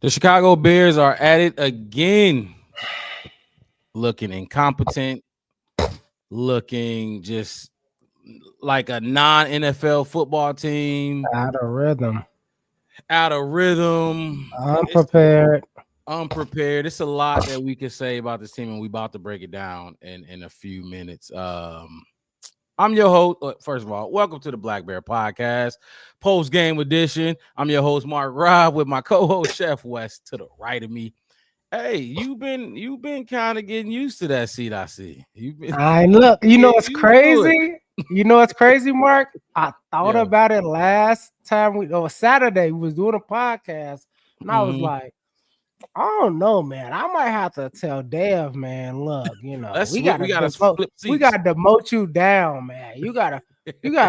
The Chicago Bears are at it again, looking incompetent, looking just like a non-NFL football team. Out of rhythm. Out of rhythm. It's Unprepared. unprepared. It's a lot that we can say about this team, and we about to break it down in a few minutes. I'm your host. First of all, welcome to the Black Bear Podcast, post game edition. I'm your host, Mark Robb, with my co-host Chef West to the right of me. Hey, you've been kind of getting used to that seat. I see. Look. You know it's used to crazy. You know it's crazy, Mark. I thought Yeah. about it last time Saturday we was doing a podcast, and I was Mhm. like, I don't know, man. I might have to tell Dev, man. Look, we gotta flip we seats. gotta demote you down, man. You gotta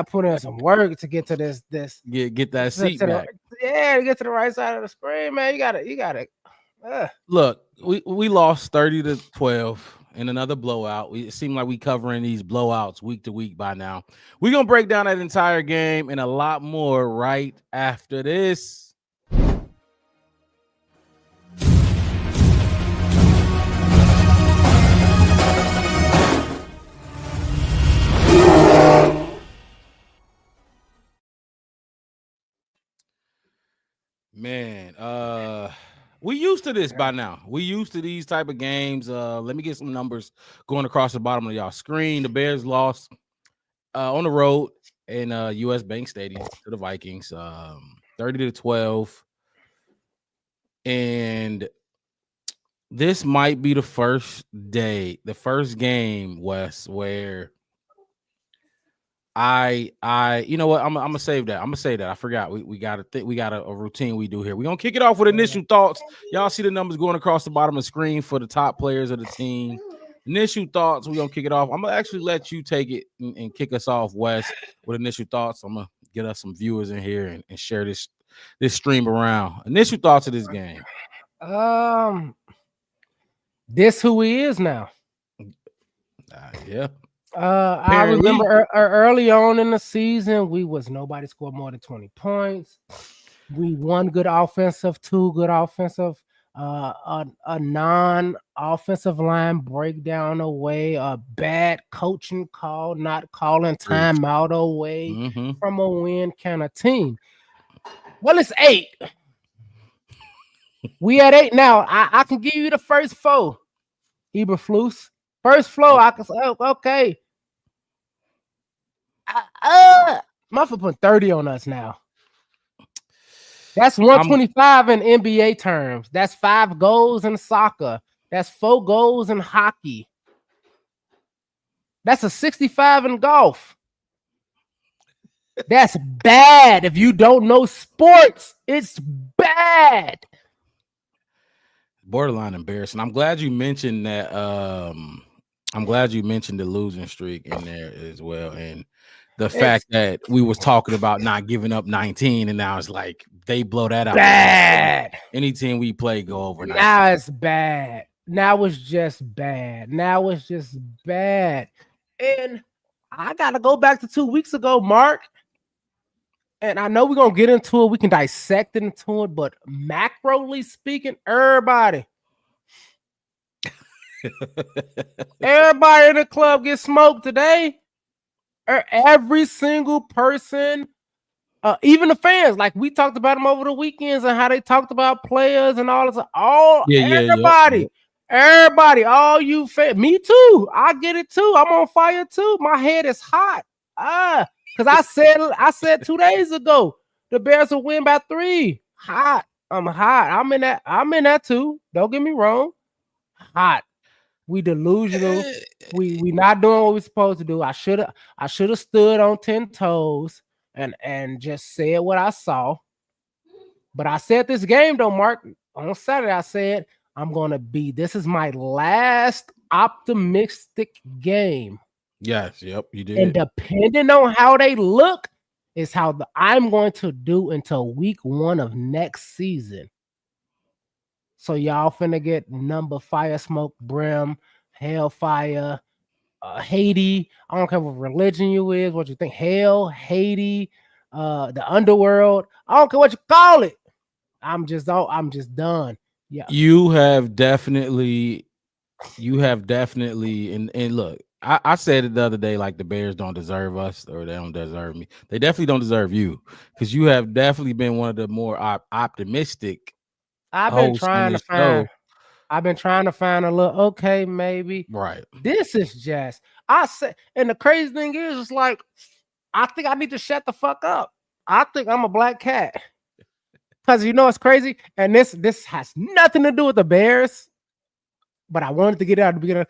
put in some work to get to this Get that seat to the, back. to get to the right side of the screen, man. You gotta. Look, we lost 30-12 in another blowout. It seemed like we covering these blowouts week to week by now. We're gonna break down that entire game and a lot more right after this. Man, we used to this by now. We used to these type of games. Let me get some numbers going across the bottom of y'all screen. The Bears lost on the road in US Bank Stadium to the Vikings, 30-12. And this might be the first game, Wes, where you know what? I'm gonna save that. I'm gonna say that. I forgot. We got a routine we do here. We're gonna kick it off with initial thoughts. Y'all see the numbers going across the bottom of the screen for the top players of the team. Initial thoughts. We're gonna kick it off. I'm gonna actually let you take it and kick us off, Wes, with initial thoughts. I'm gonna get us some viewers in here and share this stream around. Initial thoughts of this game. This who he is now. Yeah. I remember early on in the season, nobody scored more than 20 points. We one good offensive, two good offensive, a non-offensive line breakdown away, a bad coaching call, not calling timeout away from a win kind of team. Well, it's 8. We at 8 now. I can give you the first 4. Eberflus. First floor, I can say, okay. Motherfucker put 30 on us now. That's 125 in NBA terms. That's 5 goals in soccer. That's 4 goals in hockey. That's a 65 in golf. That's bad. If you don't know sports, it's bad. Borderline embarrassing. I'm glad you mentioned that. I'm glad you mentioned the losing streak in there as well, and the fact that we was talking about not giving up 19, and now it's like they blow that out. Bad. Any team we play go over 19. Now it's bad. Now it's just bad. And I gotta go back to 2 weeks ago, Mark. And I know we're gonna get into it. We can dissect into it, but macroly speaking, everybody in the club gets smoked today. Every single person, even the fans, like we talked about them over the weekends and how they talked about players and all this. Everybody, all you fans, me too. I get it too. I'm on fire too. My head is hot. Because I said 2 days ago the Bears will win by 3. Hot. I'm hot. I'm in that too. Don't get me wrong. Hot. We delusional. We not doing what we're supposed to do. I should have stood on 10 toes and just said what I saw. But I said this game though, Mark, on Saturday, I said this is my last optimistic game. Yes, yep, you did. And depending on how they look is how I'm going to do until week 1 of next season. So y'all finna get number Fire Smoke Brim, Hellfire, Haiti. I don't care what religion you is, what you think. Hell, Haiti, the underworld. I don't care what you call it. I'm just done. Yeah. You have definitely, and look, I said it the other day, like the Bears don't deserve us or they don't deserve me. They definitely don't deserve you because you have definitely been one of the more optimistic I've been hosts on trying to this find show. I've been trying to find a little okay, maybe. Right. This is just I said, and the crazy thing is, it's like I think I need to shut the fuck up. I think I'm a black cat. Because you know it's crazy, and this has nothing to do with the Bears, but I wanted to get it out at the beginning.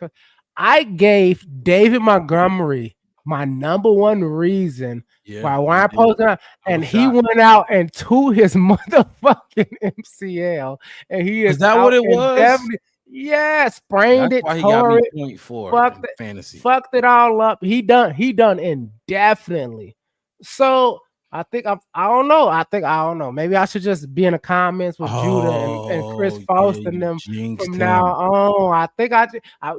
I gave David Montgomery my number one reason Yeah. why I posted out, I was and he shocked. went out and to his motherfucking MCL, and he Is is that what out it was? indefinitely. Yeah, sprained That's it, why he got tore me it, 0.4 fucked in it, fantasy. fucked it all up. He done indefinitely. So I don't know. I don't know. Maybe I should just be in the comments with Judah and Chris Oh, yeah, Faust and you them jinxed from now him. on. I think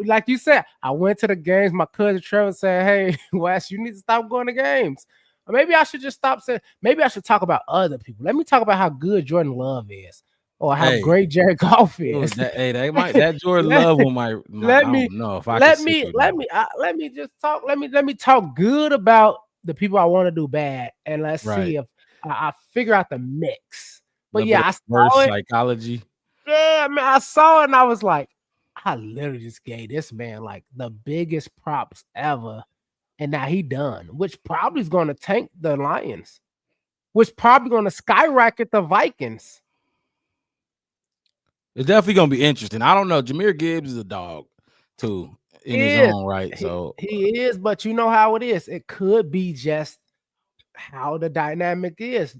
like you said, I went to the games. My cousin Trevor said, "Hey, Wes, you need to stop going to games." Or maybe I should just stop saying. Maybe I should talk about other people. Let me talk about how good Jordan Love is, or how Hey, great Jared Goff ooh, is. that Jordan let, Love one might let I me don't know if I could let sit me with let him. me let me just talk. Let me talk good about the people I want to do bad, and let's Right. see if I figure out the mix. A But little bit yeah, of I reverse saw it. psychology. Yeah, man, I saw it, and I was like, I literally just gave this man like the biggest props ever, and now he done, which probably is going to tank the Lions, which probably going to skyrocket the Vikings. It's definitely gonna be interesting. I don't know. Jameer Gibbs is a dog too in his Is own right. So he is, but you know how it is. It could be just how the dynamic is.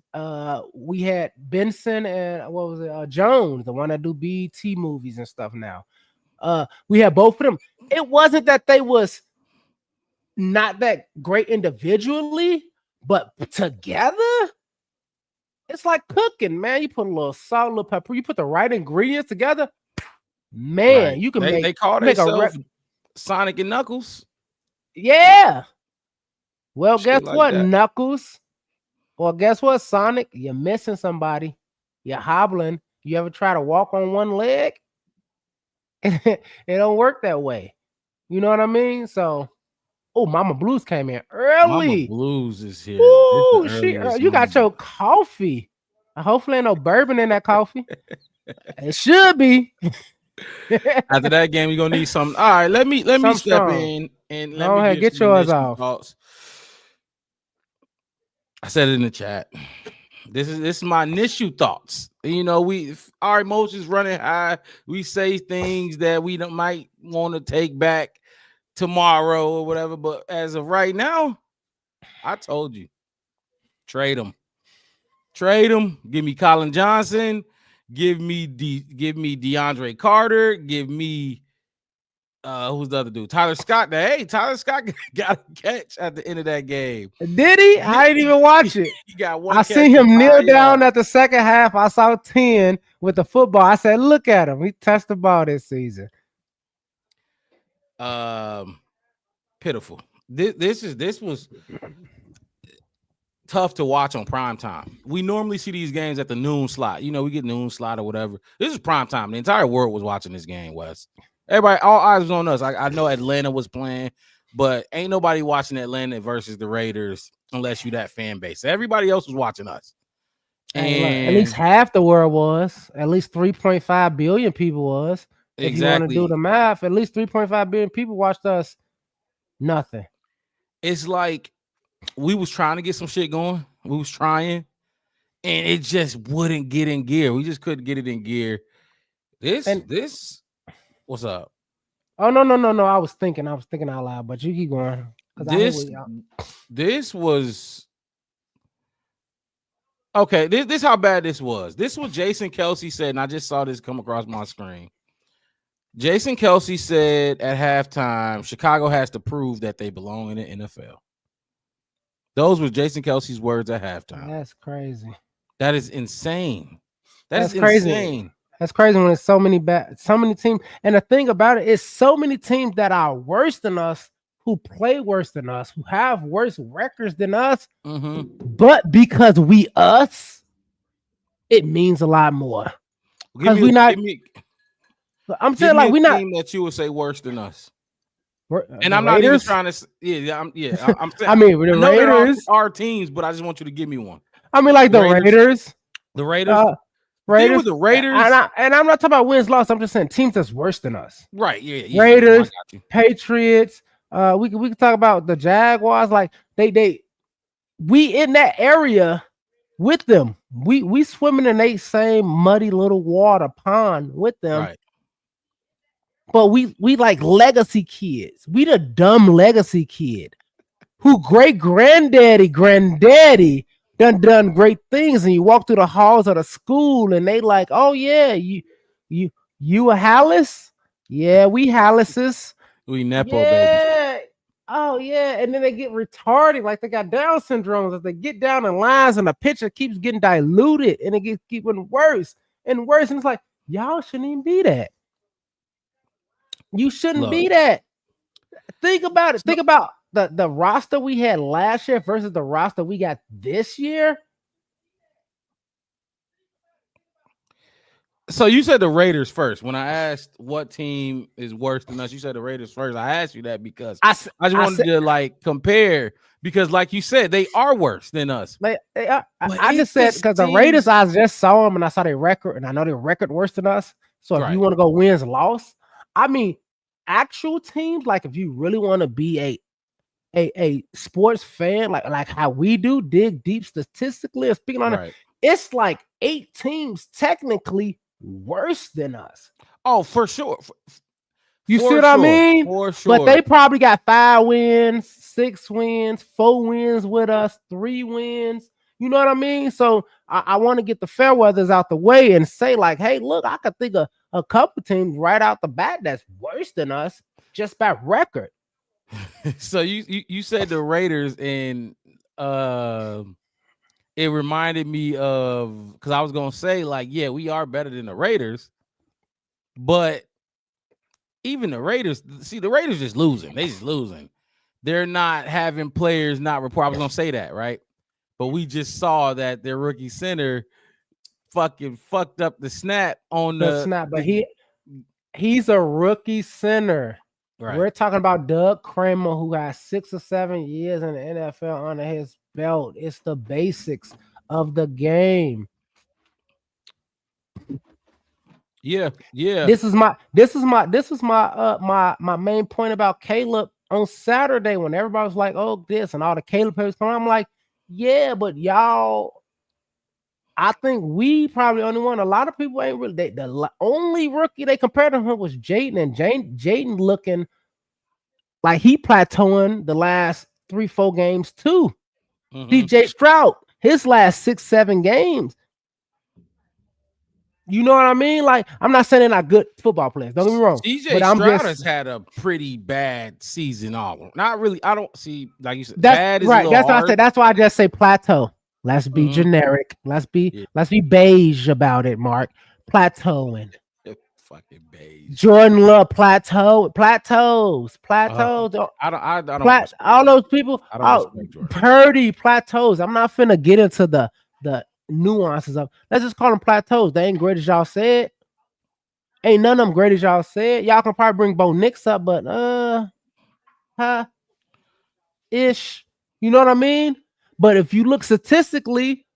We had Benson and what was it? Jones, the one that do BET movies and stuff now. We had both of them. It wasn't that they was not that great individually, but together, it's like cooking, man. You put a little salt, a little pepper, you put the right ingredients together, right. man, you can They call make a themselves Sonic and Knuckles. yeah. Well, guess Shit like what, that. Knuckles? Well, guess what, Sonic? You're missing somebody. You're hobbling. You ever try to walk on one leg? It don't work that way. You know what I mean? So, oh, Mama Blues came in Mama early. Blues is here. This is the Ooh, earliest you got Mama. your coffee. Hopefully, ain't no bourbon in that coffee. It should be. After that game, you're gonna need something. All right, let me Some step strong. in and let Go me ahead, give get some yours initial off. thoughts. I said it in the chat. This is my initial thoughts. You know, our emotions running high. We say things that we might want to take back tomorrow or whatever. But as of right now, I told you, trade them. Trade him. Give me Colin Johnson. Give me DeAndre Carter. Give me who's the other dude? Tyler Scott. Hey, Tyler Scott got a catch at the end of that game. Did he? I didn't even watch it. He got one I catch seen for him kneel 5 down yards. at the second half. I saw 10 with the football. I said, look at him. He touched the ball this season. Pitiful. This was tough to watch on prime time. We normally see these games at the noon slot. You know, we get noon slot or whatever. This is prime time. The entire world was watching this game, Wes. Everybody, all eyes was on us. I know Atlanta was playing, but ain't nobody watching Atlanta versus the Raiders unless you that fan base. Everybody else was watching us. Hey, look, at least And half the world was. At least 3.5 billion people was. If you want to do exactly, the math, at least 3.5 billion people watched us. Nothing. it's like we was trying to get some shit going. We was trying, and it just wouldn't get in gear. We just couldn't get it in gear. And This, what's up? oh no. I was thinking out loud, but you keep going. Because I hate This what y'all. this was okay. This how bad this was. This is what Jason Kelsey said, and I just saw this come across my screen. Jason Kelsey said at halftime, Chicago has to prove that they belong in the NFL. Those were Jason Kelsey's words at halftime. That's crazy. That is insane. That's crazy. Insane. That's crazy when there's so many teams. And the thing about it is so many teams that are worse than us, who play worse than us, who have worse records than us, Mm-hmm. but because we us, it means a lot more. Give Because we me, not. give me, I'm give saying me like a we not team that you would say worse than us. And the I'm not even Raiders. trying to. I'm saying. I mean the I know there are Raiders. our teams, but I just want you to give me one. I mean like The the Raiders. Raiders. The Raiders. Uh, Then with Raiders. the Raiders, And I'm not talking about wins loss. I'm just saying teams that's worse than us. right? Yeah. No, I Raiders, got you. Patriots. We can talk about the Jaguars. Like we in that area with them. We swimming in that same muddy little water pond with them. Right. But we like legacy kids. We the dumb legacy kid who great granddaddy done great things, and you walk through the halls of the school and they like, oh yeah, you a Hallis? Yeah, we Hallises. We Nepo babies. Yeah. Oh yeah, and then they get retarded, like they got Down syndrome. As they get down in lines, and the picture keeps getting diluted, and it gets keeping worse and worse. And it's like y'all shouldn't even be that. You shouldn't be that. Think about it. Think about the roster we had last year versus the roster we got this year. So you said the Raiders first. When I asked what team is worse than us, you said the Raiders first. I asked you that because I just wanted to like compare, because like you said, they are worse than us. I just said because the Raiders, I just saw them and I saw their record, and I know their record worse than us. So if you want to go wins loss, I mean, actual teams, like if you really want to be a sports fan, like how we do, dig deep statistically and speaking on it, it's like 8 teams technically worse than us. Oh, for sure. You see what I mean? For sure. But they probably got 5 wins, 6 wins, 4 wins with us, 3 wins. You know what I mean? So I want to get the fair weathers out the way and say, like, hey, look, I could think of a couple teams right out the bat that's worse than us just by record. So you said the Raiders, and it reminded me of, because I was gonna say, like, yeah, we are better than the Raiders, but even the Raiders, the Raiders just losing. They just losing. They're not having players not report. I was gonna say that, right? But we just saw that their rookie center fucking fucked up the snap on the snap. But he's a rookie center. Right. We're talking about Doug Kramer, who has 6 or 7 years in the NFL under his belt. It's the basics of the game. Yeah. This is my main point about Caleb on Saturday when everybody was like, "Oh, this," and all the Caleb players coming. I'm like, yeah, but y'all, I think we probably only one. A lot of people ain't really. The only rookie they compared to him was Jaden, and Jaden looking like he plateauing the last 3-4 games too. DJ Stroud, his last 6-7 games. You know what I mean? Like, I'm not saying they're not good football players. Don't get me wrong. DJ Stroud has had a pretty bad season. Not really. I don't see, like you said, bad is right. That's what I said. That's why I just say plateau. Let's be generic. Let's be beige about it, Mark. Plateauing. Fucking beige. Jordan Love plateaus. I don't all those people. Purdy plateaus. I'm not finna get into the nuances of. Let's just call them plateaus. They ain't great as y'all said. Ain't none of them great as y'all said. Y'all can probably bring Bo Nix up, but ish. You know what I mean? But if you look statistically,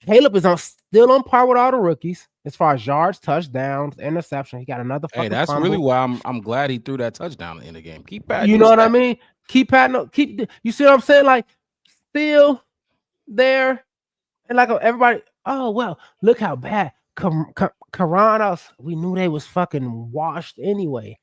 Caleb is still on par with all the rookies as far as yards, touchdowns, interception. He got another. Hey, that's fumble. Really why I'm glad he threw that touchdown in the game. Keep patting. You know what I mean? Keep patting. You see what I'm saying? Like, still there, and like everybody. Oh well, look how bad Karanos. We knew they was fucking washed anyway.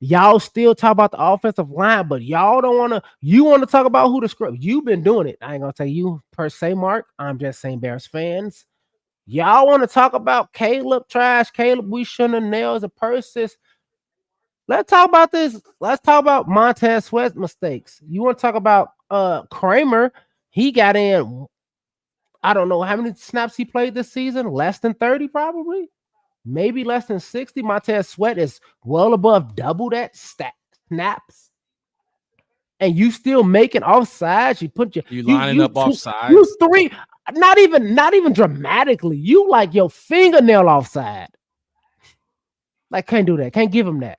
Y'all still talk about the offensive line, but y'all don't want to. You want to talk about who the script. You've been doing it. I ain't gonna tell you per se, Mark. I'm just saying, Bears fans. Y'all want to talk about Caleb trash? Caleb, we shouldn't have nailed the purses. Let's talk about this. Let's talk about Montez Sweat's mistakes. You want to talk about Kramer? He got in. I don't know how many snaps he played this season. Less than 30, probably. Maybe less than 60. Montez Sweat is well above double that snaps. And you still making offsides. You lining up offsides. You 3. Not even dramatically. You like your fingernail offside. Like, can't do that. Can't give him that.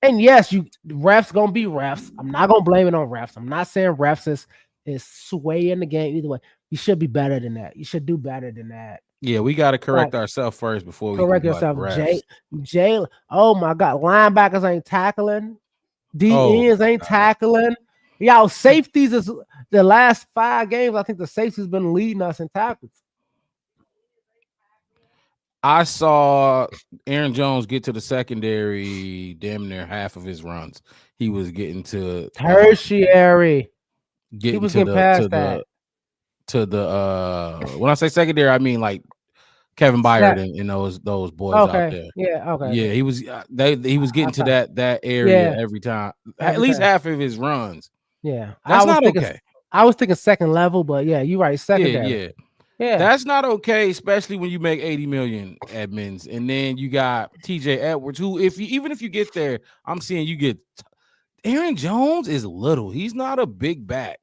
And yes, you refs gonna be refs. I'm not gonna blame it on refs. I'm not saying refs is swaying the game either way. You should be better than that. You should do better than that. Yeah, we got to correct Like, ourselves first before we can correct blame yourself. refs. Jay. Oh my God, linebackers ain't tackling. D Oh ends my ain't God. tackling. Y'all safeties is the last 5 games. I think the safeties been leading us in tackles. I saw Aaron Jones get to the secondary damn near half of his runs. He was Tertiary. He getting was to getting the past that. when I say secondary, I mean like Kevin Byard and those boys out Okay. there. Yeah. Okay. Yeah, he was getting to Okay. that area Yeah. every time. At Every least time. half of his runs. Yeah. That's not okay. I was thinking second level, but yeah, you're right. Secondary. Yeah. Yeah. That's not okay, especially when you make 80 million, Edmonds, and then you got TJ Edwards, who even if you get there, I'm seeing you get Aaron Jones is little. He's not a big back.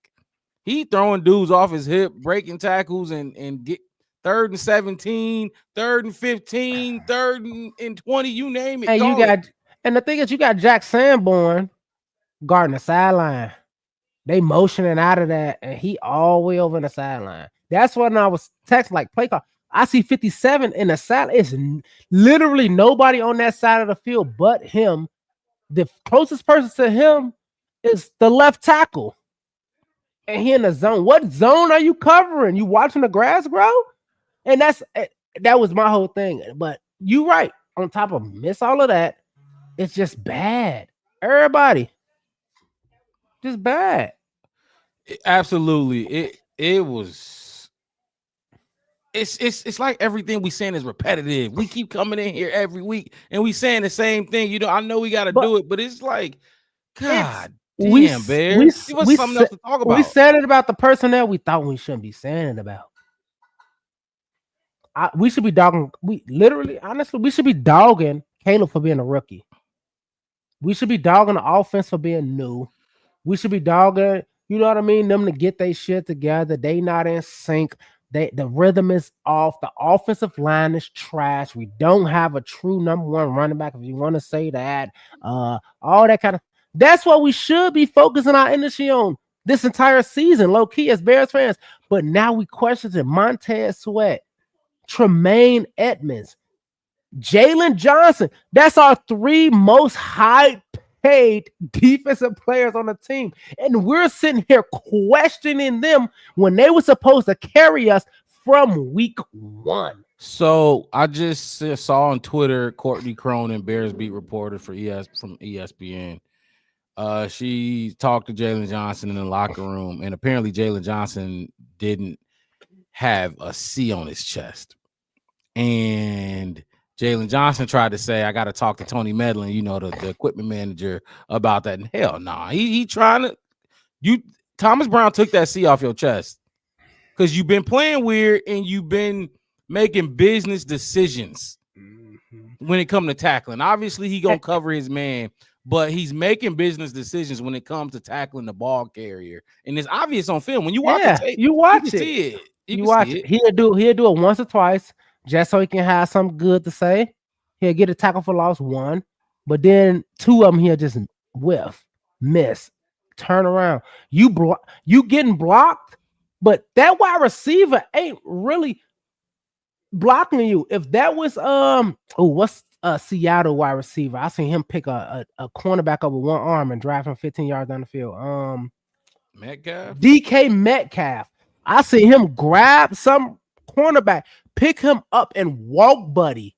He throwing dudes off his hip, breaking tackles, and get 3rd and 17, 3rd and 15, 3rd and 20, you name it. And the thing is, you got Jack Sanborn guarding the sideline. They motioning out of that, and he all the way over in the sideline. That's when I was texting like play call. I see 57 in the side. It's literally nobody on that side of the field but him. The closest person to him is the left tackle. And he in the zone. What zone are you covering? You watching the grass grow? And that was my whole thing. But you right. On top of miss all of that, it's just bad. Everybody. Just bad. Absolutely. It was it's like everything we saying is repetitive. We keep coming in here every week and we saying the same thing. You know, I know we got to do it, but it's like, God damn, Bears. Give us something else to talk about. We said it about the personnel we thought we shouldn't be saying it about. We should be dogging. Honestly, we should be dogging Caleb for being a rookie. We should be dogging the offense for being new. We should be dogging, you know what I mean, them to get their shit together. They not in sync. The rhythm is off. The offensive line is trash. We don't have a true number 1 running back, if you want to say that. All that kind of. That's what we should be focusing our energy on this entire season, low key as Bears fans. But now we question it. Montez Sweat, Tremaine Edmonds, Jalen Johnson. That's our 3 most high-paid defensive players on the team. And we're sitting here questioning them when they were supposed to carry us from week 1. So I just saw on Twitter Courtney Cronin, Bears beat reporter from ESPN. She talked to Jalen Johnson in the locker room, and apparently Jalen Johnson didn't have a C on his chest. And Jalen Johnson tried to say, I got to talk to Tony Medlin, the equipment manager, about that. And hell nah. He trying to Thomas Brown took that C off your chest because you've been playing weird and you've been making business decisions when it comes to tackling. Obviously, he gonna cover his man, but he's making business decisions when it comes to tackling the ball carrier. And it's obvious on film. When you watch the tape, you watch you can see it. You watch it. He'll do it once or twice just so he can have something good to say. He'll get a tackle for loss 1, but then 2 of them he'll just whiff, miss, turn around. You getting blocked, but that wide receiver ain't really blocking you. If that was what's a Seattle wide receiver? I seen him pick a cornerback up with 1 arm and drive him 15 yards down the field. Metcalf? DK Metcalf. I see him grab some cornerback, pick him up and walk, buddy.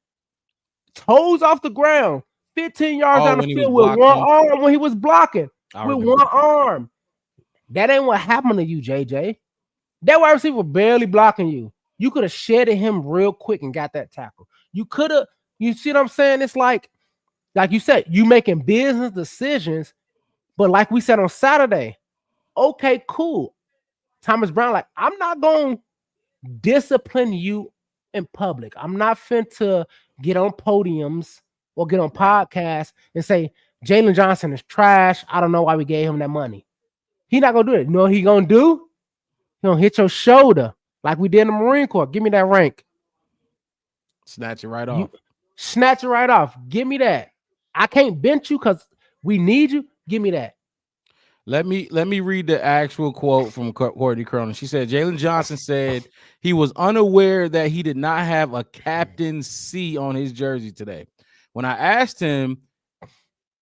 Toes off the ground, 15 yards down the field with 1 arm when he was blocking. With 1 arm. That ain't what happened to you, JJ. That wide receiver barely blocking you. You could have shedded him real quick and got that tackle. You could have, you see what I'm saying? It's like you said, you making business decisions, but like we said on Saturday, okay, cool. Thomas Brown, like, I'm not going to discipline you in public. I'm not finna get on podiums or get on podcasts and say, Jalen Johnson is trash. I don't know why we gave him that money. He not going to do it. You know what he going to do? He going to hit your shoulder like we did in the Marine Corps. Give me that rank. Snatch it right You off. snatch it right off. Give me that. I can't bench you because we need you. Give me that. Let me read the actual quote from Courtney Cronin. She said Jalen Johnson said he was unaware that he did not have a captain C on his jersey today. When I asked him,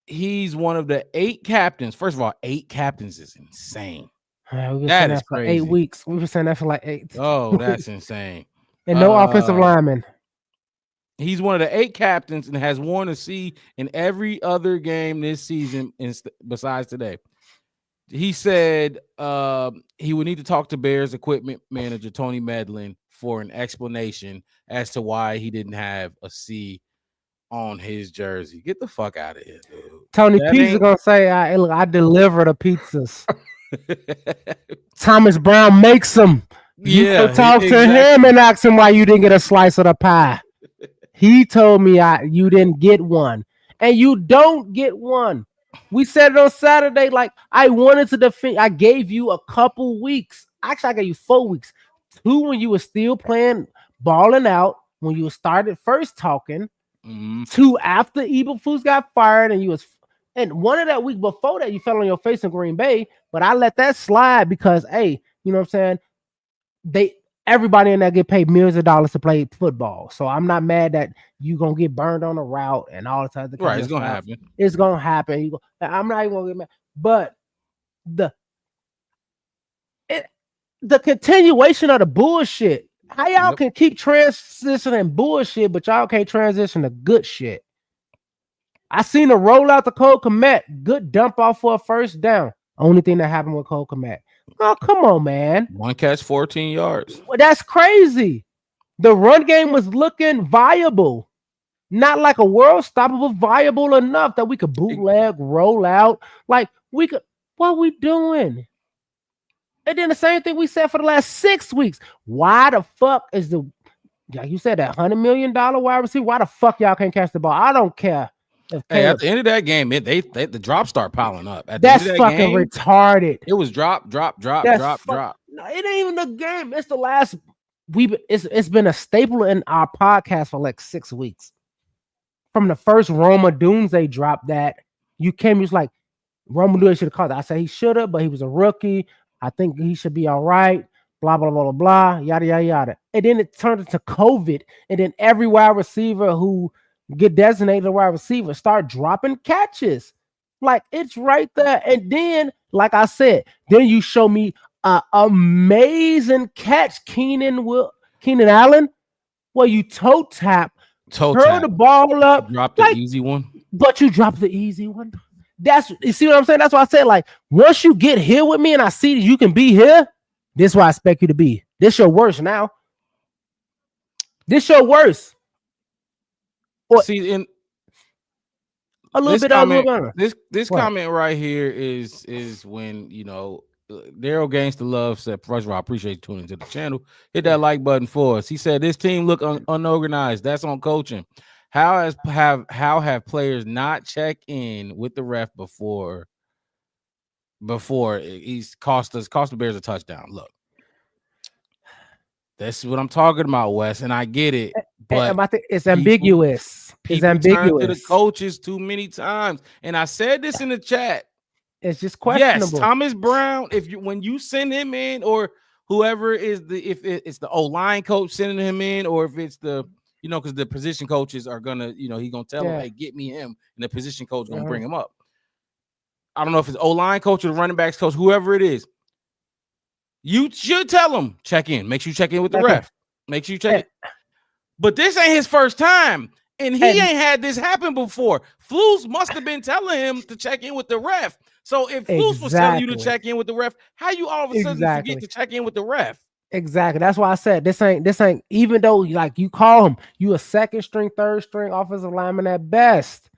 he's one of the 8 captains. First of all, 8 captains is insane. We've been That saying is that for 8 crazy. weeks. We've been saying that for like 8. Oh, that's insane. And no offensive lineman. He's one of the 8 captains and has worn a C in every other game this season besides today. He said he would need to talk to Bears equipment manager Tony Medlin for an explanation as to why he didn't have a C on his jersey. Get the fuck out of here, dude. Tony Pizza gonna say, I deliver the pizzas. Thomas Brown makes them. You can talk to him and ask him why you didn't get a slice of the pie. He told me you didn't get one. And you don't get one. We said it on Saturday. Like, I wanted to defend. I gave you a couple weeks. Actually, I gave you 4 weeks. 2 when you were still playing, balling out. When you started first talking. 2 after Eberflus got fired, and one of that week before that, you fell on your face in Green Bay. But I let that slide because, hey, you know what I'm saying? Everybody in there get paid millions of dollars to play football. So I'm not mad that you're going to get burned on a route and all the time. Right, it's going to happen. It's going to happen. I'm not even going to get mad. But the continuation of the bullshit, how y'all can keep transitioning bullshit, but y'all can't transition to good shit? I seen a roll out to Cole Kmet. Good dump off for a first down. Only thing that happened with Cole Kmet. Oh, come on, man. 1 catch, 14 yards. Well, that's crazy. The run game was looking viable. Not like a world stopper, but viable enough that we could bootleg, roll out. Like, we could, what we doing? And then the same thing we said for the last 6 weeks. Why the fuck is like you said, that $100 million wide receiver? Why the fuck y'all can't catch the ball? I don't care. Hey, at the end of that game, the drops start piling up. At the That's end of that fucking game, retarded. It was drop. No, it ain't even the game. It's the last. It's been a staple in our podcast for like 6 weeks. From the first Roma Doomsday drop that you came, was like, Roma Doomsday should have caught that. I said he should have, but he was a rookie. I think he should be all right. Blah, blah, blah, blah, blah, yada, yada, yada. And then it turned into COVID. And then every wide receiver who get designated a wide receiver start dropping catches. Like, it's right there. And then, like I said, then you show me an amazing catch, Keenan Allen, where you toe tap, curl the ball up. Drop the easy one. But you drop the easy one. You see what I'm saying? That's why I said, like, once you get here with me and I see that you can be here, this is where I expect you to be. This your worst now. This your worst. See, in a little bit comment, this comment right here is when, you know, Daryl Gangsta Love said, first of all, I appreciate you tuning to the channel. Hit that like button for us. He said this team look unorganized. That's on coaching. How have players not checked in with the ref before he's cost the Bears a touchdown? Look, that's what I'm talking about, Wes, and I get it, but I think it's ambiguous. It's ambiguous. Turn to the coaches too many times, and I said this in the chat. It's just questionable. Yes, Thomas Brown. When you send him in, or whoever is if it's the O-line coach sending him in, or if it's the, you know, because the position coaches are gonna, you know, he's gonna tell him, hey, get me him, and the position coach gonna bring him up. I don't know if it's O-line coach or the running backs coach, whoever it is. You should tell him, check in. Make sure you check in with the ref. Make sure you check it. But this ain't his first time, and he ain't had this happen before. Flus must have been telling him to check in with the ref. So if Flus was telling you to check in with the ref, how you all of a sudden forget to check in with the ref? Exactly. That's why I said this ain't, even though, like, you call him, you a second string, third string offensive lineman at best,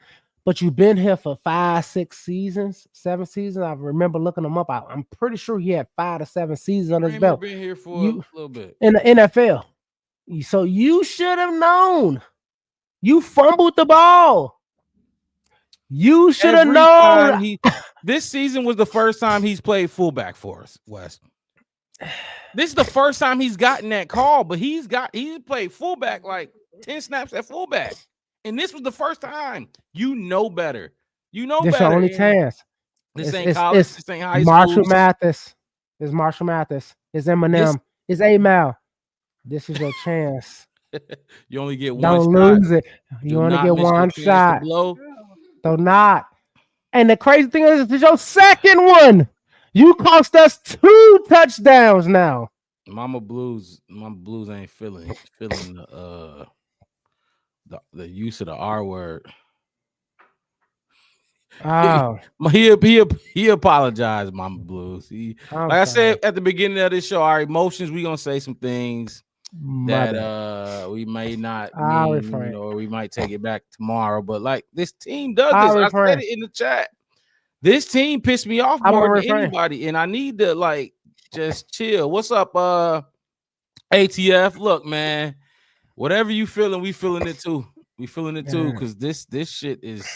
but you've been here for 5, 6 seasons, 7 seasons. I remember looking him up. I'm pretty sure he had 5 to 7 seasons on his belt. Been here for a little bit in the NFL. So you should have known. You fumbled the ball. You should have known. This season was the first time he's played fullback for us, Wes. This is the first time he's gotten that call, but he's played fullback like 10 snaps at fullback. And this was the first time. You know better. You know This your better. only And chance. this ain't college. It's This ain't high Marshall school. Mathis. It's Marshall Mathis. It's Eminem. It's A-Mal. This is your chance. You only get one Don't shot. lose it. You only get one shot. Blow. So not. And the crazy thing is, this is your second one. You cost us 2 touchdowns now. Mama Blues ain't feeling the use of the R word. Oh, he apologized, Mama Blues. I said at the beginning of this show, our emotions, we gonna say some things that we may not mean, or we might take it back tomorrow. But like this team does this. I said it in the chat. This team pissed me off more than anybody, and I need to like just chill. What's up, ATF? Look, man, whatever you feeling, we feeling it too. We feeling it too, because this shit is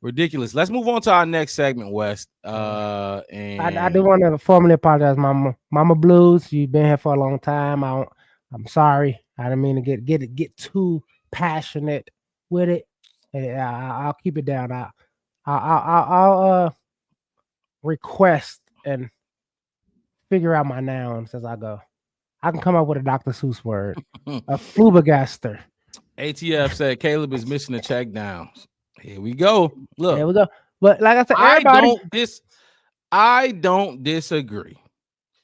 ridiculous. Let's move on to our next segment, West. And I do want to formally apologize, Mama Blues. You've been here for a long time. I'm sorry. I didn't mean to get too passionate with it. I'll keep it down. I'll request and figure out my nouns as I go. I can come up with a Dr. Seuss word. A flabbergaster. ATF said Caleb is missing the check downs. Here we go. Look. Here we go. But like I said, everybody. I don't disagree.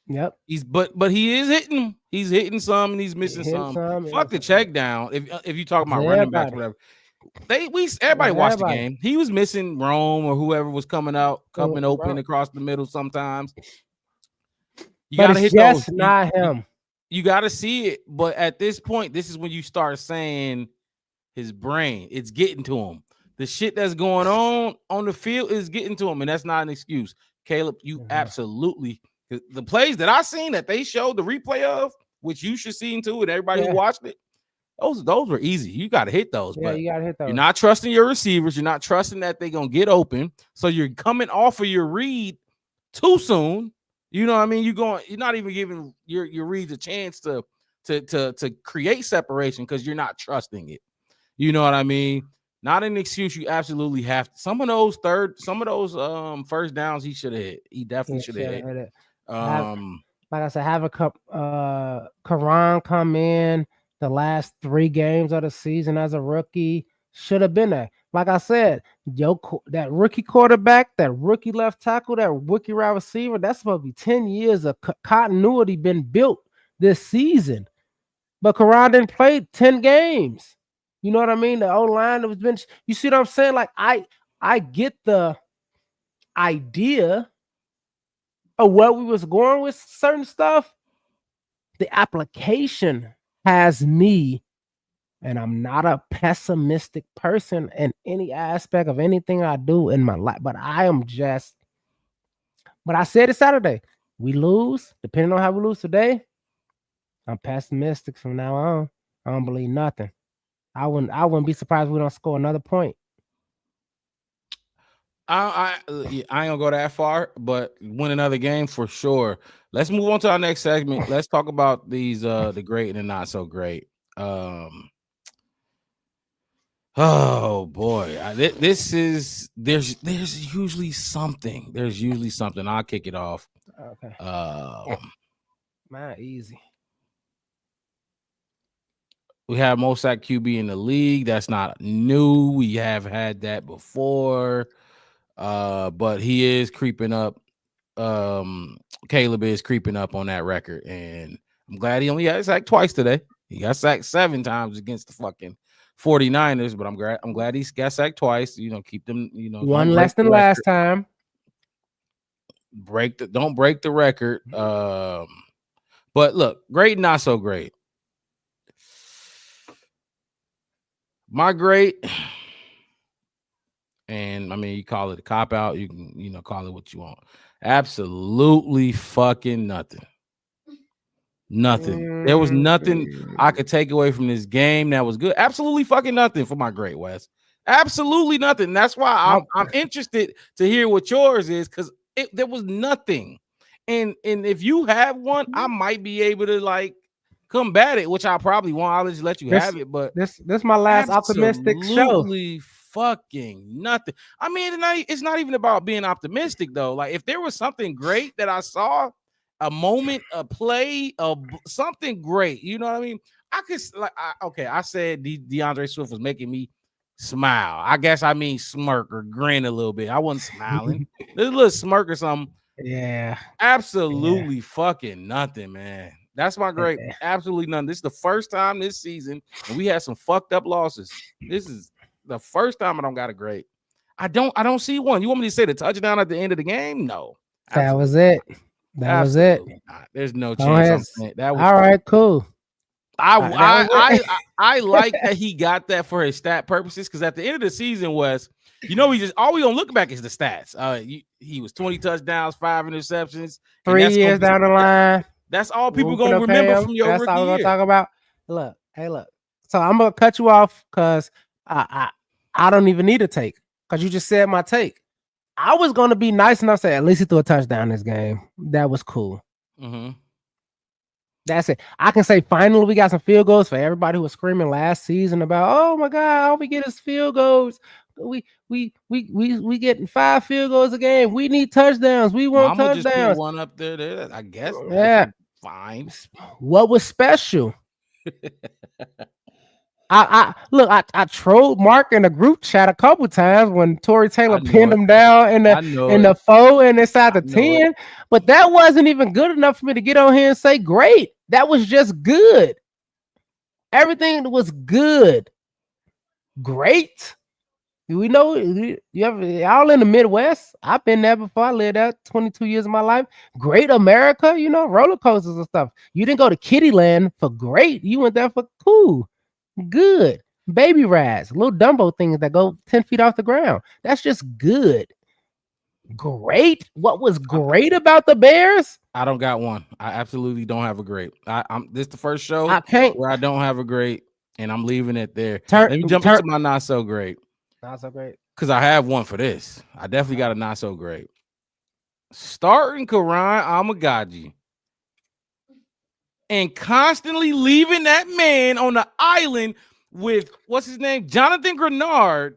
Yep. But he is hitting. He's hitting some and he's missing some. Fuck the check down. If you talk about running backs, whatever. Everybody watched the game. He was missing Rome or whoever was coming open across the middle sometimes. You gotta hit those. Not him. You gotta see it. But at this point, this is when you start saying his brain. It's getting to him. The shit that's going on the field is getting to him, and that's not an excuse. Caleb, you absolutely the plays that I seen that they showed the replay of, which you should see too, and everybody who watched it. Those were easy. You got to hit those. Yeah, but you got to hit those. You're not trusting your receivers. You're not trusting that they're going to get open. So you're coming off of your read too soon. You know what I mean? You're not even giving your reads a chance to create separation because you're not trusting it. You know what I mean? Not an excuse. You absolutely have to. Some of those first downs he should have hit. He definitely should have hit it. Like I said, have a Karan come in the last 3 games of the season as a rookie. Should have been there. Like I said, that rookie quarterback, that rookie left tackle, that rookie wide receiver, that's supposed to be 10 years of continuity been built this season. But Karan didn't play 10 games. You know what I mean? The O-line that was been. You see what I'm saying? Like I get the idea of where we was going with certain stuff. The application has me, and I'm not a pessimistic person in any aspect of anything I do in my life, but I said it Saturday. We lose, depending on how we lose today, I'm pessimistic from now on. I don't believe nothing. I wouldn't be surprised if we don't score another point. I ain't gonna go that far, but win another game for sure. Let's move on to our next segment. Let's talk about these the great and the not so great. Oh boy, there's usually something. There's usually something. I'll kick it off. Okay. Man, easy. We have most sack QB in the league. That's not new. We have had that before. But he is creeping up. Caleb is creeping up on that record, and I'm glad he only got sacked twice today. He got sacked 7 times against the fucking 49ers, but I'm glad he got sacked twice. You know, keep them. You know, one less than last time. Don't break the record. But look, great, not so great. My great. And I mean, you call it a cop out. You can, call it what you want. Absolutely fucking nothing. Nothing. There was nothing I could take away from this game that was good. Absolutely fucking nothing for my great West. Absolutely nothing. That's why I'm interested to hear what yours is, because there was nothing. And if you have one, I might be able to like combat it, which I probably won't. I'll just let you This have it, but this my last optimistic show. absolutely fucking nothing. I mean, it's not even about being optimistic though. Like if there was something great that I saw, a moment, a play, something great, you know what I mean? I could like, I said DeAndre Swift was making me smile. I guess I mean smirk or grin a little bit. I wasn't smiling. There's a little smirk or something. Yeah. Absolutely fucking nothing, man. That's my great. Absolutely nothing. This is the first time this season, and we had some fucked up losses. This is the first time I don't got a great. I don't see one. You want me to say the touchdown at the end of the game? No. That was it. That was it. Not. There's no chance I'm saying that was all right, cool. I like that he got that for his stat purposes because at the end of the season was, we just all we gonna look back is the stats. He was 20 touchdowns, 5 interceptions, 3 years down the line. That's all people gonna remember from your rookie year. That's all we're gonna talk about. Look. So I'm gonna cut you off because I don't even need a take because you just said my take. I was gonna be nice enough to say at least he threw a touchdown this game. That was cool. Mm-hmm. That's it. I can say finally we got some field goals for everybody who was screaming last season about, oh my God, all we get is field goals. We getting 5 field goals a game. We need touchdowns. We want touchdowns. Just put one up there. I guess. Yeah, fine. What was special? I trolled Mark in the group chat a couple times when Torrey Taylor pinned him down in the 4 and inside the 10, but that wasn't even good enough for me to get on here and say great. That was just good. Everything was good. Great. We know y'all in the Midwest. I've been there before. I lived there 22 years of my life. Great America, roller coasters and stuff. You didn't go to Kittyland for great. You went there for cool. Good. Baby rides, little Dumbo things that go 10 feet off the ground. That's just good. Great. What was great about the Bears? I don't got one. I absolutely don't have a great. This is the first show where I don't have a great, and I'm leaving it there. Let me jump into my not so great. Not so great. Because I have one for this. I definitely got a not so great. Starting Karan Amagaji and constantly leaving that man on the island with what's his name? Jonathan Grenard.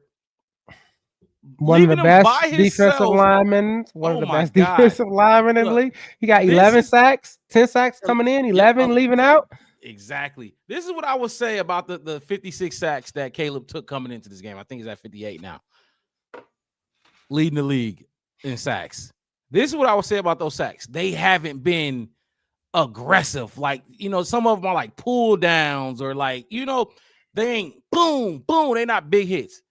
One of the best defensive linemen. One of the best defensive linemen in the league. He got 11 sacks, 10 sacks coming in, 11 leaving out. Exactly. This is what I would say about the 56 sacks that Caleb took coming into this game. I think he's at 58 now. Leading the league in sacks. This is what I would say about those sacks. They haven't been aggressive. Like, some of them are like pull downs or like, they ain't boom, boom. They're not big hits.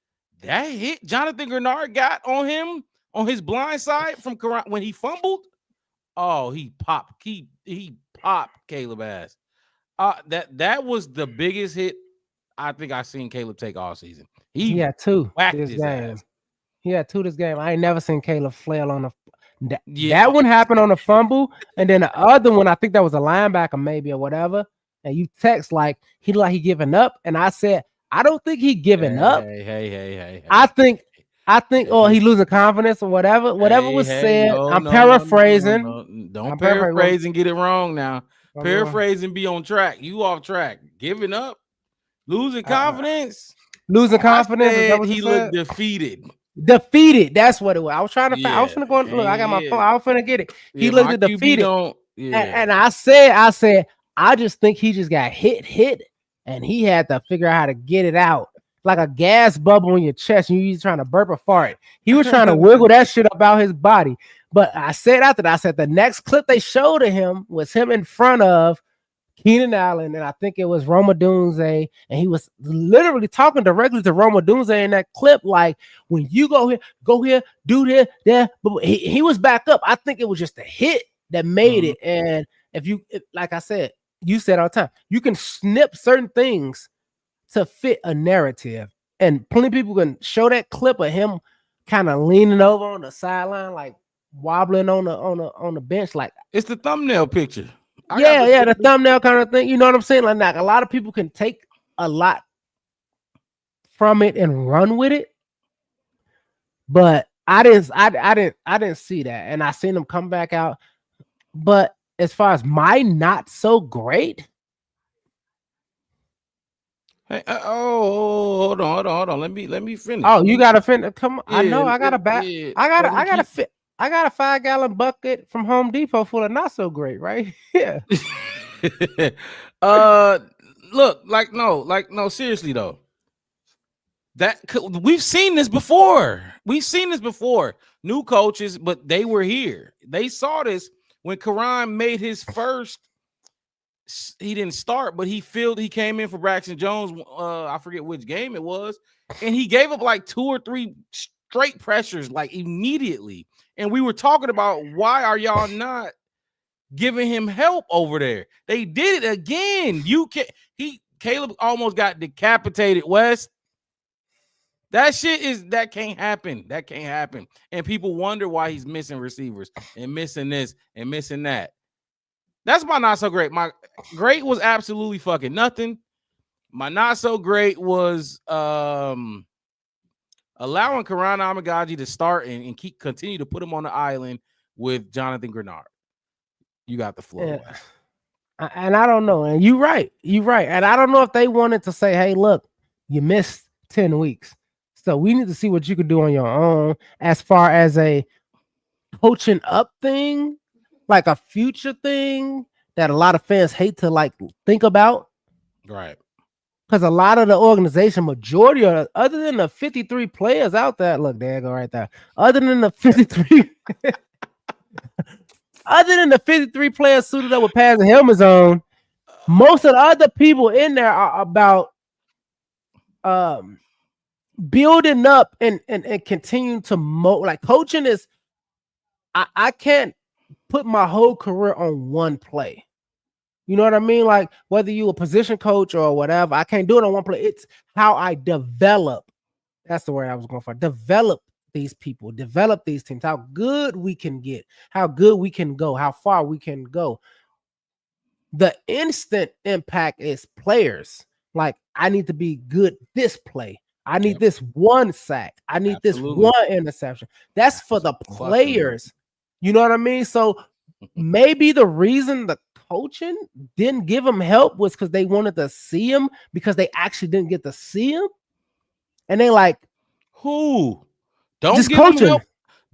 That hit Jonathan Grenard got on him on his blind side from when he fumbled. Oh, he popped. He popped Caleb ass. That was the biggest hit I think I've seen Caleb take all season. He had 2 this game. Ass. He had 2 this game. I ain't never seen Caleb flail on that one happened on a fumble, and then the other one, I think that was a linebacker maybe or whatever. And you text like he giving up, and I said I don't think he giving up. Hey. I think he losing confidence or whatever. Whatever was said. I'm paraphrasing. No. Don't paraphrase and get it wrong now. Paraphrase and be on track. You off track. Giving up, losing confidence. Losing confidence. He looked defeated. Defeated. That's what it was. I was trying to. I was finna go. Look, I got my phone. I was finna get it. He looked defeated. And I said, I just think he just got hit, and he had to figure out how to get it out. Like a gas bubble in your chest, and you're trying to burp or fart. He was trying to wiggle that shit about his body. But I said after that, I said the next clip they showed of him was him in front of Keenan Allen, and I think it was Roma Dunze, and he was literally talking directly to Roma Dunze in that clip, like, when you go here, do this, there. But he was back up. I think it was just a hit that made it. And like I said, you said all the time, you can snip certain things to fit a narrative, and plenty of people can show that clip of him kind of leaning over on the sideline, like wobbling on the bench, like it's the thumbnail picture. The thumbnail kind of thing. You know what I'm saying? Like a lot of people can take a lot from it and run with it, but I didn't see that, and I seen him come back out But as far as my not so great, Hey, hold on. Let me finish. oh, Let you me, gotta finish. Come on, I yeah, know I got a bat. yeah. I Let me gotta keep. fit. I got a 5-gallon bucket from Home Depot full of not so great, right? Yeah. uh, look, like no. Seriously though, we've seen this before. We've seen this before. New coaches, but they were here. They saw this when Karan made his first. He didn't start, but he came in for Braxton Jones. I forget which game it was, and he gave up like 2 or 3 straight pressures like immediately. And we were talking about why are y'all not giving him help over there? They did it again. Caleb almost got decapitated, West. That can't happen. That can't happen. And people wonder why he's missing receivers and missing this and missing that. That's my not so great. My great was absolutely fucking nothing. My not so great was allowing Karan Amagaji to start and continue to put him on the island with Jonathan Grenard. You got the floor, Yeah. Wes. And I don't know. And you're right. You're right. And I don't know if they wanted to say, hey, look, you missed 10 weeks. So we need to see what you could do on your own as far as a coaching up thing, like a future thing that a lot of fans hate to like think about. Right. Because a lot of the organization, majority of other than the 53 players out there, look, there you go right there. Other than the 53, other than the 53 players suited up with pads and helmets on, most of the other people in there are about building up and continuing to like coaching is I can't put my whole career on one play. You know what I mean? Like whether you a position coach or whatever, I can't do it on one play. It's how I develop. That's the word I was going for. Develop these people, develop these teams, how good we can get, how good we can go, how far we can go. The instant impact is players. Like I need to be good this play. I need this one sack. I need this one interception. That's for the players. You know what I mean? So maybe the reason the coaching didn't give him help was because they wanted to see him because they actually didn't get to see him. And they like, who? Don't just give coaching. him help.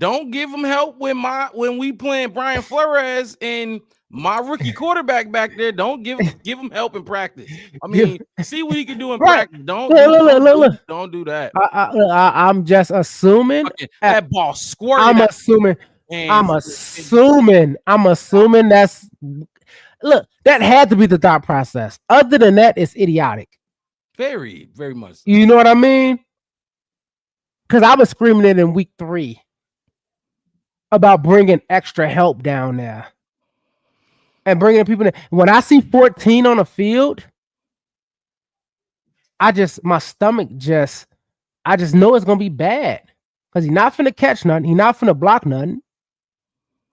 Don't give him help when we playing Brian Flores and my rookie quarterback back there. Don't give him help in practice. I mean, see what he can do in practice. Don't do that. I'm just assuming that ball squirted. I'm assuming that's look, that had to be the thought process. Other than that, it's idiotic. Very, very much. You know what I mean? Because I was screaming it in week 3 about bringing extra help down there and bringing people in. When I see 14 on the field, my stomach I just know it's gonna be bad because he's not finna catch nothing. He's not finna block nothing.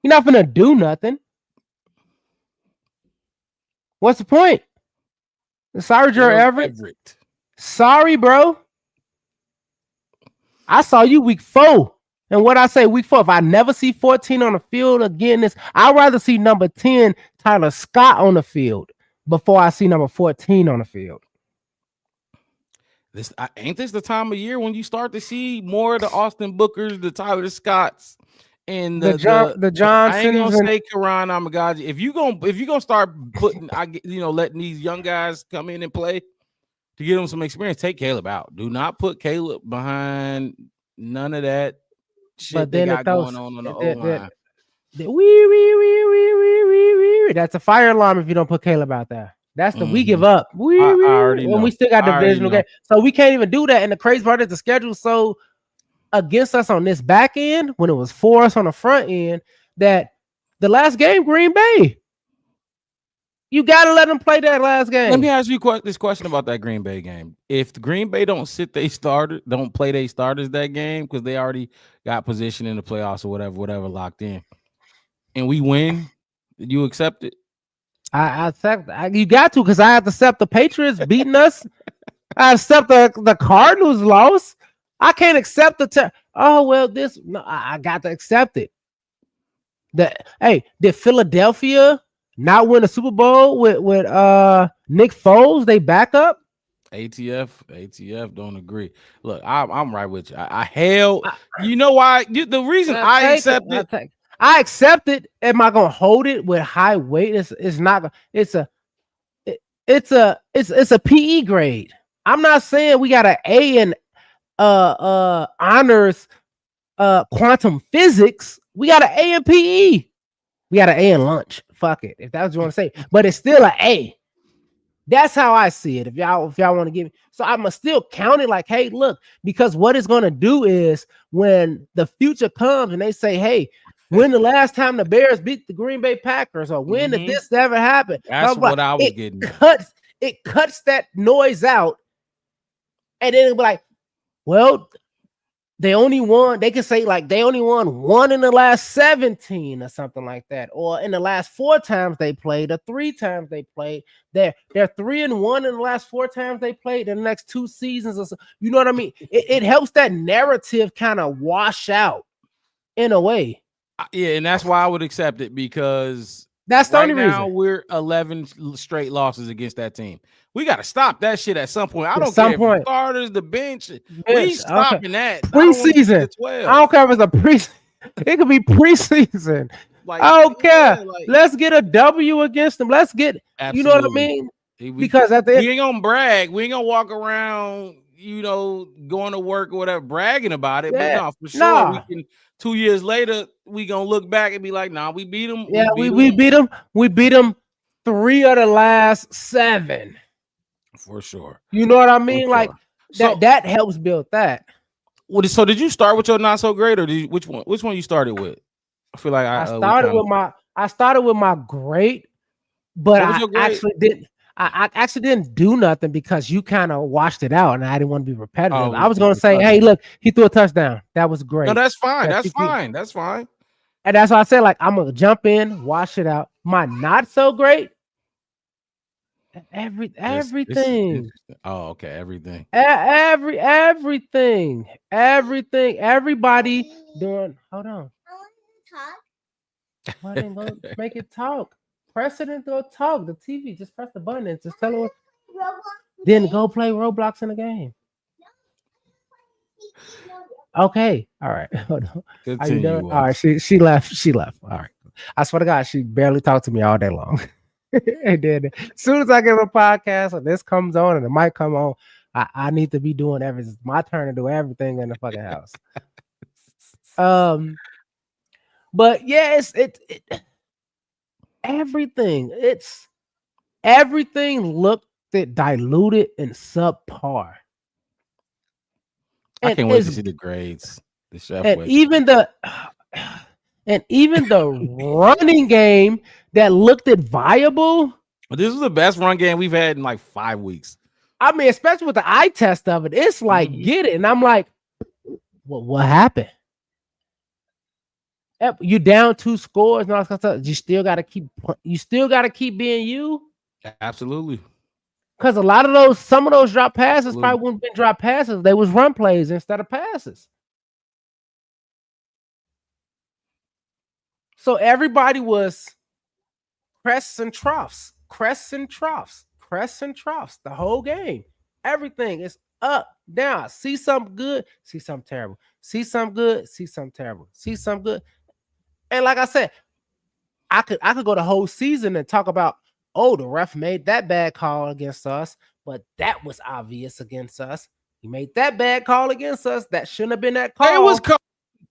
He's not finna do nothing. What's the point? Sorry, Joe Everett. Sorry, bro. I saw you week 4. And what I say week 4, if I never see 14 on the field again, I'd rather see number 10, Tyler Scott, on the field before I see number 14 on the field. Ain't this the time of year when you start to see more of the Austin Bookers, the Tyler Scotts, and the Johnsons? I ain't gonna say Karan Amagaji. If you gonna start putting, letting these young guys come in and play to give them some experience, take Caleb out. Do not put Caleb behind none of that shit they got going on the O-line. That's a fire alarm if you don't put Caleb out there. That's we give up. And we still got divisional game. So we can't even do that. And the crazy part is the schedule so against us on this back end when it was for us on the front end that the last game, Green Bay. You got to let them play that last game. Let me ask you this question about that Green Bay game. If the Green Bay don't play their starters that game because they already got position in the playoffs or whatever locked in, and we win, you accept it? I accept. You got to because I have to accept the Patriots beating us. I accept the Cardinals loss. I can't accept I got to accept it. Did Philadelphia not win a Super Bowl with Nick Foles? They back up. ATF don't agree. Look, I'm right with you. I held. I, You know why? The reason I I take it. accept it. I accept it. Am I gonna hold it with high weight? It's not. It's a PE grade. I'm not saying we got an A in honors quantum physics. We got an A in PE. We got an A in lunch. Fuck it, if that's what you want to say. But it's still an A. That's how I see it. If y'all want to give me, so I'm gonna still count it like, hey, look, because what it's gonna do is when the future comes and they say, hey, when the last time the Bears beat the Green Bay Packers, or when did this ever happen? That's what I was getting. It cuts that noise out, and then it'll be like, well, they only won. They can say like they only won one in the last 17 or something like that, or in the last 4 times they played, or 3 times they played. They're 3-1 in the last 4 times they played in the next 2 seasons or so. You know what I mean? It helps that narrative kind of wash out in a way. Yeah, and that's why I would accept it, because that's the only now reason. we're 11 straight losses against that team. We got to stop that shit at some point. I don't care if the starters, the bench. We stopping that preseason. I don't care if it's a preseason. It could be preseason. Like, I don't care. Like, let's get a W against them. Let's get. Absolutely. You know what I mean? Because at the end, we ain't gonna brag. We ain't gonna walk around, going to work or whatever, bragging about it. Yeah. But no, for sure, we can. 2 years later, we gonna look back and be like, nah, we beat them. Yeah, we beat them. We beat them 3 of the last 7. For sure. You know what I mean? Like that helps build that. So did you start with your not so great, or which one you started with? I feel like I started with my great, but I actually didn't do nothing because you kind of washed it out, and I didn't want to be repetitive. I was going to say, hey, look, he threw a touchdown. That was great. No, that's fine. That's fine. And that's why I said, like, I'm gonna jump in, wash it out. My not so great. Everything. Oh, okay. Everything. Everything. Everybody doing. Hold on. Why didn't go make it talk? Press it and go talk. The TV. Just press the button and just tell her. Then go play Roblox in the game. Okay. All right. Hold on. Are you done? All right. She left. All right. I swear to God, she barely talked to me all day long. And then as soon as I get a podcast and this comes on and the mic come on, I need to be doing everything. It's my turn to do everything in the fucking house. But yeah, it's everything. It's everything looked diluted and subpar. I can't wait to see the grades. The chef and even the running game that looked viable. This is the best run game we've had in like 5 weeks. I mean, especially with the eye test of it, it's like get it, and I'm like, well, what happened? You down 2 scores, and all that stuff. You still got to keep being you. Absolutely. Because some of those drop passes probably wouldn't have been drop passes. They was run plays instead of passes. So everybody was crests and troughs, the whole game. Everything is up, down. See something good, see something terrible. See something good, see something terrible. See something good. And like I said, I could go the whole season and talk about, the ref made that bad call against us, but that was obvious against us. He made that bad call against us. That shouldn't have been that call. It was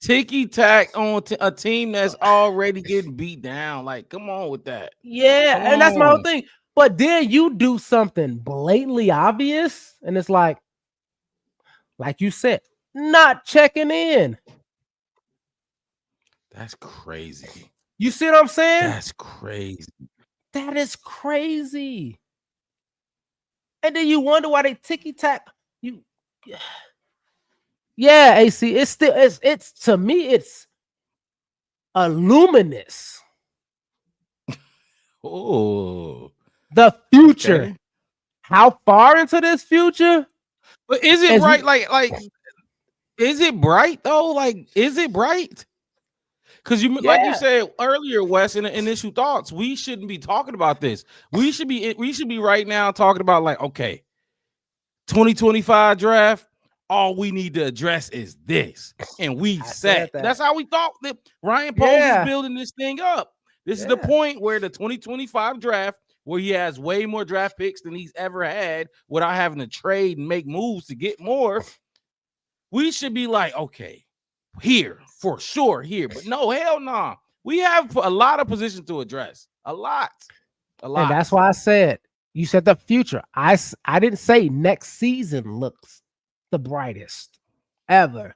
ticky-tack on a team that's already getting beat down. Like, come on with that. Yeah, and that's my whole thing. But then you do something blatantly obvious, and it's like you said, not checking in. That's crazy. You see what I'm saying? That's crazy. That is crazy. And then you wonder why they ticky-tack. Yeah, AC. It's still it's to me, it's luminous. Oh, the future. Okay. How far into this future? But is it bright? Like, is it bright though? Like, is it bright? Because you, like you Yeah, said earlier, Wes, in the initial thoughts, we shouldn't be talking about this. We should be right now talking about like, okay, 2025 draft. All we need to address is this, and we I said set. that. That's how we thought that Ryan Poles is Yeah, building this thing up. This is the yeah. point where the 2025 draft, where he has way more draft picks than he's ever had without having to trade and make moves to get more. We should be like, okay, here for sure, here. But no, hell no. Nah. We have a lot of positions to address. A lot. A And lot. that's why I said you said the future. I didn't say next season looks the brightest ever.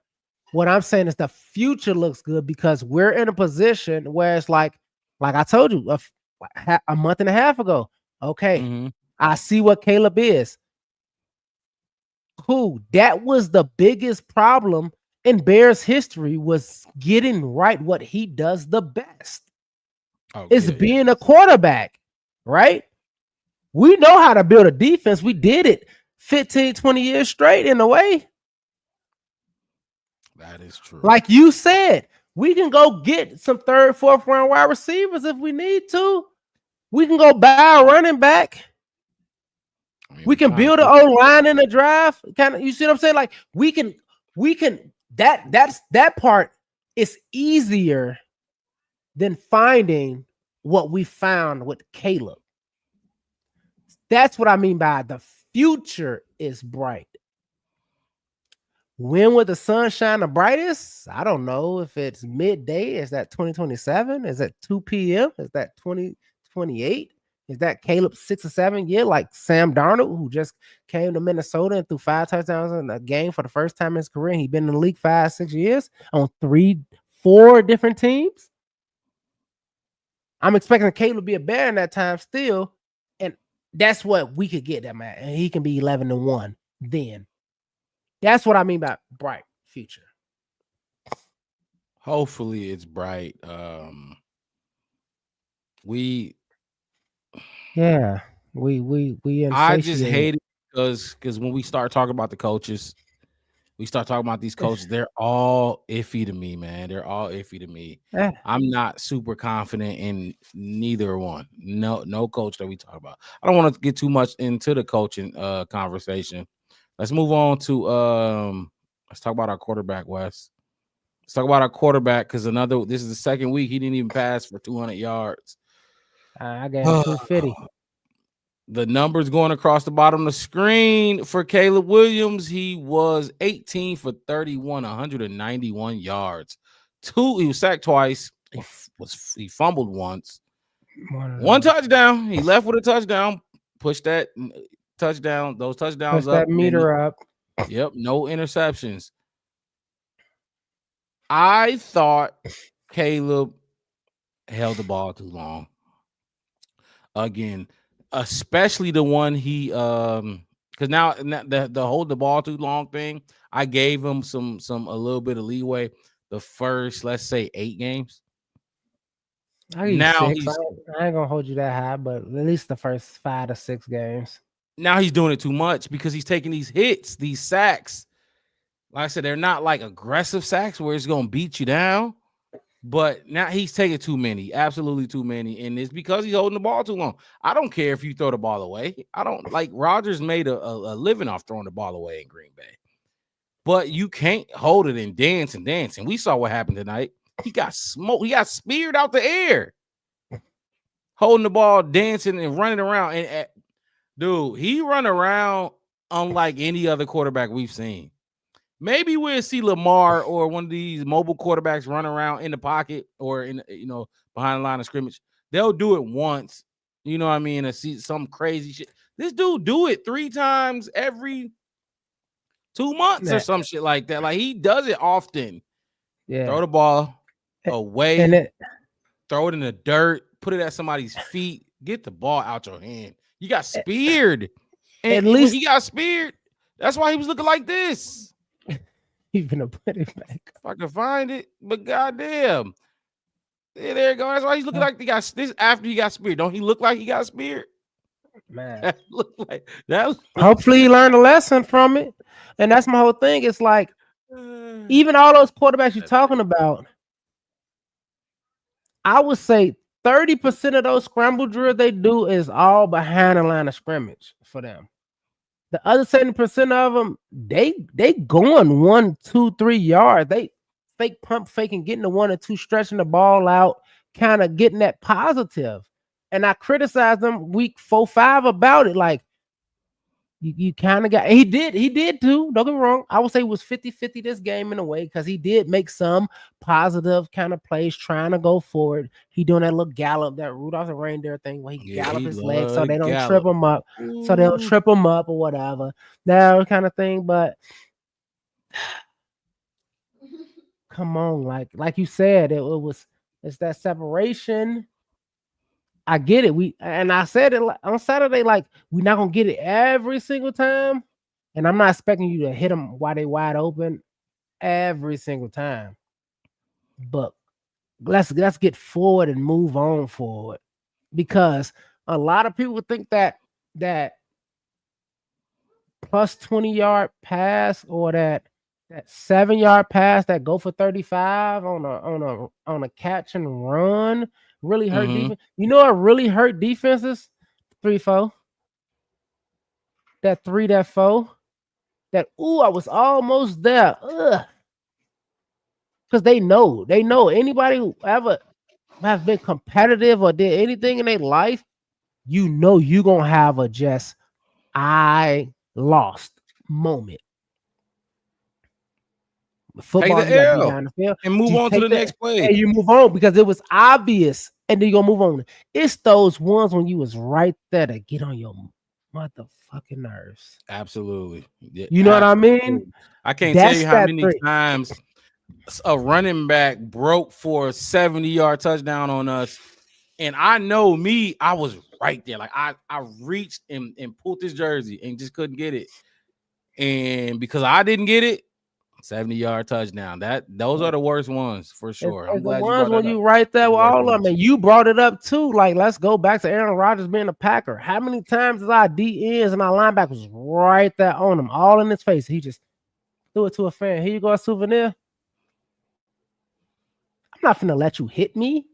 What I'm saying is the future looks good because we're in a position where it's like I told you a month and a half ago. Okay, Mhm. I see what Caleb is. Who that was the biggest problem in Bears history was getting right what he does the best Oh, is yeah. being a quarterback, right? We know how to build a defense. We did it 15, 20 years straight in a way. That is true. Like you said, we can go get some third, fourth round wide receivers if we need to. We can go buy a running back. I mean, We we can kind of build an did. O line in the draft. Kind of, you see what I'm saying? Like we can that part is easier than finding what we found with Caleb. That's what I mean by the future is bright. When would the sun shine the brightest? I don't know. If it's midday, is that 2027? Is that 2 p.m.? Is that 2028? Is that Caleb 6 or 7 year like Sam Darnold, who just came to Minnesota and threw 5 touchdowns in a game for the first time in his career? He's been in the league 5, 6 years on 3, 4 different teams. I'm expecting Caleb to be a Bear in that time still, and that's what we could get that man. And he can be 11-1 then. That's what I mean by bright future. Hopefully it's bright. We Yeah, we I just insatiated. hate it because when we start talking about the coaches, we start talking about these coaches, they're all iffy to me, man. They're all iffy to me. Eh, I'm not super confident in neither one. No coach that we talk about. I don't want to get too much into the coaching conversation. Let's move on to let's talk about our quarterback, Wes. Let's talk about our quarterback because this is the second week he didn't even pass for 200 yards. I gave him 250. The numbers going across the bottom of the screen for Caleb Williams. He was 18 for 31, 191 yards. He was sacked twice. He fumbled once. One touchdown. He left with a touchdown. Pushed that touchdown. Those touchdowns Push up. that meter up. Yep. No interceptions. I thought Caleb held the ball too long. Again, especially the one he because now the hold the ball too long thing, I gave him a little bit of leeway the first, let's say, 8 games. I give you Now 6. he's I ain't gonna hold you that high, but at least the first 5 to 6 games. now he's doing it too much because he's taking these hits, these sacks. Like I said, they're not like aggressive sacks where it's gonna beat you down. But now he's taking too many, absolutely too many. And it's because he's holding the ball too long. I don't care if you throw the ball away. I don't like Rodgers made a living off throwing the ball away in Green Bay. But you can't hold it and dance and dance. And we saw what happened tonight. He got smoked. He got speared out the air. Holding the ball, dancing and running around. And dude, he run around unlike any other quarterback we've seen. Maybe we'll see Lamar or one of these mobile quarterbacks run around in the pocket or in behind the line of scrimmage. They'll do it once, you know what I mean, and see some crazy shit. This dude do it 3 times every 2 months or some shit like that. Like he does it often. Yeah. Throw the ball away, And throw it in the dirt, put it at somebody's feet, get the ball out your hand. You got speared. And at least when he got speared, that's why he was looking like this. he's gonna put it back. If I can find it, but goddamn, yeah, there you go. That's why he's looking like he got this after he got speared. Don't he look like he got speared? Man, That look like that. hopefully he learned a lesson from it, and that's my whole thing. It's like even all those quarterbacks you're talking about, I would say 30% of those scramble drills they do is all behind the line of scrimmage for them. The other 70% of them, they going 1, 2, 3 yards. They fake pump faking, getting the 1 or 2, stretching the ball out, kind of getting that positive. And I criticized them week 4, 5 about it. Like, you kind of got, he did too. Don't get me wrong. I would say it was 50-50 this game in a way, because he did make some positive kind of plays trying to go forward. He doing that little gallop, that Rudolph the reindeer thing where he gallop his legs so they don't trip him up. So they don't trip him up or whatever. That kind of thing. But come on, like you said, it's that separation. I get it. I said it on Saturday, like, we're not gonna get it every single time, and I'm not expecting you to hit them while they wide open every single time. But let's get forward and move on forward, because a lot of people think that plus 20-yard pass or that 7-yard pass that go for 35 on a catch and run really hurt defense. You know what really hurt defenses? 3-4. That 3, that 4. That I was almost there. Because they know anybody who ever has been competitive or did anything in their life, you know you're gonna have a just I lost moment. Football, you gotta be down the field and move on to the next play. And you move on because it was obvious, and then you're gonna move on. It's those ones when you was right there to get on your motherfucking nerves. Absolutely. You know what I mean? I can't tell you how many times a running back broke for a 70-yard touchdown on us. And I know me, I was right there. Like I reached and pulled this jersey and just couldn't get it. And because I didn't get it, 70-yard touchdown. Those are the worst ones for sure. I'm glad the ones when you right there with all of them, and you brought it up too. Like, let's go back to Aaron Rodgers being a Packer. How many times did our DNs and our linebackers right there on him, all in his face? He just threw it to a fan. Here you go, a souvenir. I'm not finna let you hit me.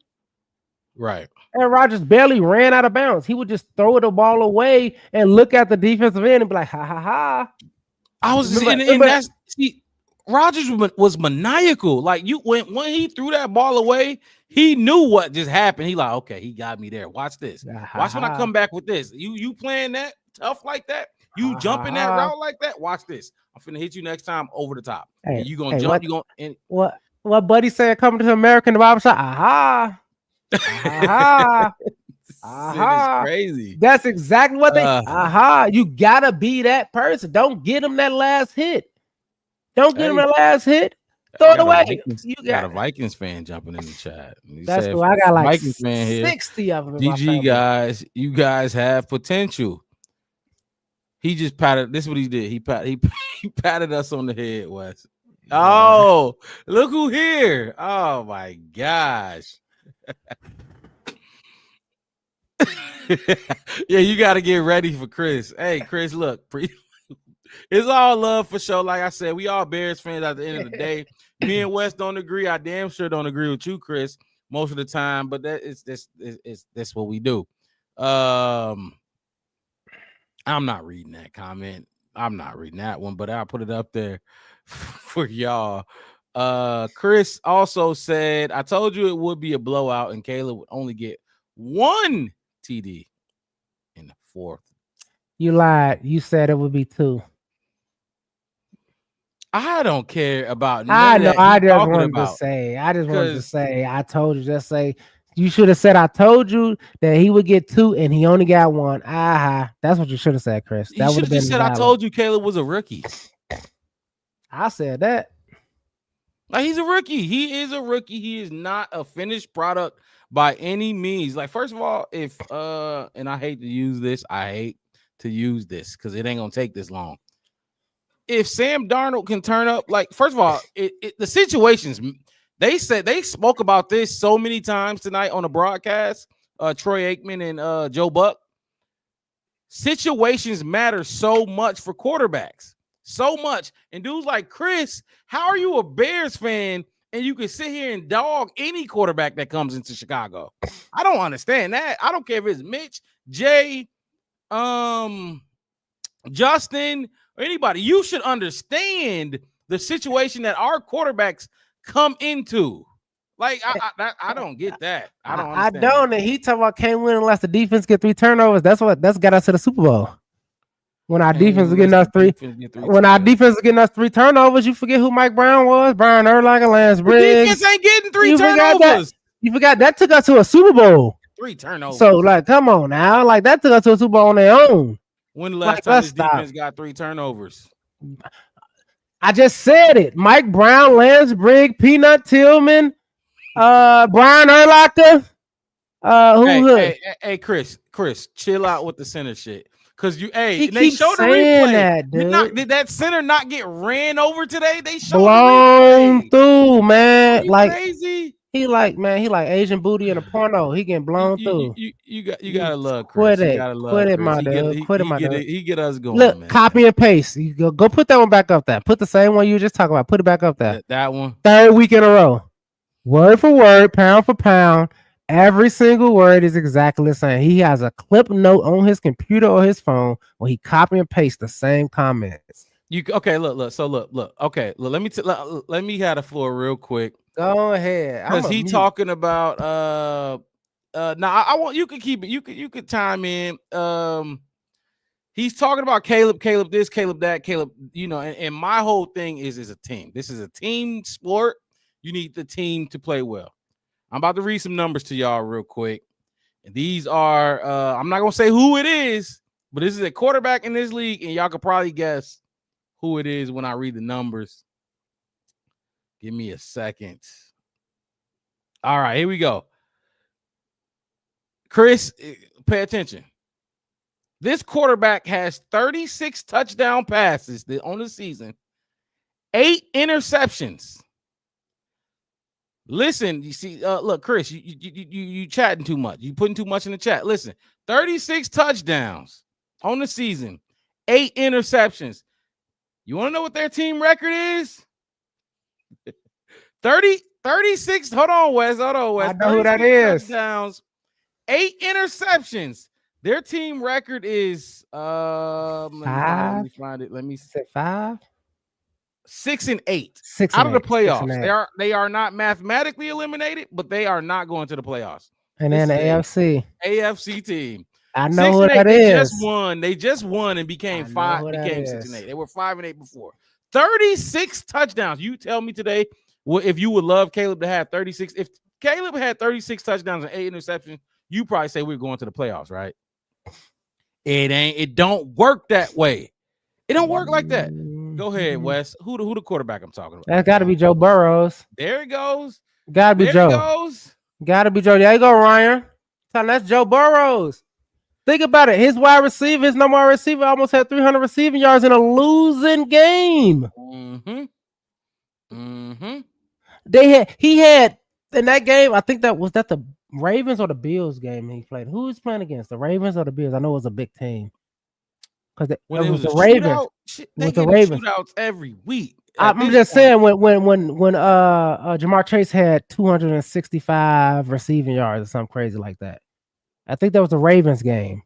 Right. Aaron Rodgers barely ran out of bounds. He would just throw the ball away and look at the defensive end and be like, ha ha ha. I was just and that's see. Rodgers was maniacal. Like when he threw that ball away, he knew what just happened. He like, okay, he got me there. Watch this. Watch when I come back with this. You playing that tough like that? You jumping that route like that? Watch this. I'm finna hit you next time over the top. Hey, and you gonna jump. You gonna what Buddy said coming to America in the barbershop? Aha. Aha. Aha. It's crazy. That's exactly what they aha. You gotta be that person. Don't get him that last hit. Don't get him the last hit. Throw it away. You got a Vikings fan jumping in the chat. That's cool. I got like Vikings 60 of them. GG guys, you guys have potential. He just patted. This is what he did. He patted us on the head, Wes. Yeah. Oh, look who here. Oh my gosh. Yeah, you got to get ready for Chris. Hey, Chris, look. It's all love for sure. Like I said, we all Bears fans at the end of the day. Me and Wes don't agree. I damn sure don't agree with you, Chris, most of the time. But that's what we do. I'm not reading that comment. I'm not reading that one, but I'll put it up there for y'all. Chris also said, I told you it would be a blowout and Caleb would only get 1 TD in the 4th. You lied. You said it would be 2. I don't care about I know. I just wanted to say. I told you. Just say. You should have said. I told you that he would get 2 and he only got 1. That's what you should have said, Chris. That would have been said. I told you Caleb was a rookie. I said that. Like, he's a rookie. He is a rookie. He is not a finished product by any means. Like, first of all, if and I hate to use this. I hate to use this because it ain't gonna take this long. If Sam Darnold can turn up, like, first of all, the situations, they spoke about this so many times tonight on the broadcast, Troy Aikman and Joe Buck. Situations matter so much for quarterbacks, so much. And dudes like Chris, how are you a Bears fan and you can sit here and dog any quarterback that comes into Chicago. I don't understand that. I don't care if it's Mitch, Jay, Justin, or anybody. You should understand the situation that our quarterbacks come into. Like, I don't get that. I don't understand. I don't. And he talking about can't win unless the defense get 3 turnovers. That's got us to the Super Bowl. When our defense is getting us three turnovers, you forget who Mike Brown was, Brian Urlacher, Lance Briggs. Defense ain't getting 3 turnovers. You forgot that took us to a Super Bowl. 3 turnovers. So, like, come on now. Like, that took us to a Super Bowl on their own. When the last time this defense got 3 turnovers? I just said it. Mike Brown, Lance Briggs, Peanut Tillman, Brian Urlacher. Hey, Chris, chill out with the center shit. Because they showed the replay. Did that center not get ran over today? They showed blown through, man. Like crazy. He like Asian booty in a porno. He getting blown through. You gotta love Chris. Quit it, my dude. Quit it, my dude. He get us going. Look, man. Copy and paste. You go put that one back up there. Put the same one you just talking about. Put it back up there. That one. 3rd week in a row. Word for word, pound for pound. Every single word is exactly the same. He has a clip note on his computer or his phone where he copy and paste the same comments. Look. Okay, look. Let me have the floor real quick. Go ahead. Because he talking about now I want you could keep it. You could time in. He's talking about Caleb this, Caleb that, Caleb. And my whole thing is a team. This is a team sport. You need the team to play well. I'm about to read some numbers to y'all real quick. And these are, I'm not going to say who it is, but this is a quarterback in this league, and y'all could probably guess who it is when I read the numbers. Give me a second. All right, here we go. Chris, pay attention. This quarterback has 36 touchdown passes on the season, 8 interceptions. Listen, you see, look, Chris, you chatting too much. You putting too much in the chat. Listen, 36 touchdowns on the season, 8 interceptions. You want to know what their team record is? 36. Hold on, Wes. I know who that is. Touchdowns, 8 interceptions. Their team record is let me find it. Let me say 5. 6 and 8 6 out of the playoffs. They are not mathematically eliminated, but they are not going to the playoffs. And then the AFC team. I know who that is. They just won and became 6 and 8. They were 5 and 8 before. 36 touchdowns. You tell me today if you would love Caleb to have 36. If Caleb had 36 touchdowns and 8 interceptions, you probably say we're going to the playoffs, right? It don't work that way. It don't work like that. Go ahead, Wes. Who the quarterback I'm talking about? That's got to be Joe Burrows. There it goes. Got to be Joe. Got to be Joe. There you go, Ryan. That's Joe Burrows. Think about it. His wide receiver, his number one receiver, almost had 300 receiving yards in a losing game. He had in that game. I think that the Ravens or the Bills game he played. Who was playing against, the Ravens or the Bills? I know it was a big team. Because it was the Ravens. They get shootouts every week. I'm just saying when Jamar Chase had 265 receiving yards or something crazy like that. I think that was the Ravens game.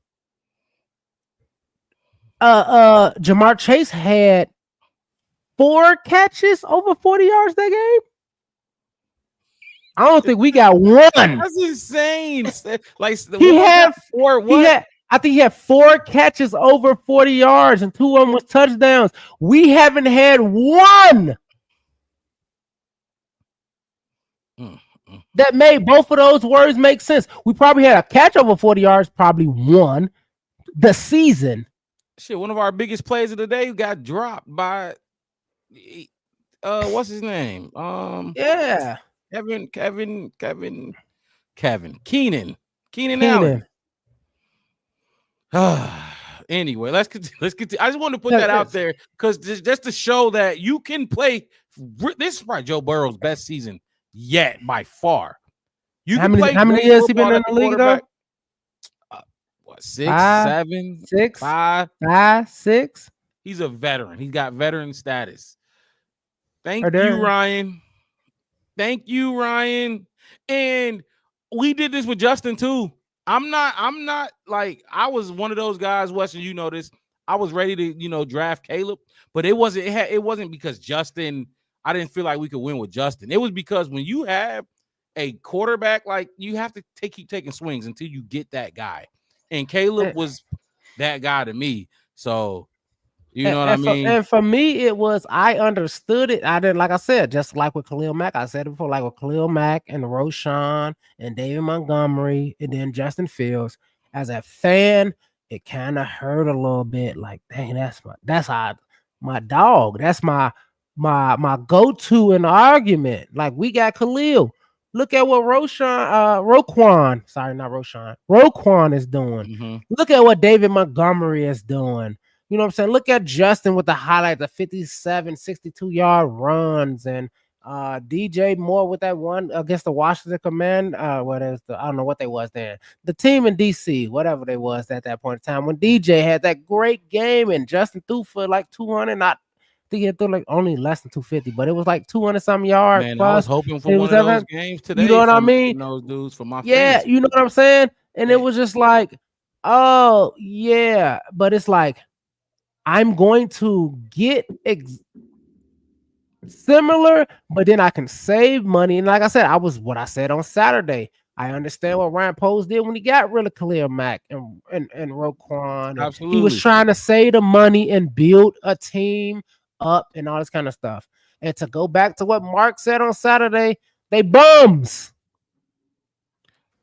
Jamar Chase had 4 catches over 40 yards that game. I don't think we got one. That's insane. Like he had 4. I think he had 4 catches over 40 yards and 2 of them was touchdowns. We haven't had one that made both of those words make sense. We probably had a catch over 40 yards, probably one the season. Shit, one of our biggest plays of the day got dropped by what's his name? Keenan Allen. Anyway, let's continue. I just wanted to put that out there because just to show that you can play. This is probably Joe Burrow's best season yet by far. How many years he been in the league though? 6, 7, 6, 5, 6. He's a veteran. He's got veteran status. Thank you, Ryan. Thank you, Ryan. And we did this with Justin too. I'm not like I was one of those guys, Weston. You know this. I was ready to, draft Caleb, but it wasn't because Justin. I didn't feel like we could win with Justin. It was because when you have a quarterback, like you have to keep taking swings until you get that guy. And Caleb was that guy to me. So you know what I mean? And for me, it was I understood it. I didn't, like I said, just like with Khalil Mack. I said it before, like with Khalil Mack and Roshan and David Montgomery and then Justin Fields. As a fan, it kind of hurt a little bit. Like, dang, that's my dog. That's my go-to in the argument. Like we got Khalil. Look at what Roquan is doing. Mm-hmm. Look at what David Montgomery is doing. You know what I'm saying? Look at Justin with the highlight, the 57, 62-yard runs, and DJ Moore with that one against the Washington Command. I don't know what they was then. The team in DC, whatever they was at that point in time, when DJ had that great game and Justin threw for like 200, I think he threw like only less than 250, but it was like 200 something yards. Man, plus. I was hoping for one of those games today. You know what I mean? From those dudes for my fantasy. You know what I'm saying? And it was just like, oh yeah, but it's like I'm going to get similar, but then I can save money. And like I said, what I said on Saturday. I understand what Ryan Poles did when he got rid of Khalil Mack and Roquan. Absolutely. He was trying to save the money and build a team up and all this kind of stuff. And to go back to what Mark said on Saturday, they bums.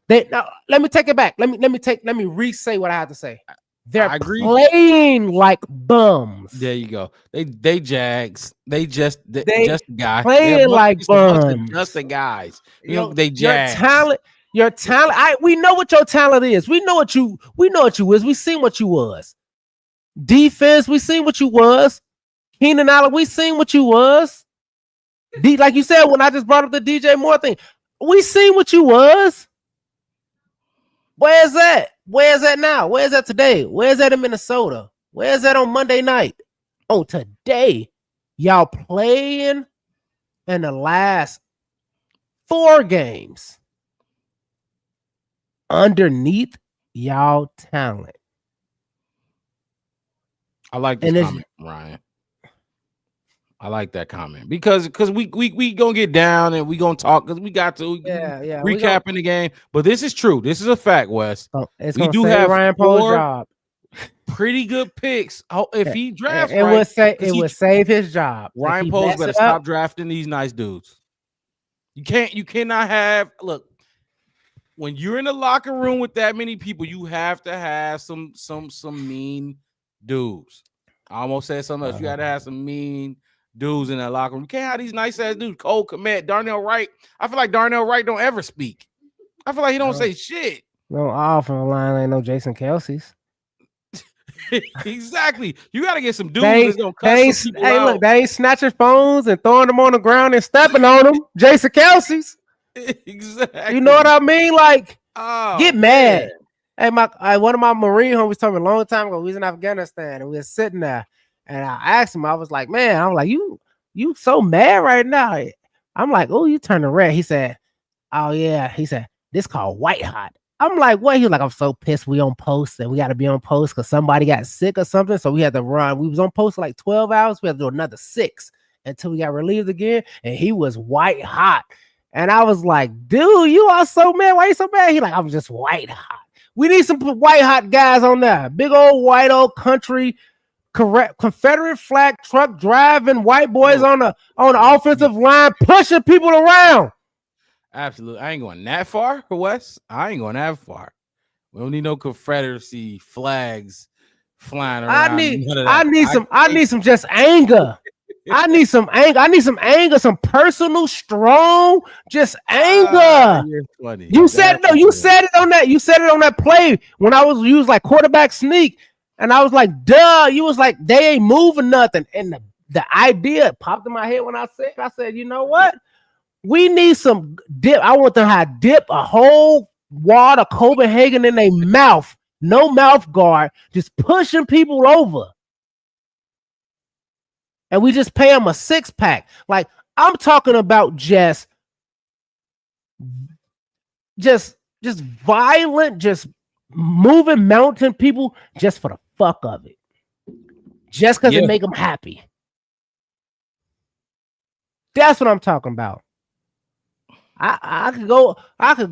Now, let me take it back. Let me re-say what I have to say. They're playing like bums. There you go. They Jags. They just guys. Playing like bums. Just the guys. They Jags. Your talent. We know what your talent is. We know what you is. We seen what you was. Defense. We seen what you was. Keenan Allen. We seen what you was. Like you said when I just brought up the DJ Moore thing. We seen what you was. Where's that? Where's that now? Where's that today? Where's that in Minnesota? Where's that on Monday night? Oh, today, y'all playing in the last 4 games underneath y'all talent. I like this comment, Ryan. I like that comment because we gonna get down and we gonna talk because we got to recapping the game. But this is true. This is a fact, Wes. We do have Ryan Poles' job. Pretty good picks. Oh, if he drafts, it would save his job. Ryan Poles better stop drafting these nice dudes. You cannot have when you're in the locker room with that many people, you have to have some mean dudes. I almost said something else. You got to have some mean dudes in that locker room. You can't have these nice ass dudes. Cole Kmet, Darnell Wright. I feel like Darnell Wright don't ever speak. I feel like he don't say shit. No offensive line ain't no Jason Kelsey's. Exactly. You got to get some dudes that's gonna cut some people out. Look, they ain't snatching phones and throwing them on the ground and stepping on them. Jason Kelsey's. Exactly. You know what I mean? Like, get mad. Man. Hey, one of my Marine homies told me a long time ago. We was in Afghanistan and we were sitting there. And I asked him, I was like, man, I'm like, you so mad right now. I'm like, oh, you turning red. He said, oh, yeah. He said, this called white hot. I'm like, what? He was like, I'm so pissed we on post and we got to be on post because somebody got sick or something. So we had to run. We was on post for like 12 hours. We had to do another 6 until we got relieved again. And he was white hot. And I was like, dude, you are so mad. Why you so mad? He like, I'm just white hot. We need some white hot guys on there. Big old white old country Confederate flag truck driving white boys on the offensive line pushing people around. Absolutely. I ain't going that far, Wes. I ain't going that far. We don't need no Confederacy flags flying around. I need some just anger. I need some anger, some personal, strong, just anger. You're funny. You said it on that play when I was like quarterback sneak. And I was like, duh, you was like, they ain't moving nothing. And the idea popped in my head when I said, you know what? We need some dip. I want them to dip a whole wad of Copenhagen in their mouth. No mouth guard, just pushing people over. And we just pay them a 6-pack. Like, I'm talking about just just violent, just moving mountain people just for the fuck of it, just because it Yeah. make them happy. That's what I'm talking about. I could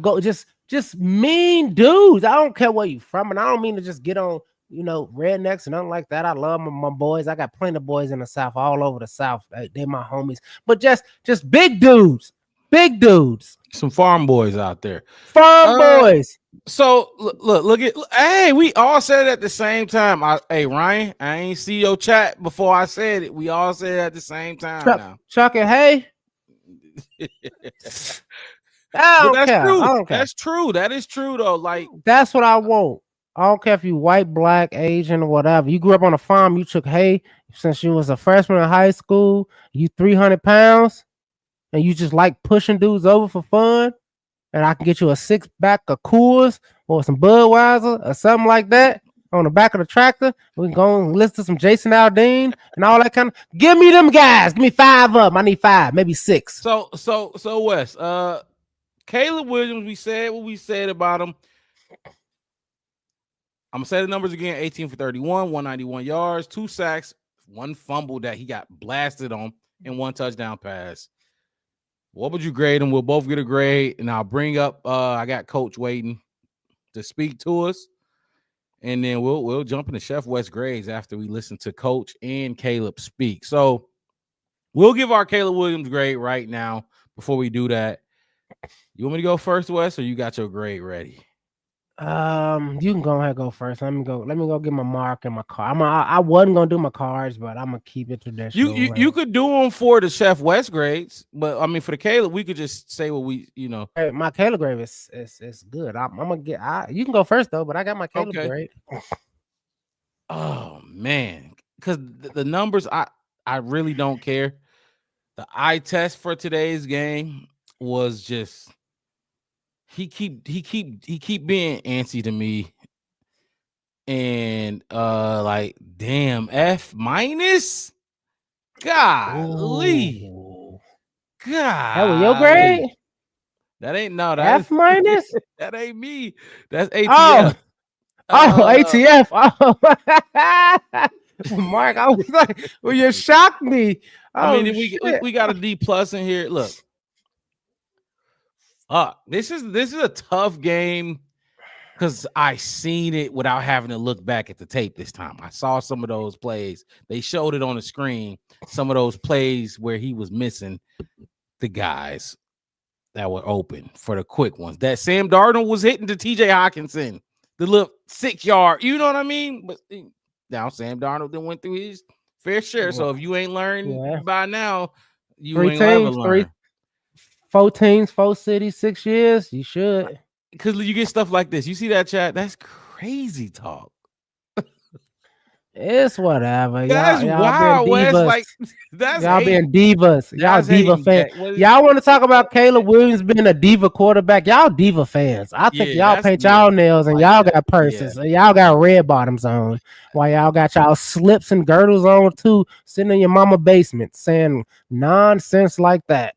go just mean dudes. I don't care where you from, and I don't mean to just get on rednecks and nothing like that. I love my boys. I got plenty of boys in the South, all over the South. They're my homies, but just big dudes, Some farm boys out there. farm boys. So look at hey, we all said it at the same time. Hey Ryan, I ain't see your chat before I said it. We all said it at the same time now. Chuck and hey. I But don't care. I don't care. That's true. That is true though. Like That's what I want. I don't care if you white, black, Asian, or whatever. You grew up on a farm. You took hay since you was a freshman in high school. You 300 pounds, and you just like pushing dudes over for fun. And I can get you a 6-pack of Coors or some Budweiser or something like that on the back of the tractor. We can go and listen to some Jason Aldean and all that kind of. Give me them guys. Give me 5 of them. I need 5, maybe 6. So Wes, Caleb Williams, we said what we said about him. I'm gonna say the numbers again: 18 for 31, 191 yards, 2 sacks, 1 fumble that he got blasted on, and 1 touchdown pass. What would you grade him? We'll both get a grade, and I'll bring up. I got Coach waiting to speak to us, and then we'll jump into Chef Wes grades after we listen to Coach and Caleb speak. So we'll give our Caleb Williams grade right now. Before we do that, you want me to go first, Wes, or you got your grade ready? You can go ahead and go first. Let me go get my mark and my card. I wasn't gonna do my cards, but I'm gonna keep it traditional. You could do them for the Chef West grades, but I mean for the Caleb, we could just say what we Hey, my Caleb grade is good. I'm gonna get. You can go first though, but I got my Caleb grade. Oh man, because the numbers, I really don't care. The eye test for today's game was just he keep being antsy to me, and like damn F minus, golly, Ooh. God, That was your grade? That ain't no that F minus. That ain't me. That's ATF. ATF. Oh, Mark, I was like, well, you shocked me. I mean, we got a D plus in here. Look, this is a tough game because I seen it without having to look back at the tape this time. I saw some of those plays. They showed it on the screen. Some of those plays where he was missing the guys that were open for the quick ones. That Sam Darnold was hitting to TJ Hawkinson, the little 6-yard. You know what I mean? But now Sam Darnold then went through his fair share. So if you ain't learned by now, you ain't ever learn. 4 teams, 4 cities, 6 years. You should. Because you get stuff like this. You see that chat? That's crazy talk. It's whatever. That's wild, Wes. Like that's y'all being divas. Y'all diva fans. Y'all want to talk about Caleb Williams being a diva quarterback? Y'all diva fans. I think y'all paint y'all nails and y'all got purses and y'all got red bottoms on, while y'all got y'all slips and girdles on too, sitting in your mama basement saying nonsense like that.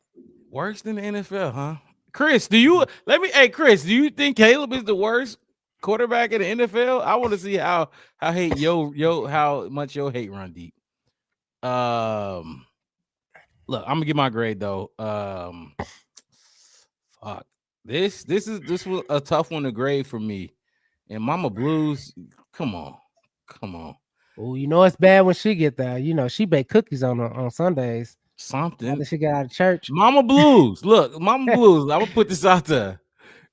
Worse than the NFL, huh? Chris, Chris, do you think Caleb is the worst quarterback in the NFL? I want to see how much your hate run deep. Look, I'm gonna give my grade though. Fuck. This was a tough one to grade for me. And Mama Blues, come on. Oh, you know it's bad when she get there. You know she bake cookies on Sundays. Something. After she got out of church. Mama Blues, look, Mama Blues. I'm gonna put this out there.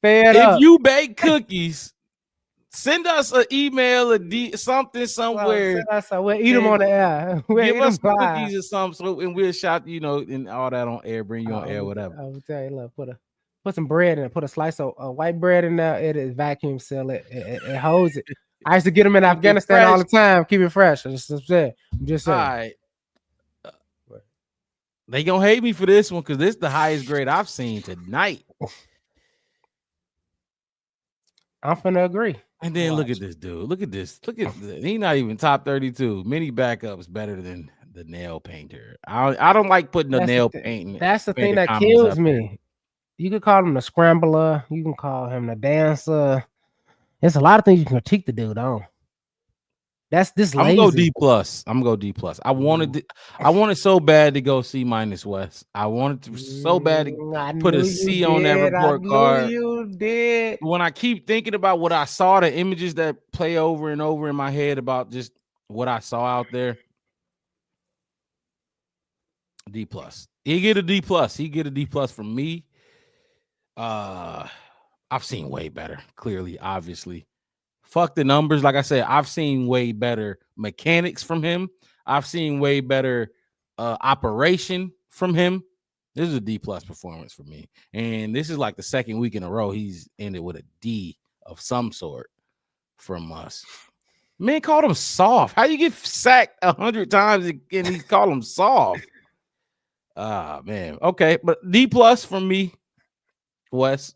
If you bake cookies, send us an email or something somewhere. We'll eat them on the air. Give us cookies or something, and we'll shout, and all that on air. Bring you on air, whatever. I will tell you, look, put some bread in it. Put a slice of white bread in there. It is vacuum seal it. It holds it. I used to get them in Afghanistan all the time. Keep it fresh. I'm just saying. All right. They gonna hate me for this one because this is the highest grade I've seen tonight. I'm finna agree. And then look at this dude. Look at this. He's not even top 32. Many backups better than the nail painter. I don't like putting the nail painting. That's the thing that kills me. You could call him the scrambler. You can call him the dancer. There's a lot of things you can critique the dude on. That's this I'm gonna go lazy. D plus. I'm gonna go D plus. I wanted so bad to go C minus West. I wanted to so bad to I put knew a you C on that did. I report knew card. you did. When I keep thinking about what I saw, the images that play over and over in my head about just what I saw out there, D plus. He get a D plus. He get a D plus from me. I've seen way better. Clearly, obviously. Fuck the numbers. Like I said, I've seen way better mechanics from him. I've seen way better operation from him. This is a D plus performance for me. And this is like the second week in a row he's ended with a D of some sort from us. Man called him soft. How you get sacked 100 times and he called him soft? Ah, man. Okay, but D plus from me, Wes.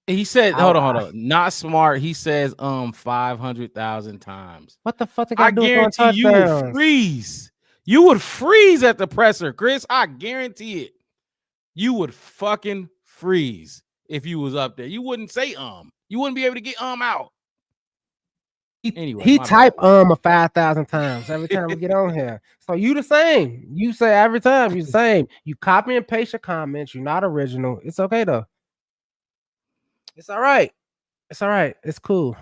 He said, hold on. Not smart. He says 500,000 times. What the fuck they I got to do with throwing guarantee you would touchdowns? freeze. You would freeze at the presser, Chris. I guarantee it. You would fucking freeze if you was up there. You wouldn't say You wouldn't be able to get out. Anyway, He my type bad. 5,000 times every time we get on here. So you the same. You say every time you the same. You copy and paste your comments. You're not original. It's okay though. It's all right. It's all right. It's cool.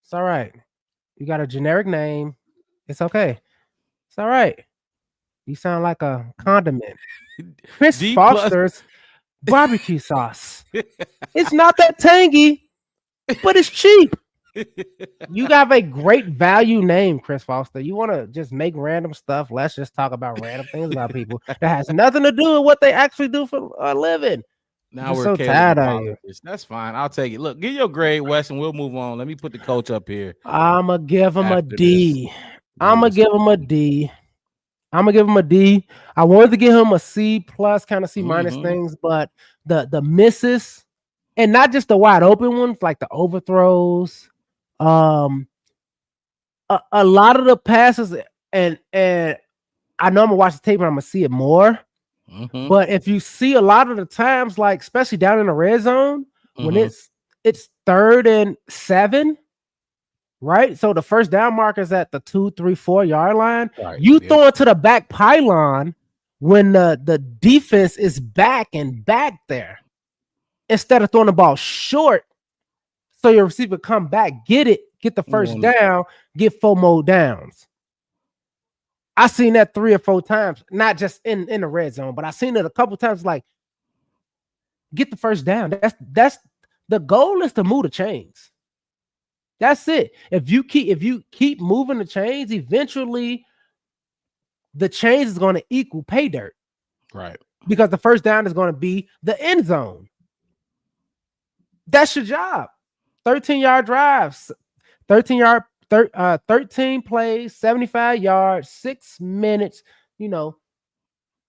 It's all right. You got a generic name. It's okay. It's all right. You sound like a condiment. Chris D plus. Foster's barbecue sauce. It's not that tangy, but it's cheap. You got a great value name, Chris Foster. You want to just make random stuff. Let's just talk about random things about people that has nothing to do with what they actually do for a living. Now we're so tired of you. That's fine. I'll take it. Look, get your grade, Wes, and we'll move on. Let me put the coach up here. I'm going to give him a D. I'm going to give him a D. I'm going to give him a D. I wanted to give him a C plus, kind of C minus things, but the misses, and not just the wide open ones, like the overthrows, a lot of the passes, and I know I'm gonna watch the tape and I'm gonna see it more. But if you see a lot of the times, like especially down in the red zone, when it's 3rd and 7, right? So the first down marker is at the 2, 3, 4 yard line. Right, you throw it to the back pylon when the defense is back there, instead of throwing the ball short. So your receiver come back, get the first down, get 4 more downs. I seen that 3 or 4 times, not just in the red zone, but I seen it a couple times. Like, get the first down. That's the goal is to move the chains. That's it. If you keep moving the chains, eventually the chains is going to equal pay dirt, right? Because the first down is going to be the end zone. That's your job. 13-yard drives, 13 plays, 75 yards, 6 minutes,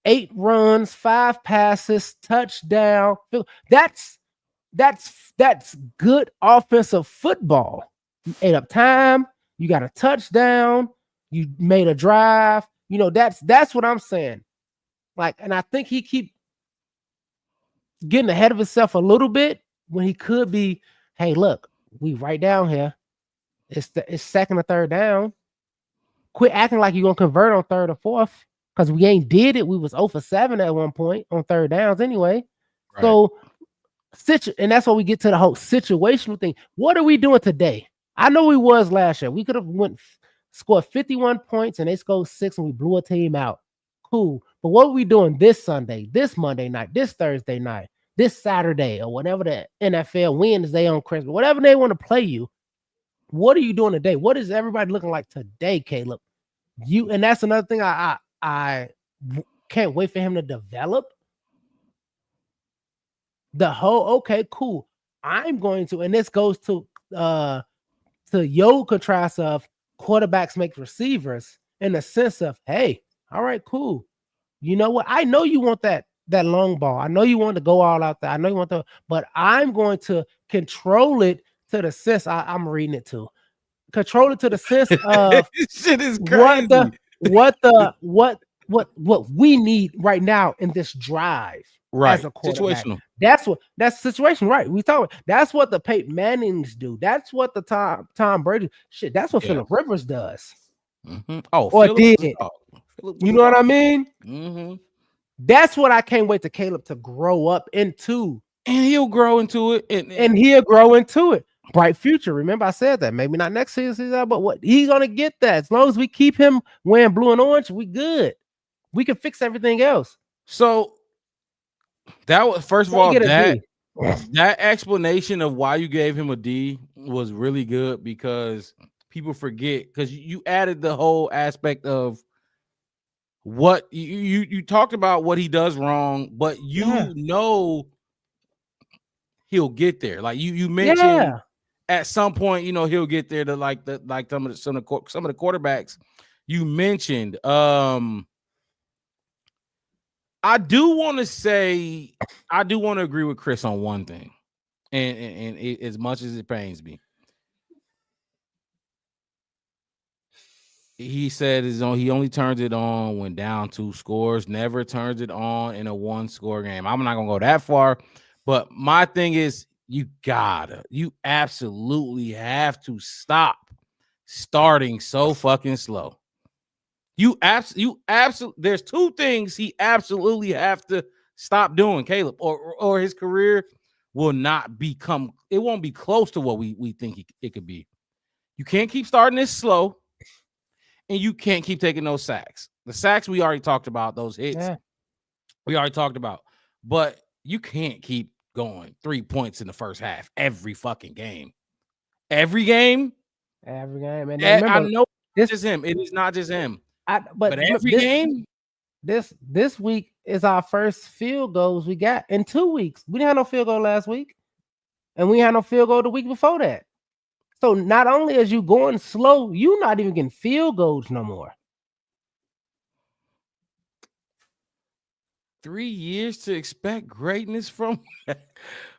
8 runs, 5 passes, touchdown. That's good offensive football. You ate up time, you got a touchdown, you made a drive. That's what I'm saying. Like, and I think he keep getting ahead of himself a little bit when he could be, hey, look, we right down here. It's 2nd or 3rd down. Quit acting like you're gonna convert on 3rd or 4th, because we ain't did it. We was 0 for 7 at one point on 3rd downs anyway. Right. So, and that's why we get to the whole situational thing. What are we doing today? I know we was last year. We could have scored 51 points and they scored 6 and we blew a team out. Cool. But what are we doing this Sunday, this Monday night, this Thursday night, this Saturday, or whatever the NFL Wednesday on Christmas, whatever they want to play you? What are you doing today? What is everybody looking like today, Caleb? And that's another thing I can't wait for him to develop. The whole, okay, cool. I'm going to, and this goes to your contrast of quarterbacks make receivers, in the sense of, hey, all right, cool. You know what? I know you want that long ball. I know you want to go all out there. I know you want to, but I'm going to control it to the sense I'm reading it to. Control it to the sense of this shit is crazy. What what we need right now in this drive as Right. a quarterback. Situational. That's the situation, right? We talk. That's what the Peyton Mannings do. That's what the Tom Brady shit. That's what Yeah. Phillip Rivers does Oh, or Philip was a did. dog. Philip was You a know what dog. I mean? Mm-hmm. That's what I can't wait to Caleb to grow up into, And he'll grow into it. and he'll grow into it. Bright future. Remember, I said that. Maybe not next season, but what he's gonna get that. As long as we keep him wearing blue and orange, we good. We can fix everything else. So that was first of So you all get a that D. that explanation of why you gave him a D was really good because people forget because you added the whole aspect of what you talked about what he does wrong, but Yeah. he'll get there. Like you mentioned Yeah. at some point, he'll get there to like some of the quarterbacks you mentioned. I do want to agree with Chris on one thing, and as much as it pains me, he said he only turns it on when down 2 scores, never turns it on in a 1-score game. I'm not gonna go that far, but my thing is you absolutely have to stop starting so fucking slow. There's 2 things he absolutely have to stop doing, Caleb, or his career will not become. It won't be close to what we think it could be. You can't keep starting this slow, and you can't keep taking those sacks. The sacks we already talked about, those hits we already talked about, but you can't keep going 3 points in the first half every fucking game. Every game. Every game. And I remember, know this just him. It is not just him. but But every this game. this week is our first field goals we got in 2 weeks. We didn't have no field goal last week, and we had no field goal the week before that. So not only as you going slow, you not even getting field goals no more. 3 years to expect greatness from.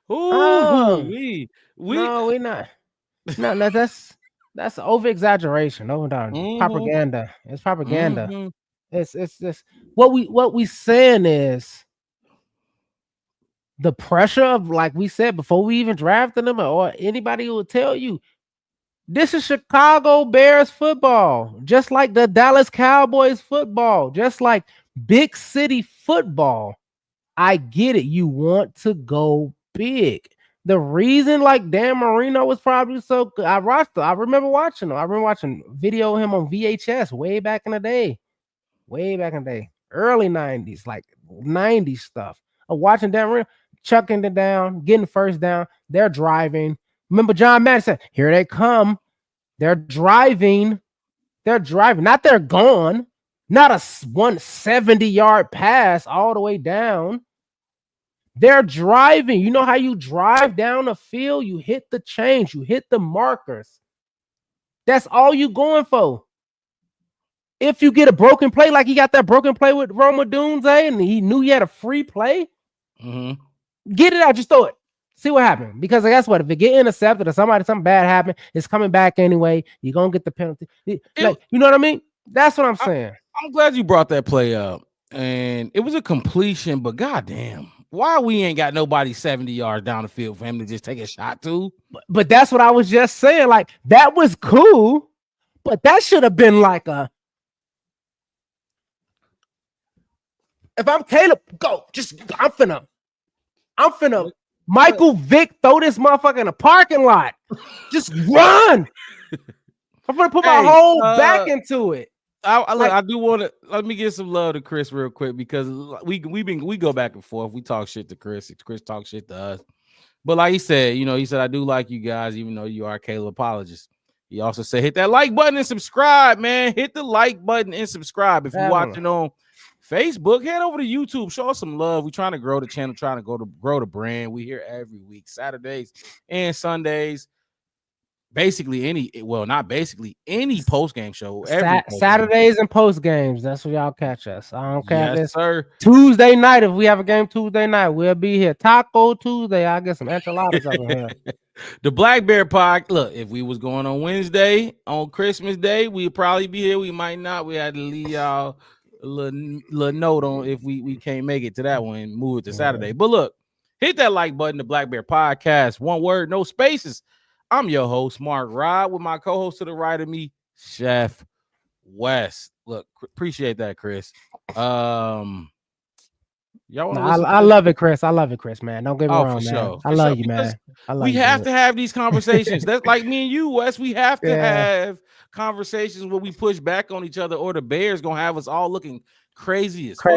Oh, we no, we're not. No, that's over exaggeration. Propaganda. It's propaganda. Mm-hmm. It's just what we saying is the pressure of, like we said before we even drafted them, or anybody who will tell you this is Chicago Bears football, just like the Dallas Cowboys football, just like big city football. I get it. You want to go big. The reason, like, Dan Marino was probably so good. I remember watching him. I remember watching video of him on VHS way back in the day. Early 90s, like 90s stuff. Of watching Dan Marino chucking it down, getting first down. They're driving. Remember John Madison? Here they come. They're driving. Not they're gone. Not a 170-yard pass all the way down. They're driving. You know how you drive down the field? You hit the chains, you hit the markers. That's all you going for. If you get a broken play, like he got that broken play with Roma Dunze, and he knew he had a free play, get it out, just throw it. See what happened. Because guess what? If it get intercepted or something bad happened, it's coming back anyway. You're gonna get the penalty. Like, you know what I mean? That's what I'm saying. I'm glad you brought that play up. And it was a completion, but goddamn, why we ain't got nobody 70 yards down the field for him to just take a shot to? But that's what I was just saying. Like, that was cool, but that should have been like a, if I'm Caleb, go. I'm finna Michael Vick throw this motherfucker in a parking lot. Just run. I'm gonna put my whole back into it. I do want to let me give some love to Chris real quick because we go back and forth. We talk shit to Chris. Chris talks shit to us. But like he said, he said, I do like you guys, even though you are Caleb apologist. He also said, hit that like button and subscribe, man. Hit the like button and subscribe. If you're watching on Facebook, head over to YouTube. Show us some love. We're trying to grow the channel, trying to grow the brand. We here every week, Saturdays and Sundays. Basically any post game show. Saturdays and post games. That's where y'all catch us. I don't care. Yes, sir. Tuesday night, if we have a game Tuesday night, we'll be here. Taco Tuesday. I'll get some enchiladas up in here. The Black Bear Pod. Look, if we was going on Wednesday on Christmas Day, we'd probably be here. We might not. We had to leave y'all little note on if we can't make it to that one, move it to Saturday. But look, hit that like button, the Black Bear Podcast. One word, no spaces. I'm your host, Mark Rod, with my co-host to the right of me, Chef Wes. Look, appreciate that, Chris. Y'all want to listen? I love it, Chris. I love it, Chris, man. Don't get me wrong, for man. sure. I love you, man. I love we you, have dude. to have these conversations. That's like me and you, Wes. We have to Yeah. have conversations where we push back on each other, or the Bears gonna have us all looking crazy as fuck.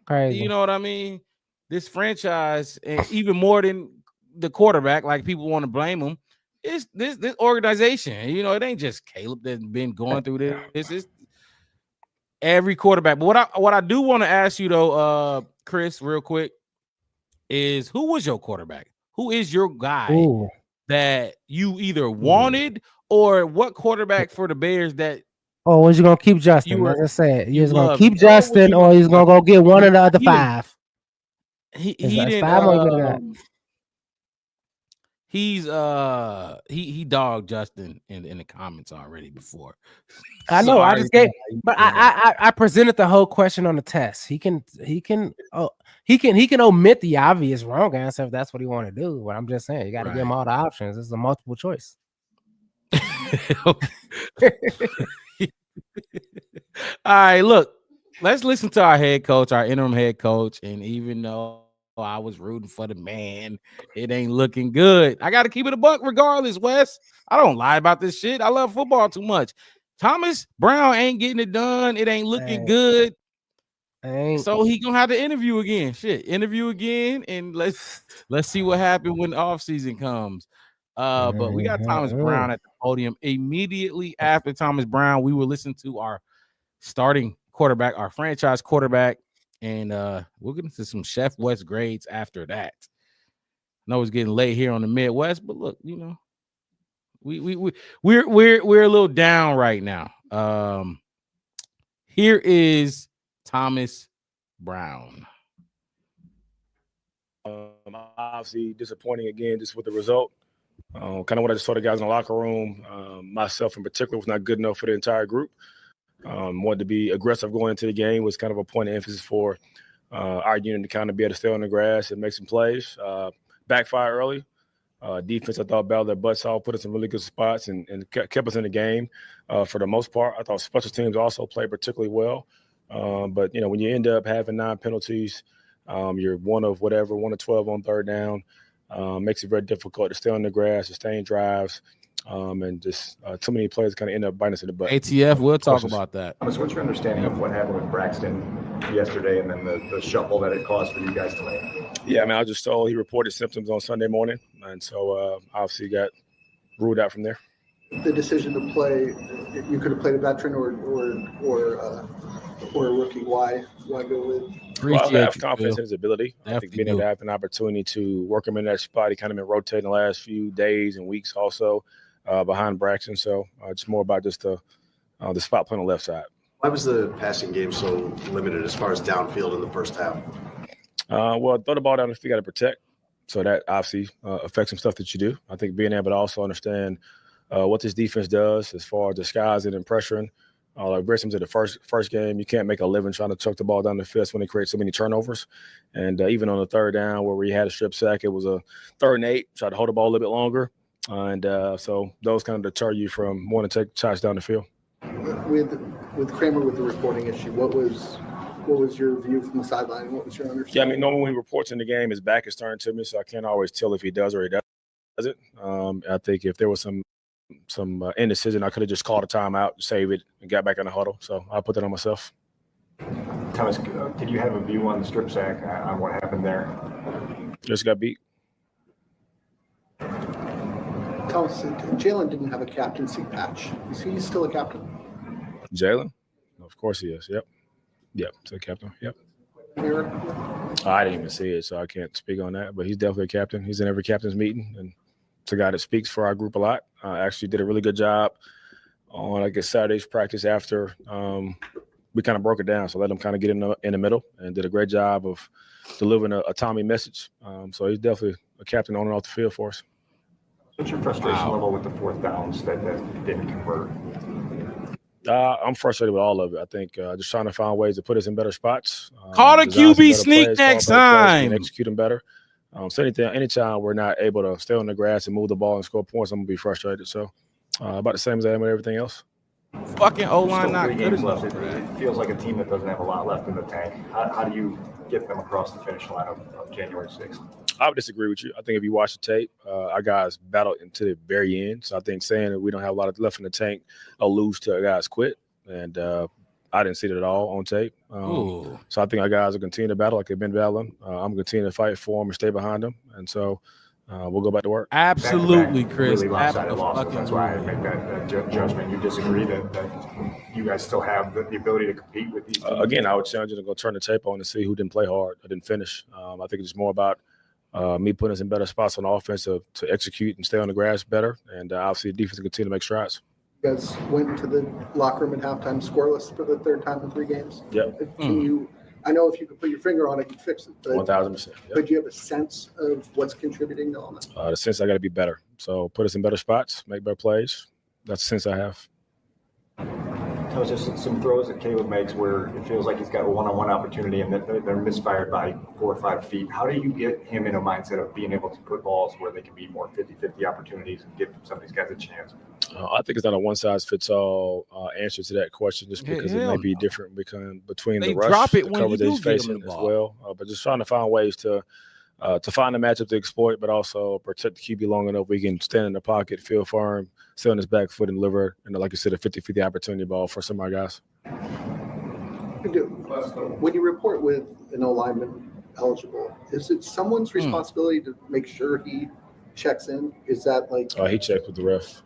Crazy. You know what I mean? This franchise, and even more than the quarterback, like people want to blame him, is this organization. You know, it ain't just Caleb that's been going through this. It's every quarterback. But what I do want to ask you though, Chris, real quick, is who was your quarterback? Who is your guy that you either wanted, or what quarterback for the Bears that? Oh, was you gonna keep Justin? As I said, you're gonna keep No, Justin, or he's gonna go get one of the other five. He didn't. 5 more good than that. He dogged Justin in the comments already before. I know. I just gave, but I presented the whole question on the test. He can omit the obvious wrong answer if that's what he want to do. But I'm just saying, you got to give him all the options. It's a multiple choice. All right, look, let's listen to our head coach, our interim head coach, and even though I was rooting for the man, it ain't looking good. I got to keep it a buck regardless, Wes. I don't lie about this shit. I love football too much. Thomas Brown ain't getting it done. It ain't looking good. So he gonna have to interview again. Interview again, and let's see what happens when the offseason comes. But we got Thomas Brown at the podium. Immediately after Thomas Brown, we will listen to our starting quarterback, our franchise quarterback, and we'll get into some Chef West grades after that. I know it's getting late here on the Midwest, but look, you know, we're a little down right now. Here is Thomas Brown. Obviously disappointing again just with the result. Kind of what I just saw the guys in the locker room. Myself in particular was not good enough for the entire group. Wanted to be aggressive going into the game, was kind of a point of emphasis for our unit to kind of be able to stay on the grass and make some plays. Backfire early. Defense, I thought, battled their butts off, put us in really good spots and kept us in the game for the most part. I thought special teams also played particularly well. But, you know, when you end up having 9 penalties, you're 1 of 12 on third down. Makes it very difficult to stay on the grass, sustain drives, and just too many players kind of end up biting us in the butt. ATF, we'll talk about that. What's your understanding of what happened with Braxton yesterday and then the shuffle that it caused for you guys to land? Yeah, I mean, I was just told he reported symptoms on Sunday morning, and so obviously got ruled out from there. The decision to play, you could have played a veteran or a rookie. Why go with? Well, I have confidence in his ability. I think being able to have an opportunity to work him in that spot, he kind of been rotating the last few days and weeks also behind Braxton. So it's more about just the spot play on the left side. Why was the passing game so limited as far as downfield in the first half? Well, throw the ball down if you got to protect. So that obviously affects some stuff that you do. I think being able to also understand what this defense does as far as disguising and pressuring. Like Brissom's at the first game, you can't make a living trying to chuck the ball down the field when they create so many turnovers. And even on the third down where we had a strip sack, it was a 3rd and 8, tried to hold the ball a little bit longer. And so those kind of deter you from wanting to take shots down the field. With Kramer with the reporting issue, what was your view from the sideline? What was your understanding? Yeah, I mean, normally when he reports in the game, his back is turned to me, so I can't always tell if he does or he doesn't. I think if there was some indecision, I could have just called a timeout, save it, and got back in the huddle. So I put that on myself. Thomas, did you have a view on the strip sack, on what happened there? Just got beat. Thomas, Jalen didn't have a captaincy patch. Is he still a captain? Jalen? Of course he is. Yep. It's a captain. Yep. Here? I didn't even see it, so I can't speak on that. But he's definitely a captain. He's in every captain's meeting, and it's a guy that speaks for our group a lot. Actually did a really good job on, I guess, Saturday's practice after we kind of broke it down. So let him kind of get in the middle and did a great job of delivering a Tommy message. So he's definitely a captain on and off the field for us. What's your frustration level with the 4th downs that didn't convert? I'm frustrated with all of it. I think just trying to find ways to put us in better spots. Call the design some QB better sneak plays, call next better plays, and time. execute them better. So anytime we're not able to stay on the grass and move the ball and score points, I'm gonna be frustrated. So about the same as I am with everything else. Fucking O-line Still not 3 good games enough. left. It feels like a team that doesn't have a lot left in the tank. How do you get them across the finish line of January 6th? I would disagree with you. I think if you watch the tape, our guys battled into the very end. So I think saying that we don't have a lot left in the tank alludes to our guys quit. And I didn't see it at all on tape. So I think our guys will continue to battle like they've been battling. I'm going to continue to fight for them and stay behind them. And so we'll go back to work. Absolutely, Chris. Really lopsided losses. That's why I make that judgment. You disagree that you guys still have the ability to compete with these teams? Again, I would challenge you to go turn the tape on and see who didn't play hard or didn't finish. I think it's more about me putting us in better spots on offense to execute and stay on the grass better. And obviously the defense will continue to make strides. You guys went to the locker room at halftime scoreless for the 3rd time in 3 games. Yep. Can you? I know if you could put your finger on it, you'd fix it. But 1,000%. Yep. But do you have a sense of what's contributing to all that? The sense I got to be better. So put us in better spots, make better plays. That's the sense I have. Tell us just some throws that Caleb makes where it feels like he's got a one-on-one opportunity and that they're misfired by 4 or 5 feet. How do you get him in a mindset of being able to put balls where they can be more 50-50 opportunities and give some of these guys a chance? I think it's not a one-size-fits-all answer to that question, just because it may be different between the rush, the cover that he's facing as well. But just trying to find ways to find a matchup to exploit, but also protect the QB long enough we can stand in the pocket, feel firm, stay on his back foot, and deliver, like you said, a 50-50 opportunity ball for some of our guys. When you report with an O-lineman eligible, is it someone's responsibility to make sure he checks in? Is that like? He checked with the ref.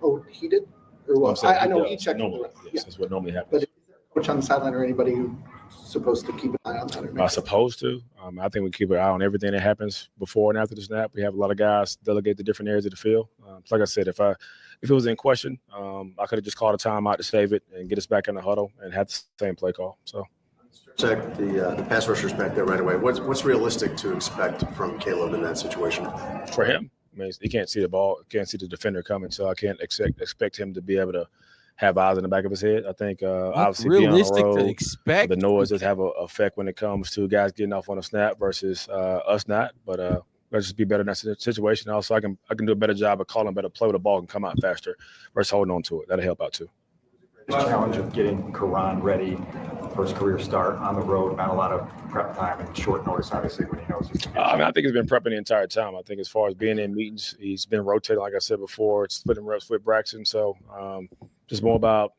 Oh, he did? Or what? I know he checked normally, with the ref. Yes, that's what normally happens. But is there a coach on the sideline or anybody who's supposed to keep an eye on that? Supposed to. I think we keep an eye on everything that happens before and after the snap. We have a lot of guys delegate to different areas of the field. Like I said, if it was in question, I could have just called a timeout to save it and get us back in the huddle and have the same play call. So, check the pass rushers back there right away. What's realistic to expect from Caleb in that situation? For him, I mean, he can't see the ball, can't see the defender coming, so I can't expect him to be able to have eyes in the back of his head. I think obviously realistic being on the road, to expect the noise does have an effect when it comes to guys getting off on a snap versus us not. But let's just be better in that situation. Also, I can do a better job of calling better play with the ball and come out faster versus holding on to it. That'll help out too. The challenge of getting Karan ready for his career start on the road, not a lot of prep time and short notice, obviously, when he knows he's going to I think he's been prepping the entire time. I think as far as being in meetings, he's been rotating, like I said before, splitting reps with Braxton. So just more about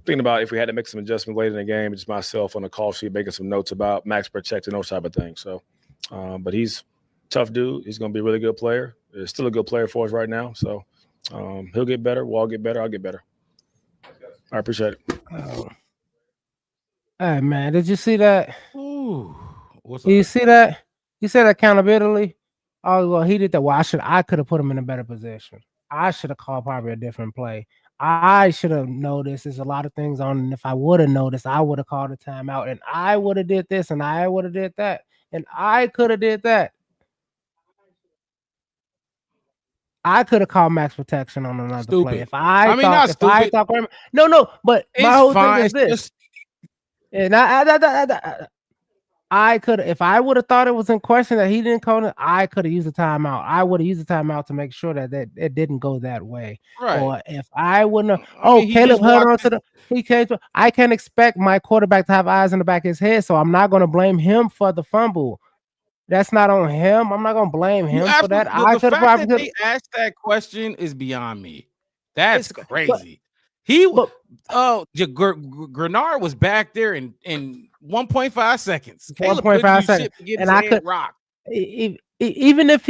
thinking about if we had to make some adjustments later in the game, just myself on the call sheet making some notes about max protecting, those type of things. So, but he's a tough dude. He's going to be a really good player. He's still a good player for us right now. So he'll get better. We'll all get better. I'll get better. I appreciate it. Hey, man, did you see that? Ooh, what's You up? see that? You said accountability. Oh, well, he did that. Well, I could have put him in a better position. I should have called probably a different play. I should have noticed there's a lot of things on, and if I would have noticed, I would have called a timeout, and I would have did this, and I would have did that, and I could have did that. I could have called max protection on another Stupid. play. If I I mean, thought, not if I stupid. thought, no, but It's my whole fine. thing is this. Just, And I could, if I would have thought it was in question that he didn't call it, I could have used a timeout. I would have used a timeout to make sure that it didn't go that way. right. Or if I wouldn't have, I mean, he Caleb just held on walked to he came to, I can't expect my quarterback to have eyes in the back of his head, so I'm not going to blame him for the fumble. That's not on him. I'm not going to blame him for that. I The could have fact that probably they asked that question is beyond me. That's It's- crazy. Grenard was back there in 1.5 seconds. Caleb 1.5 couldn't do seconds. shit to get And his I head could- rocked. even if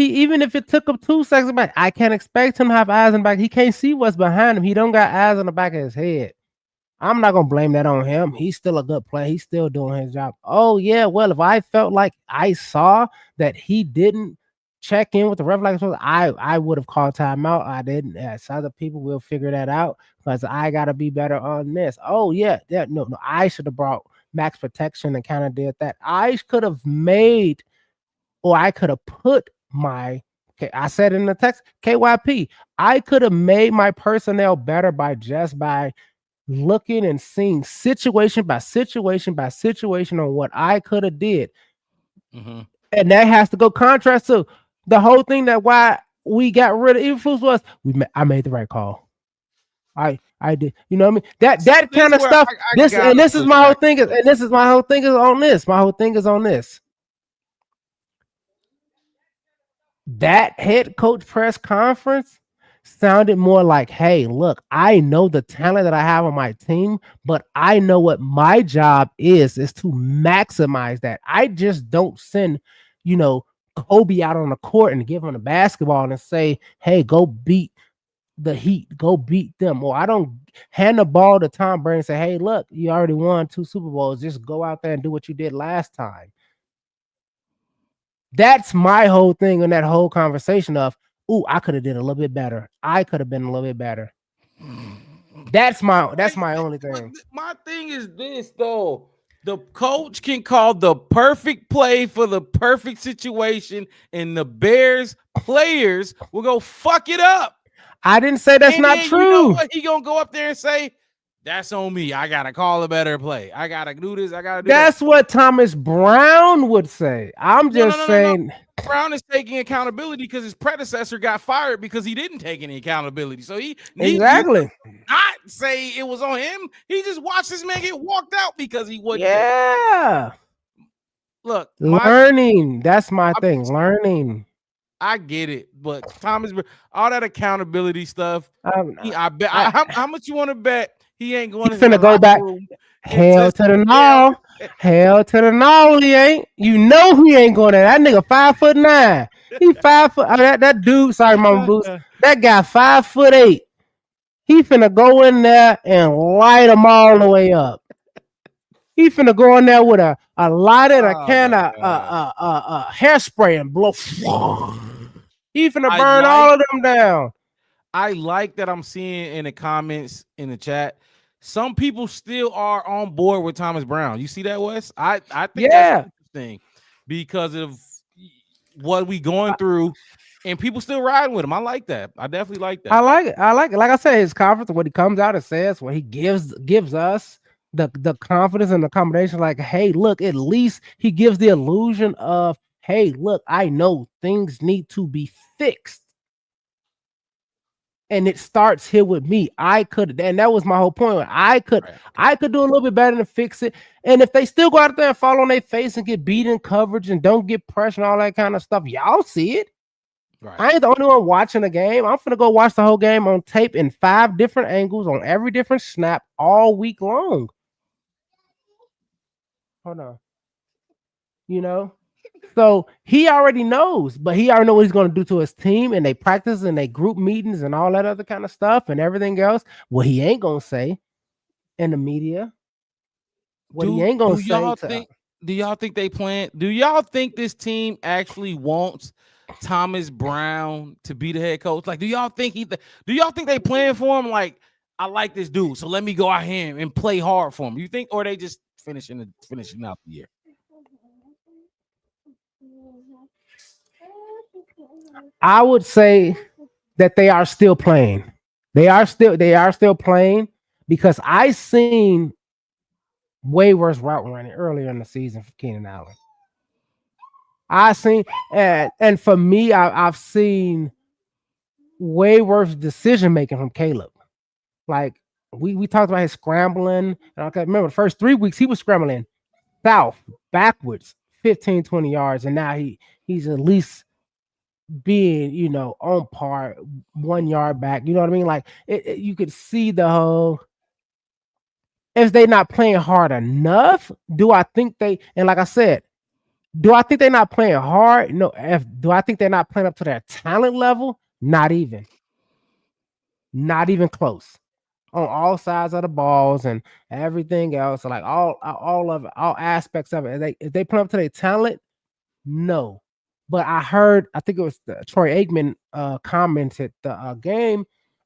it took him 2 seconds back, I can't expect him to have eyes in the back. He can't see what's behind him. He don't got eyes in the back of his head. I'm not gonna blame that on him. He's still a good player. He's still doing his job. Oh yeah, well, if I felt like I saw that he didn't check in with the ref like I would have called timeout. I didn't. As other people will figure that out because I gotta be better on this. Oh yeah, no, I should have brought max protection and kind of did that. I could have made, or I could have put my Okay, I said in the text, KYP, I could have made my personnel better by looking and seeing situation by situation by situation on what I could have did. Mm-hmm. And that has to go contrast to the whole thing that why we got rid of Eberflus was I made the right call. I did. You know what I mean? That This kind of where stuff. I This gotta is push my whole back thing. on this. And this is my whole thing is on this. My whole thing is on this. That head coach press conference sounded more like, hey, look, I know the talent that I have on my team, but I know what my job is to maximize that. I just don't send, Kobe out on the court and give him the basketball and say, hey, go beat the Heat, go beat them. Or I don't hand the ball to Tom Brady and say, hey, look, you already won 2 Super Bowls. Just go out there and do what you did last time. That's my whole thing in that whole conversation of, I could have did a little bit better. I could have been a little bit better. That's my only thing. My thing is this though. The coach can call the perfect play for the perfect situation, and the Bears players will go fuck it up. I didn't say that's not true. You know what? He gonna go up there and say, that's on me. I gotta call a better play. I gotta do this. I gotta do That's what Thomas Brown would say. I'm just saying. Brown is taking accountability because his predecessor got fired because he didn't take any accountability. So he not say it was on him. He just watched this man get walked out because he wasn't. Yeah. Look, learning. That's my thing. Learning. I get it, but Thomas, all that accountability stuff. I bet. How much you want to bet? He ain't going to finna go back. Hell to the no. Hell to the no, he ain't. You know he ain't going there. That nigga 5'9". He 5 foot. That dude, sorry, Mama Boost. That guy 5'8". He finna go in there and light them all the way up. He finna go in there with a lighter and a can of hairspray and blow. He finna burn all of them down. I like that I'm seeing in the comments in the chat. Some people still are on board with Thomas Brown. You see that, Wes? I think that's interesting because of what we going through, and people still riding with him. I like that. I definitely like that. I like it. Like I said, his conference, what he comes out and says, what he gives us the confidence and the combination. Like, hey, look, at least he gives the illusion of, hey, look, I know things need to be fixed. And it starts here with me. And that was my whole point. I could do a little bit better to fix it. And if they still go out there and fall on their face and get beat in coverage and don't get pressure and all that kind of stuff, y'all see it. Right. I ain't the only one watching the game. I'm finna go watch the whole game on tape in 5 different angles on every different snap all week long. Hold on. So he already knows, but he already knows what he's going to do to his team, and they practice and they group meetings and all that other kind of stuff and everything else. What he ain't going to say in the media. What he ain't going to say. Do y'all think they plan? Do y'all think this team actually wants Thomas Brown to be the head coach? Like, do y'all think they plan for him? Like, I like this dude, so let me go out here and play hard for him. You think, or they just finishing out the year? I would say that they are still playing. They are still playing because I seen way worse route running earlier in the season for Keenan Allen. I seen and for me, I've seen way worse decision making from Caleb. Like we talked about his scrambling. And I remember the first 3 weeks he was scrambling south, backwards, 15, 20 yards, and now he's at least being, on par 1 yard back. You know what I mean? Like you could see the whole. If they're not playing hard enough, do I think they? And like I said, do I think they're not playing hard? No. Do I think they're not playing up to their talent level? Not even close. On all sides of the balls and everything else, like all of it, all aspects of it. If they play up to their talent, no. But I think it was Troy Aikman commented the game,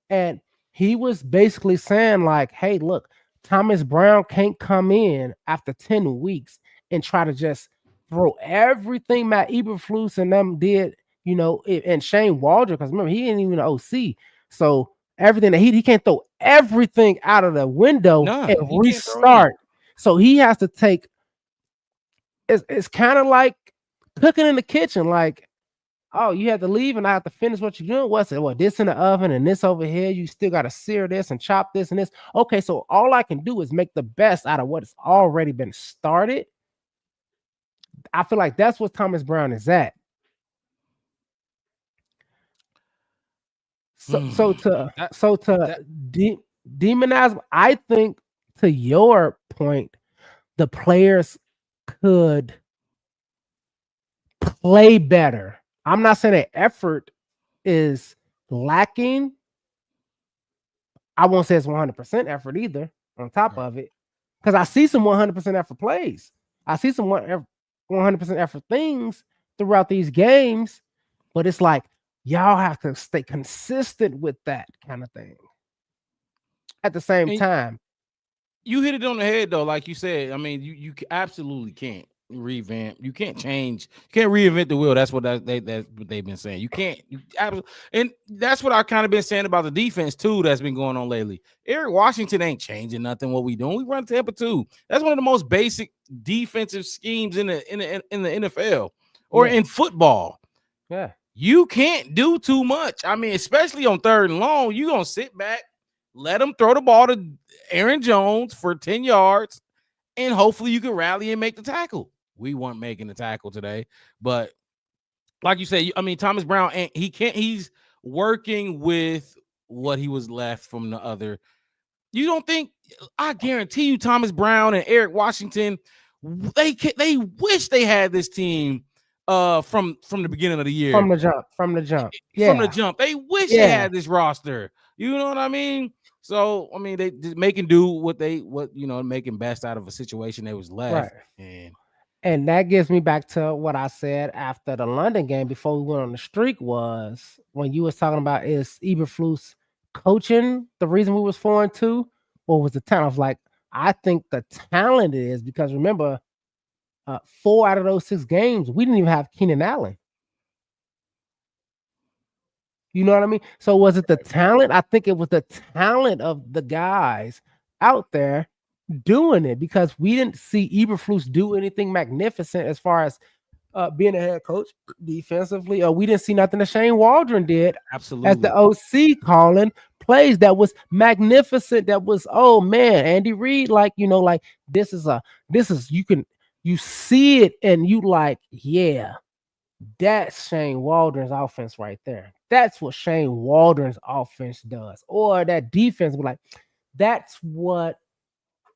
and he was basically saying like, hey, look, Thomas Brown can't come in after 10 weeks and try to just throw everything Matt Eberflus and them did, and Shane Waldron, because remember, he ain't even an OC. So everything that he can't throw everything out of the window and he can't throw restart. So he has to take. It's kind of like cooking in the kitchen. Like, oh, you have to leave and I have to finish what you're doing. What's it? What, this in the oven and this over here? You still got to sear this and chop this and this. Okay, so all I can do is make the best out of what's already been started. I feel like that's what Thomas Brown is at. So to demonize, I think, to your point, the players could play better. I'm not saying that effort is lacking. I won't say it's 100% effort either on top of it, because I see some 100% effort plays. I see some 100% effort things throughout these games, but it's like y'all have to stay consistent with that kind of thing. At the same time, you hit it on the head though, like you said. I mean, you absolutely can't revamp. You can't change. You can't reinvent the wheel. That's what that's what they've been saying. You can't. And that's what I kind of been saying about the defense too. That's been going on lately. Eric Washington ain't changing nothing. What we doing? We run Tampa 2. That's one of the most basic defensive schemes in the NFL or in football. Yeah, you can't do too much. I mean, especially on 3rd and long, you're gonna sit back, let them throw the ball to Aaron Jones for 10 yards, and hopefully you can rally and make the tackle. We weren't making the tackle today, but like you said, I mean, Thomas Brown, and he's working with what he was left from the other. You don't think? I guarantee you, Thomas Brown and Eric Washington, they wish they had this team from the beginning of the year. From the jump. They wish they had this roster. You know what I mean? So I mean, they just making do making best out of a situation that was left. Right. And that gets me back to what I said after the London game before we went on the streak, was when you was talking about, is Eberflus coaching the reason we was 4-2, or was the talent? I was like, I think the talent is, because remember, 4 out of those 6 games, we didn't even have Keenan Allen. You know what I mean? So was it the talent? I think it was the talent of the guys out there doing it, because we didn't see Eberflus do anything magnificent as far as being a head coach defensively, or we didn't see nothing that Shane Waldron did as the OC, calling plays that was magnificent. That was, oh man, Andy Reid, like, this is you see it and you like, yeah, that's Shane Waldron's offense right there. That's what Shane Waldron's offense does. Or that defense, like, that's what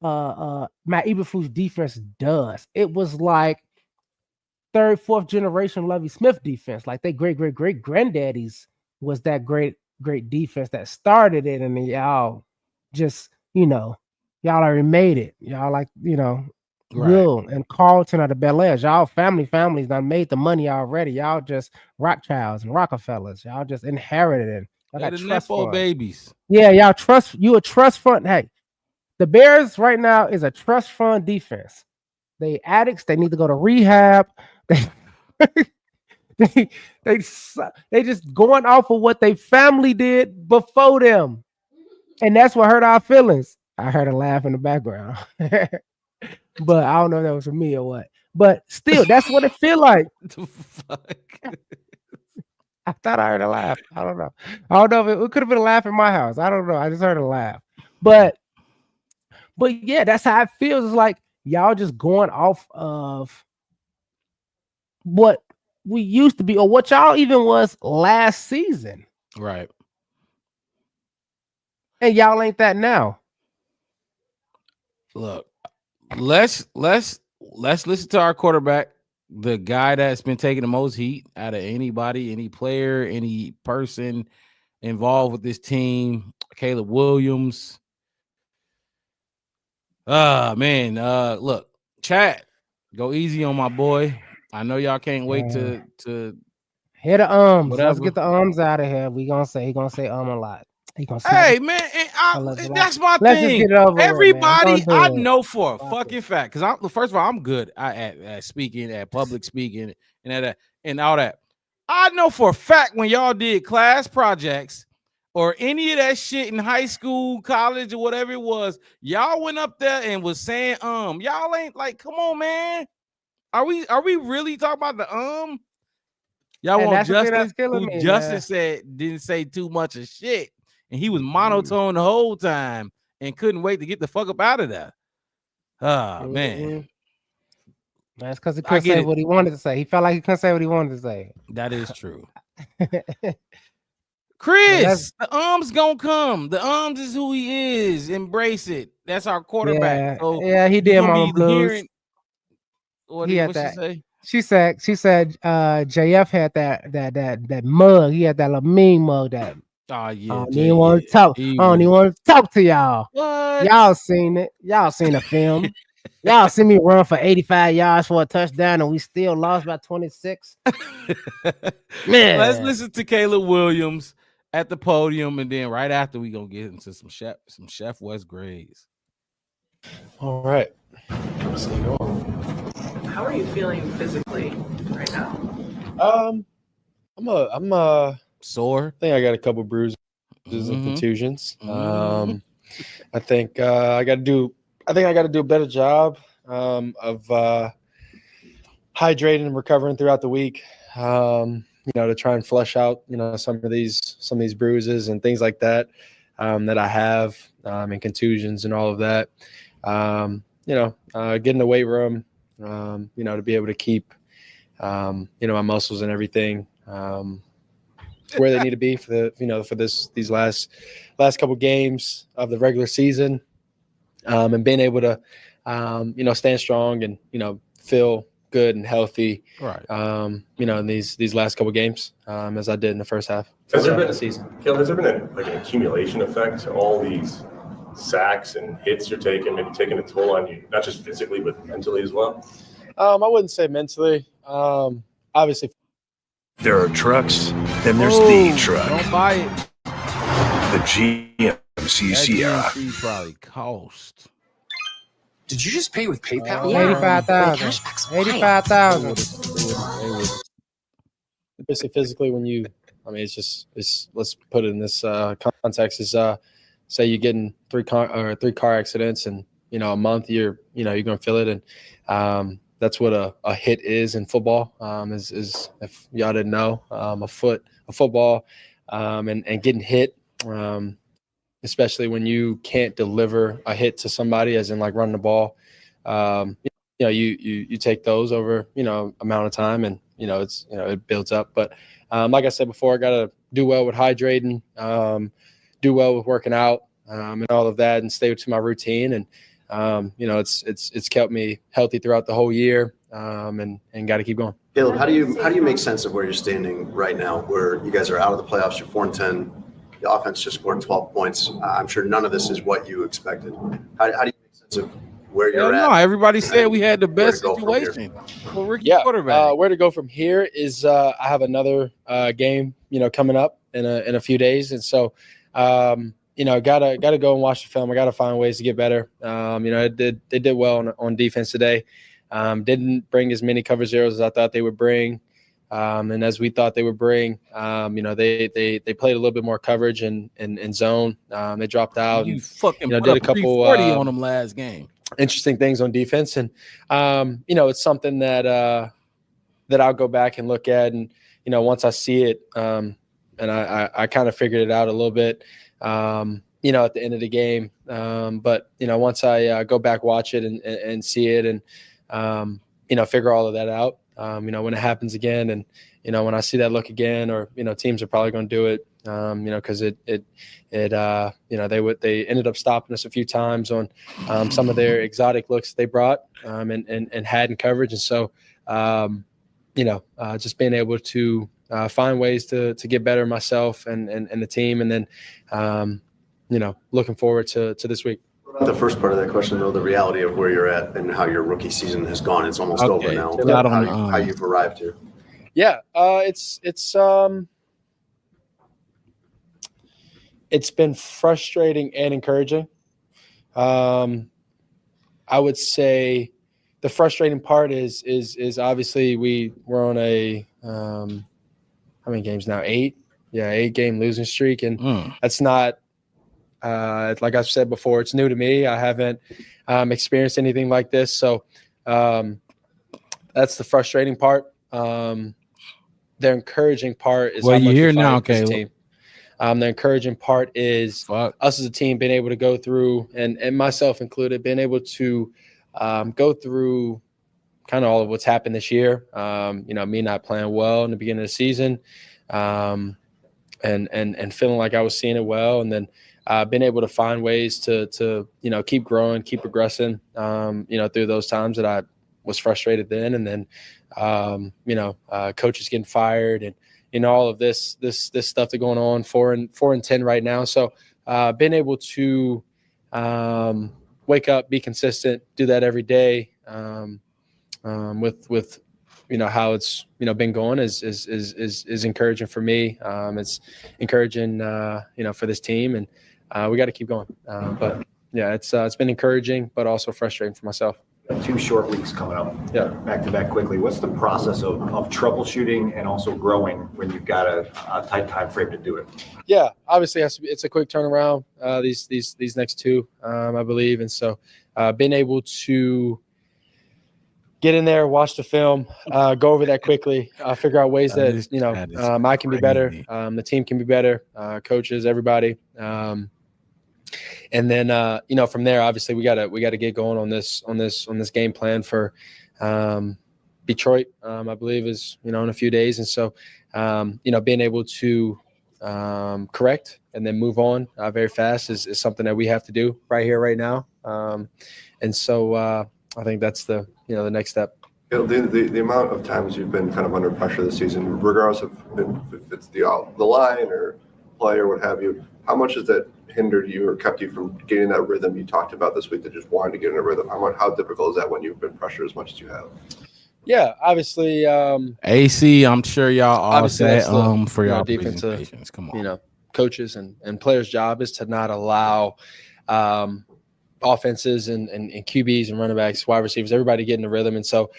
Matt Eberflus defense does. It was like 3rd, 4th generation Lovie Smith defense. Like, they great granddaddies was that great defense that started it, and then y'all just, y'all already made it. Y'all, like, Will and Carlton are the Bel Airs. Y'all families done made the money already. Y'all just Rothschilds and Rockefellers. Y'all just inherited it. Y'all got trust fund babies. Yeah, y'all you a trust fund. Hey, the Bears right now is a trust fund defense. They addicts. They need to go to rehab. They just going off of what they family did before them, and that's what hurt our feelings. I heard a laugh in the background, but I don't know if that was for me or what. But still, that's what it feel like. The fuck? I thought I heard a laugh. I don't know if it could have been a laugh in my house. I don't know. I just heard a laugh, but yeah, that's how it feels. It's like y'all just going off of what we used to be, or what y'all even was last season. Right. And y'all ain't that now. Look, let's listen to our quarterback, the guy that's been taking the most heat out of anybody, any player, any person involved with this team, Caleb Williams. Man, look, chat, go easy on my boy. I know y'all can't wait to hit the ums. Whatever. Let's get the ums out of here. He gonna say a lot. He gonna say, hey man, that's my thing. Everybody, I know for a fucking fact, because first of all, I'm good at speaking, at public speaking, and all that. I know for a fact when y'all did class projects or any of that shit in high school, college, or whatever it was, y'all went up there and was saying y'all ain't like, come on, man. Are we really talking about the Y'all And want that's the thing that's Justin, killing who me, Justin man. said didn't say too much of shit, and he was monotone the whole time and couldn't wait to get the fuck up out of there. Oh man, That's because he I couldn't get say it. what he wanted to say. He felt like he couldn't say what he wanted to say. That is true. But Chris, the arms gonna come. The arms is who he is. Embrace it. That's our quarterback. yeah, So yeah, he you're did gonna Mama be Blues. hearing what He did had what she that. say? She said JF had that mug. He had that little mean mug that Oh I yeah, don't Jay. even want to Yeah. talk. He I don't even was want to talk to y'all. what? Y'all seen it. Y'all seen the film. Y'all see me run for 85 yards for a touchdown and we still lost by 26. Let's Man. listen to Caleb Williams at the podium, and then right after we gonna get into some Chef Wes Grays. All right. How are you feeling physically right now? I'm Sore. I think I got a couple bruises and Mhm. contusions. Mhm. I think I got to do a better job of hydrating and recovering throughout the week. To try and flush out, some of these bruises and things like that that I have, and contusions and all of that. Get in the weight room, to be able to keep, my muscles and everything where they need to be for these last couple games of the regular season, and being able to, stand strong and feel good and healthy, Right. in these last couple games, as I did in the first half Has there of been the season. Caleb, has there been an accumulation effect to all these sacks and hits you're taking, maybe taking a toll on you, not just physically but mentally as well? I wouldn't say mentally. Obviously, there are trucks, then there's Oh, the truck. Don't buy it. The GMC That Sierra. GMC probably cost. Did you just pay with PayPal? Yeah. 85,000. 85,000. It would. basically physically, let's put it in this context, is say you're getting three car accidents and a month, you're gonna feel it, and that's what a hit is in football, is if y'all didn't know, a football, and getting hit, especially when you can't deliver a hit to somebody, as in like running the ball. You take those over amount of time, and it builds up. But like I said before, I got to do well with hydrating, do well with working out, and all of that, and stay to my routine. And it's kept me healthy throughout the whole year, and got to keep going. Caleb, how do you make sense of where you're standing right now, where you guys are out of the playoffs? You're 4-10. The offense just scored 12 points. I'm sure none of this is what you expected. How do you make sense of where you're at? No, everybody said we had the best to go from here? situation for rookie quarterback. Where to go from here is I have another game coming up in a few days, and so gotta go and watch the film. I gotta find ways to get better. They did well on defense today. Didn't bring as many cover zeros as I thought they would bring, and as we thought they would bring. They played a little bit more coverage and zone. They dropped out. You and, fucking put did up a couple 340 on them last game. Interesting things on defense, and it's something that I'll go back and look at, and once I see it, and I kind of figured it out a little bit, at the end of the game, but once I go back, watch it and see it, and figure all of that out, when it happens again, and when I see that look again, or teams are probably going to do it, because they ended up stopping us a few times on some of their exotic looks they brought, and had in coverage, and so just being able to find ways to get better myself and the team, and then looking forward to this week. The first part of that question, though, the reality of where you're at and how your rookie season has gone. It's almost over now. How you've arrived here. Yeah, it's been frustrating and encouraging. I would say the frustrating part is obviously we're on a how many games now? 8. Yeah, 8-game losing streak, and that's not. Like I've said before, it's new to me. I haven't experienced anything like this, so that's the frustrating part. The encouraging part is Well, how you much here we now, fight as a Caleb. team. The encouraging part is us as a team being able to go through, and myself included, being able to go through kind of all of what's happened this year. Me not playing well in the beginning of the season, and feeling like I was seeing it well, and then been able to find ways to keep growing, keep progressing, through those times that I was frustrated then, and then coaches getting fired, and all of this stuff that's going on 4-10 right now. So being able to wake up, be consistent, do that every day, with how it's been going is encouraging for me. It's encouraging for this team, and we got to keep going. But yeah, it's been encouraging, but also frustrating for myself. 2 short weeks coming up. Yeah. Back to back quickly. What's the process of troubleshooting and also growing when you've got a tight time frame to do it? Yeah, obviously it's a quick turnaround. These next 2, I believe, and so being able to get in there, watch the film, go over that quickly, figure out ways that I can be better, the team can be better, coaches, everybody, and then from there, obviously we gotta get going on this game plan for Detroit. I believe is in a few days, and so being able to correct and then move on very fast is something that we have to do right here, right now, and so I think that's the next step. The amount of times you've been kind of under pressure this season, regardless of if it's the line or play or what have you, how much has that hindered you or kept you from getting that rhythm you talked about this week, that just wanted to get in a rhythm? How difficult is that when you've been pressured as much as you have? Yeah, obviously. AC, I'm sure y'all all said for y'all defensive presentations. Come on, coaches and players' job is to not allow offenses and QBs and running backs, wide receivers, everybody get in the rhythm. And so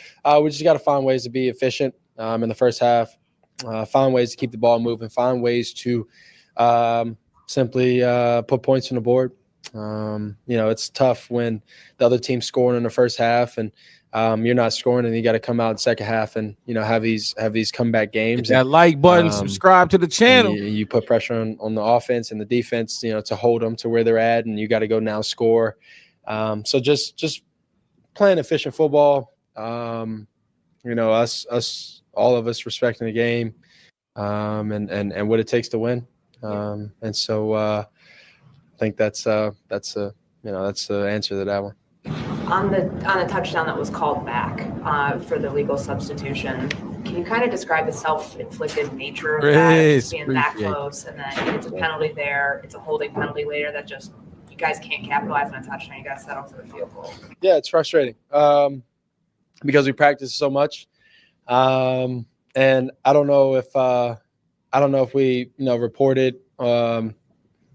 we just got to find ways to be efficient in the first half, find ways to keep the ball moving, find ways to simply put points on the board. It's tough when the other team's scoring in the first half and you're not scoring, and you got to come out in the second half and have these comeback games. Hit that like button, subscribe to the channel. You put pressure on the offense and the defense, to hold them to where they're at, and you got to go now score. So just playing efficient football. Us all of us respecting the game, and what it takes to win. And so I think that's the answer to that one. On the touchdown that was called back for the legal substitution, can you kind of describe the self-inflicted nature of that, just being that close, and then it's a penalty there, it's a holding penalty later that just you guys can't capitalize on a touchdown, you got to settle for the field goal? Yeah, it's frustrating because we practice so much, and I don't know if we reported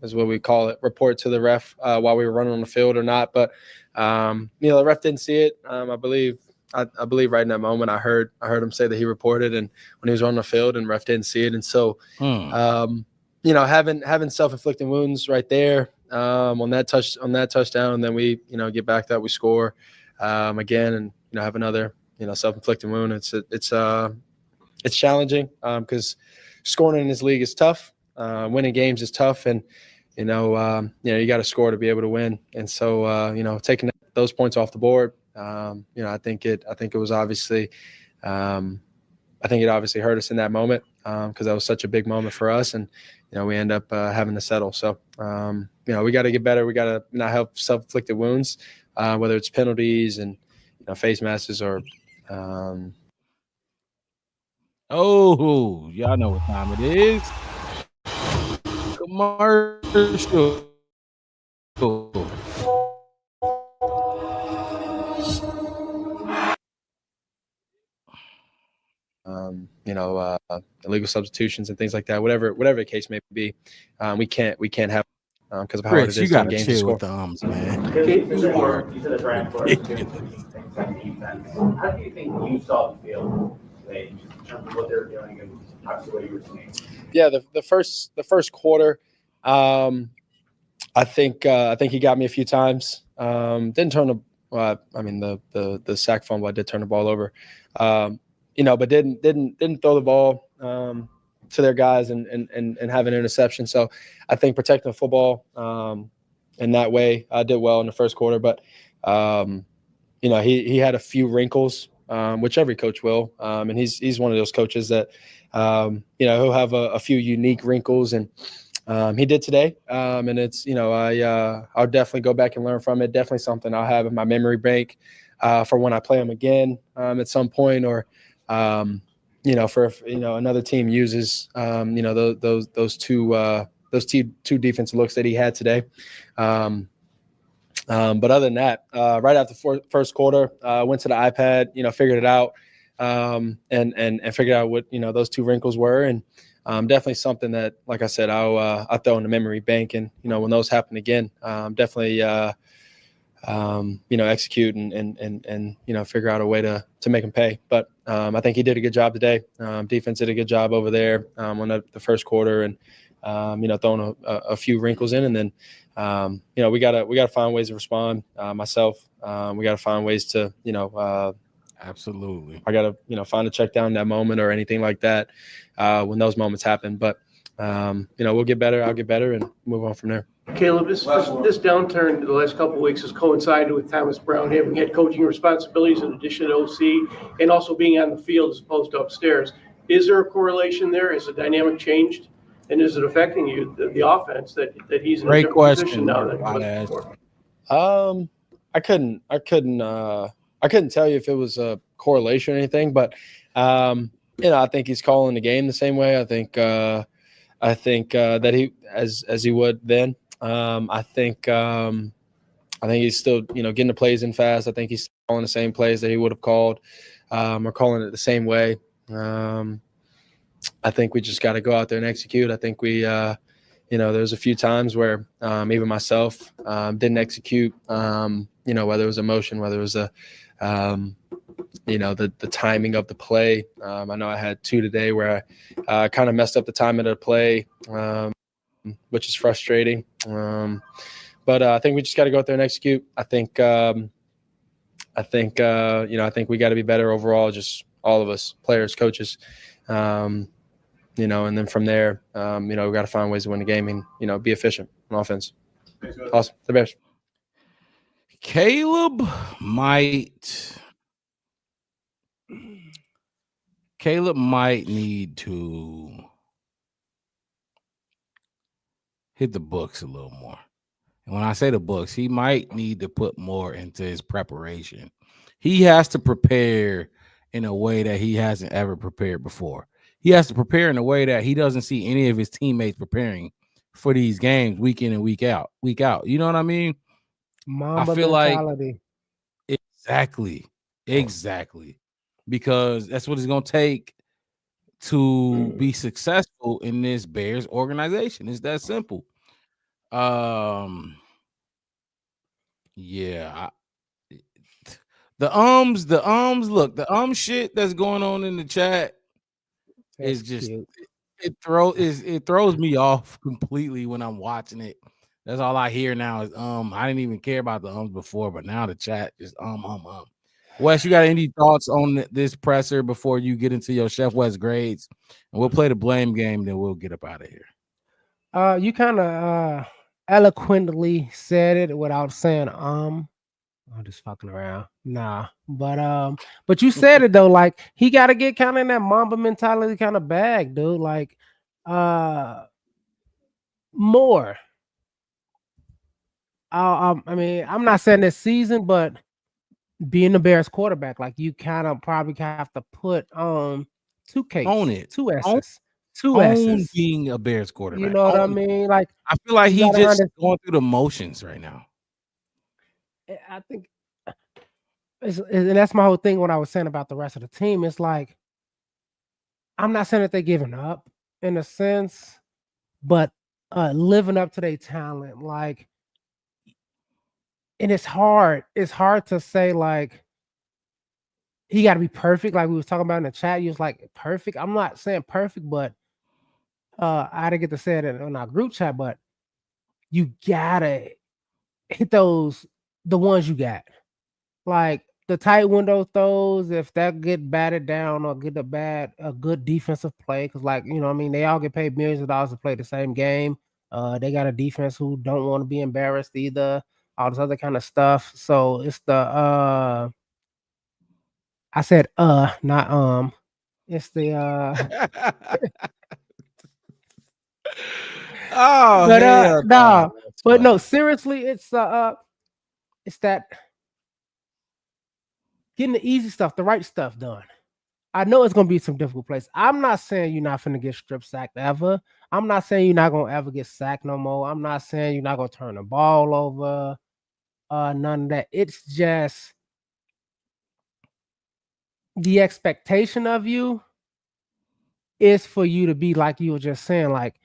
is what we call it, report to the ref while we were running on the field or not, but the ref didn't see it. I believe right in that moment I heard him say that he reported, and when he was on the field, and ref didn't see it. And so having self-inflicted wounds right there on that touchdown, and then we get back that we score again, and have another self-inflicted wound. It's challenging because scoring in this league is tough. Winning games is tough, and you got to score to be able to win. And so taking those points off the board, I think it was obviously it obviously hurt us in that moment because that was such a big moment for us, and we end up having to settle. So we got to get better. We got to not have self-inflicted wounds, whether it's penalties and face masks or. Oh, y'all know what time it is. Commercial. Illegal substitutions and things like that. Whatever the case may be, we can't have because of how Rich, hard it is. You gotta games chill to score. with the man. How do you think you saw the field today in terms of what they were doing, and Yeah, the first quarter, I think he got me a few times. Didn't turn the sack fumble. I did turn the ball over, but didn't throw the ball to their guys and have an interception. So I think protecting the football in that way, I did well in the first quarter. But he had a few wrinkles, which every coach will, and he's one of those coaches that he'll have a few unique wrinkles, and he did today. And it's I'll definitely go back and learn from it. Definitely something I'll have in my memory bank for when I play him again at some point, or for another team uses those two defensive looks that he had today. But other than that, right after first quarter, went to the iPad, figured it out, and figured out what those two wrinkles were, and definitely something that, like I said, I'll throw in the memory bank, and when those happen again, definitely execute and figure out a way to make them pay. But I think he did a good job today. Defense did a good job over there on the first quarter, and throwing a few wrinkles in, and then we gotta find ways to respond. Myself, we gotta find ways to absolutely. I gotta find a check down in that moment or anything like that when those moments happen. But we'll get better. I'll get better and move on from there. Caleb, this downturn the last couple of weeks has coincided with Thomas Brown having head coaching responsibilities in addition to OC, and also being on the field as opposed to upstairs. Is there a correlation there? Has the dynamic changed? And is it affecting you, the offense, that he's in a different position now than he was before? I couldn't tell you if it was a correlation or anything, but I think he's calling the game the same way. I think that he as he would then. I think he's still getting the plays in fast. I think he's calling the same plays that he would have called, or calling it the same way. I think we just got to go out there and execute. I think we, there's a few times where even myself didn't execute, whether it was emotion, whether it was the timing of the play. I know I had two today where I kind of messed up the timing of the play, which is frustrating. But I think we just got to go out there and execute. I think we got to be better overall, just all of us, players, coaches. And then from there, we got to find ways to win the game and, be efficient on offense. Awesome. The Bears. Caleb might need to hit the books a little more. And when I say the books, he might need to put more into his preparation. He has to prepare in a way that he hasn't ever prepared before. He has to prepare in a way that he doesn't see any of his teammates preparing for these games week in and week out. You know what I mean? Mamba I feel mentality. Like exactly. Because that's what it's going to take to be successful in this Bears organization. It's that simple. Yeah. The shit that's going on in the chat is just it throws me off completely when I'm watching it. That's all I hear now is I didn't even care about the before, but now the chat is Wes, you got any thoughts on this presser before you get into your Chef Wes grades? And we'll play the blame game, then we'll get up out of here. You kind of eloquently said it without saying I'm just fucking around. Nah. But you said it though, like he gotta get kind of in that Mamba mentality kind of bag, dude. Like more. I mean, I'm not saying this season, but being the Bears quarterback, like you kind of probably have to put two K's, own it, two S's, own being a Bears quarterback. You know what I mean? Like I feel like he's just going through the motions right now. I think, and that's my whole thing. When I was saying about the rest of the team, it's like I'm not saying that they're giving up in a sense, but living up to their talent, like. And it's hard. It's hard to say, like, he got to be perfect. Like we was talking about in the chat, he was like perfect. I'm not saying perfect, but I didn't get to say it in our group chat, but you gotta hit those, the ones you got, like the tight window throws. If that get batted down or get a good defensive play, because like I mean, they all get paid millions of dollars to play the same game. They got a defense who don't want to be embarrassed either. All this other kind of stuff. So it's the I said not it's the Oh but hell no, that's but no, funny. seriously, it's that getting the easy stuff, the right stuff done. I know it's gonna be some difficult places. I'm not saying you're not finna get strip sacked ever. I'm not saying you're not gonna ever get sacked no more. I'm not saying you're not gonna turn the ball over. None of that. It's just the expectation of you is for you to be like you were just saying, like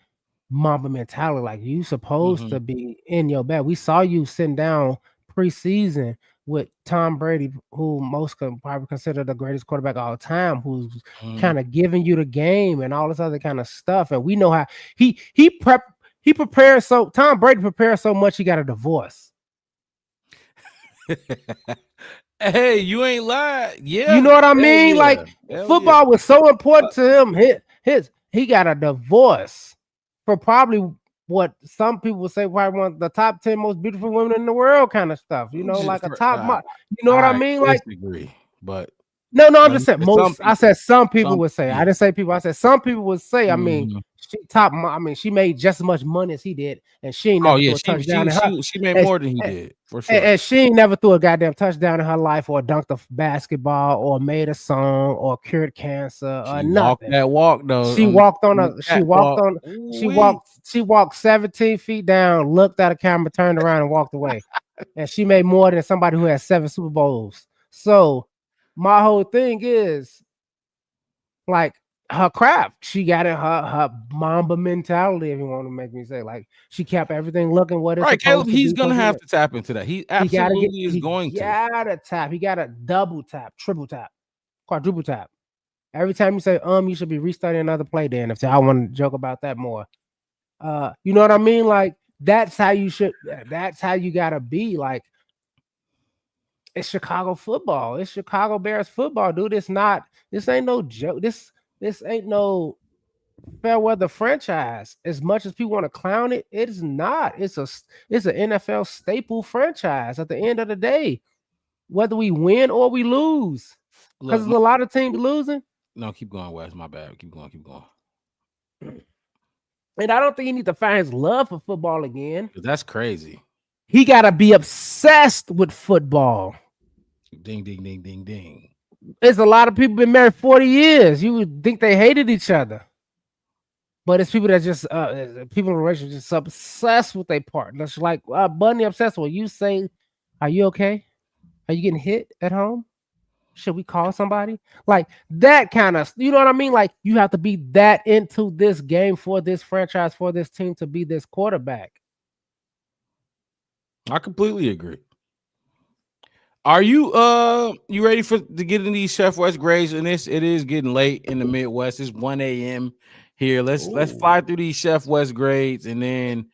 Mamba mentality. Like you supposed to be in your bed. We saw you sitting down preseason with Tom Brady, who most could probably consider the greatest quarterback of all time, who's kind of giving you the game and all this other kind of stuff. And we know how he prepares. So Tom Brady prepares so much he got a divorce. Hey, you ain't lied. Yeah, You know what I hell mean? yeah. Like Hell football yeah. was so important to him. He got a divorce for probably what some people would say probably one of the top 10 most beautiful women in the world, kind of stuff. Like a top. You know what I mean? Like disagree, but no, I'm just saying most. I said some people would say. Yeah. I didn't say people. I said some people would say. I mean, Mhm. she top. I mean, she made just as much money as he did, and she ain't never Oh yeah, threw a touchdown in her. she made more than he did for sure. And she ain't never threw a goddamn touchdown in her life, or dunked a basketball, or made a song, or cured cancer, or She walked nothing. that walk though. She walked on a. She walked catwalk. on. She walked 17 feet down, looked at a camera, turned around, and walked away. And she made more than somebody who has 7 Super Bowls. So my whole thing is like her craft. She got it, her Mamba mentality, if you want to make me say. Like she kept everything looking what it's Right, supposed Caleb, to he's be. gonna have to tap into that. He absolutely is going to. He gotta tap. He gotta double tap, triple tap, quadruple tap. Every time you say you should be restarting another play. Then if I want to joke about that more, you know what I mean? Like that's how you should. That's how you gotta be. Like it's Chicago football. It's Chicago Bears football, dude. This ain't no joke. This ain't no fair weather franchise. As much as people want to clown it, it is not. It's an NFL staple franchise at the end of the day, whether we win or we lose. Because there's a lot of teams losing. No, keep going, Wes. My bad. Keep going. And I don't think he needs to find his love for football again. That's crazy. He gotta be obsessed with football. Ding, ding, ding, ding, ding. There's a lot of people been married 40 years. You would think they hated each other. But it's people that just people in relationships just obsessed with their partners. Like Bunny obsessed with you. Say, are you okay? Are you getting hit at home? Should we call somebody? Like that kind of, you know what I mean? Like you have to be that into this game for this franchise, for this team to be this quarterback. I completely agree. Are you ready to get in these Chef West grades? And it is getting late in the Midwest. It's 1 a.m. here. Let's fly through these Chef West grades and then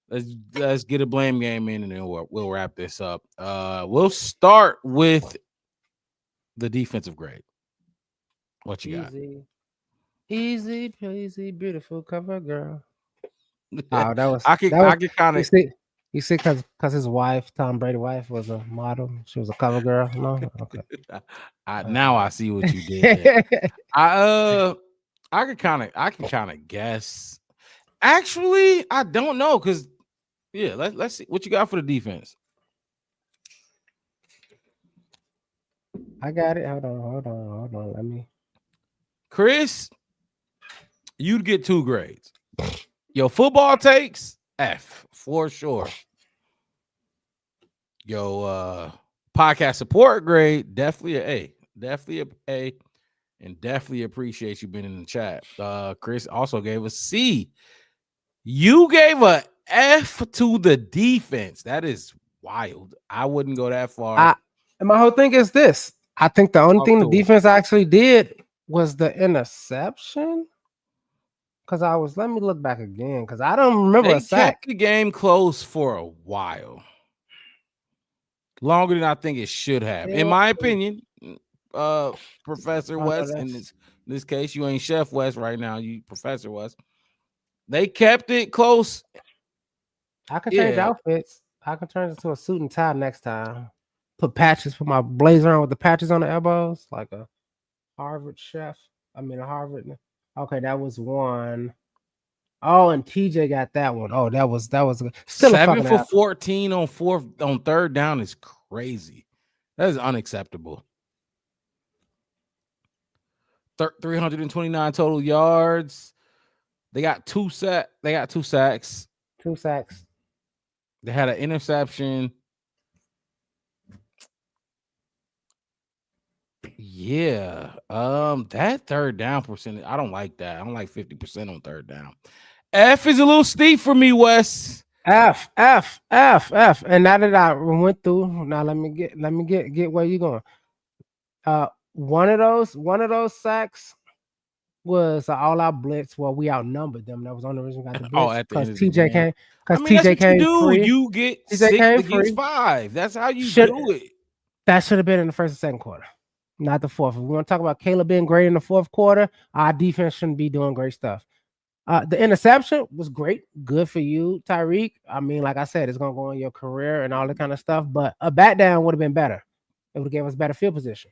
let's get a blame game in and then we'll wrap this up. We'll start with the defensive grade. What you got? Easy, peasy, beautiful cover girl. Oh, that was I could kind of. You see, because his wife, Tom Brady's wife, was a model. She was a cover girl. No, okay. Now I see what you did. I can kind of guess. Actually, I don't know because let's see what you got for the defense. I got it. Hold on. Let me. Chris, you'd get 2 grades. Your football takes F for sure. Yo, podcast support grade, definitely an A. Definitely an A. And definitely appreciate you being in the chat. Chris also gave a C. You gave a F to the defense. That is wild. I wouldn't go that far. And my whole thing is this. I think the only Talk thing the to us. defense actually did was the interception. Because let me look back again, because I don't remember They a sack. kept the game close for a while. Longer than I think it should have. In my opinion, Professor West, in this case, you ain't Chef West right now, you Professor West. They kept it close. I can change outfits. I can turn it to a suit and tie next time. Put my blazer on with the patches on the elbows, like a Harvard chef. I mean, a Harvard. Okay, that was one. Oh, and TJ got that one. Oh, that was good. Still 7 for 14 on third down is crazy. That is unacceptable. 329 total yards. They got two sacks. Two sacks. They had an interception. Yeah. That third down percentage, I don't like that. I don't like 50% on third down. F is a little steep for me, Wes. F. And now that I went through, now let me get where you going. One of those sacks was an all-out blitz where we outnumbered them. That was the only reason we got the blitz because TJ came. Because TJ came free. You get TJ 6 came against free. 5. That's how you do it. That should have been in the first and second quarter, not the fourth. If we want to talk about Caleb being great in the fourth quarter, our defense shouldn't be doing great stuff. The interception was great. Good for you, Tyreek. I mean, like I said, it's going to go in your career and all that kind of stuff, but a bat down would have been better. It would have given us better field position.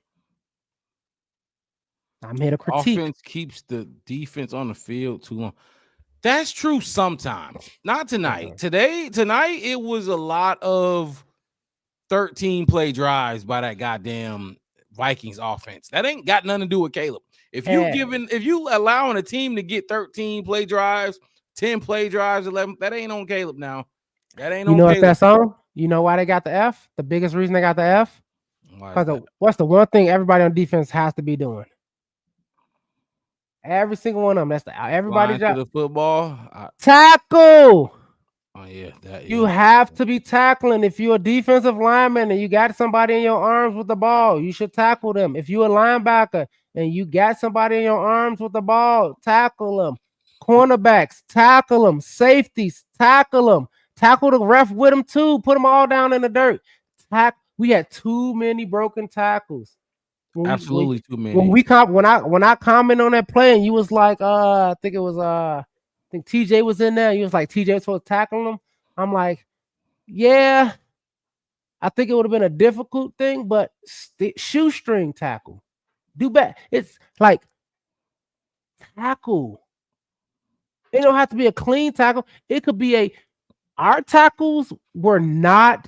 I'm here to critique. Offense keeps the defense on the field too long. That's true sometimes. Not tonight. Tonight, it was a lot of 13 play drives by that goddamn Vikings offense. That ain't got nothing to do with Caleb. If you allowing a team to get 13 play drives, 10 play drives, 11, that ain't on Caleb now. That ain't on Caleb. You know what that's on? You know why they got the F? The biggest reason they got the F? Because what's the one thing everybody on defense has to be doing? Every single one of them. That's everybody's job. The football. Tackle. Oh yeah, you have to be tackling. If you're a defensive lineman and you got somebody in your arms with the ball, you should tackle them. If you're a linebacker and you got somebody in your arms with the ball, tackle them. Cornerbacks, tackle them. Safeties, tackle them. Tackle the ref with them too. Put them all down in the dirt. We had too many broken tackles. Absolutely too many. When I comment on that play and you was like, I think TJ was in there. You was like, TJ was supposed to tackle him. I'm like, yeah, I think it would have been a difficult thing, but shoestring tackle. Do better. It's like tackle. It don't have to be a clean tackle. It could be our tackles were not.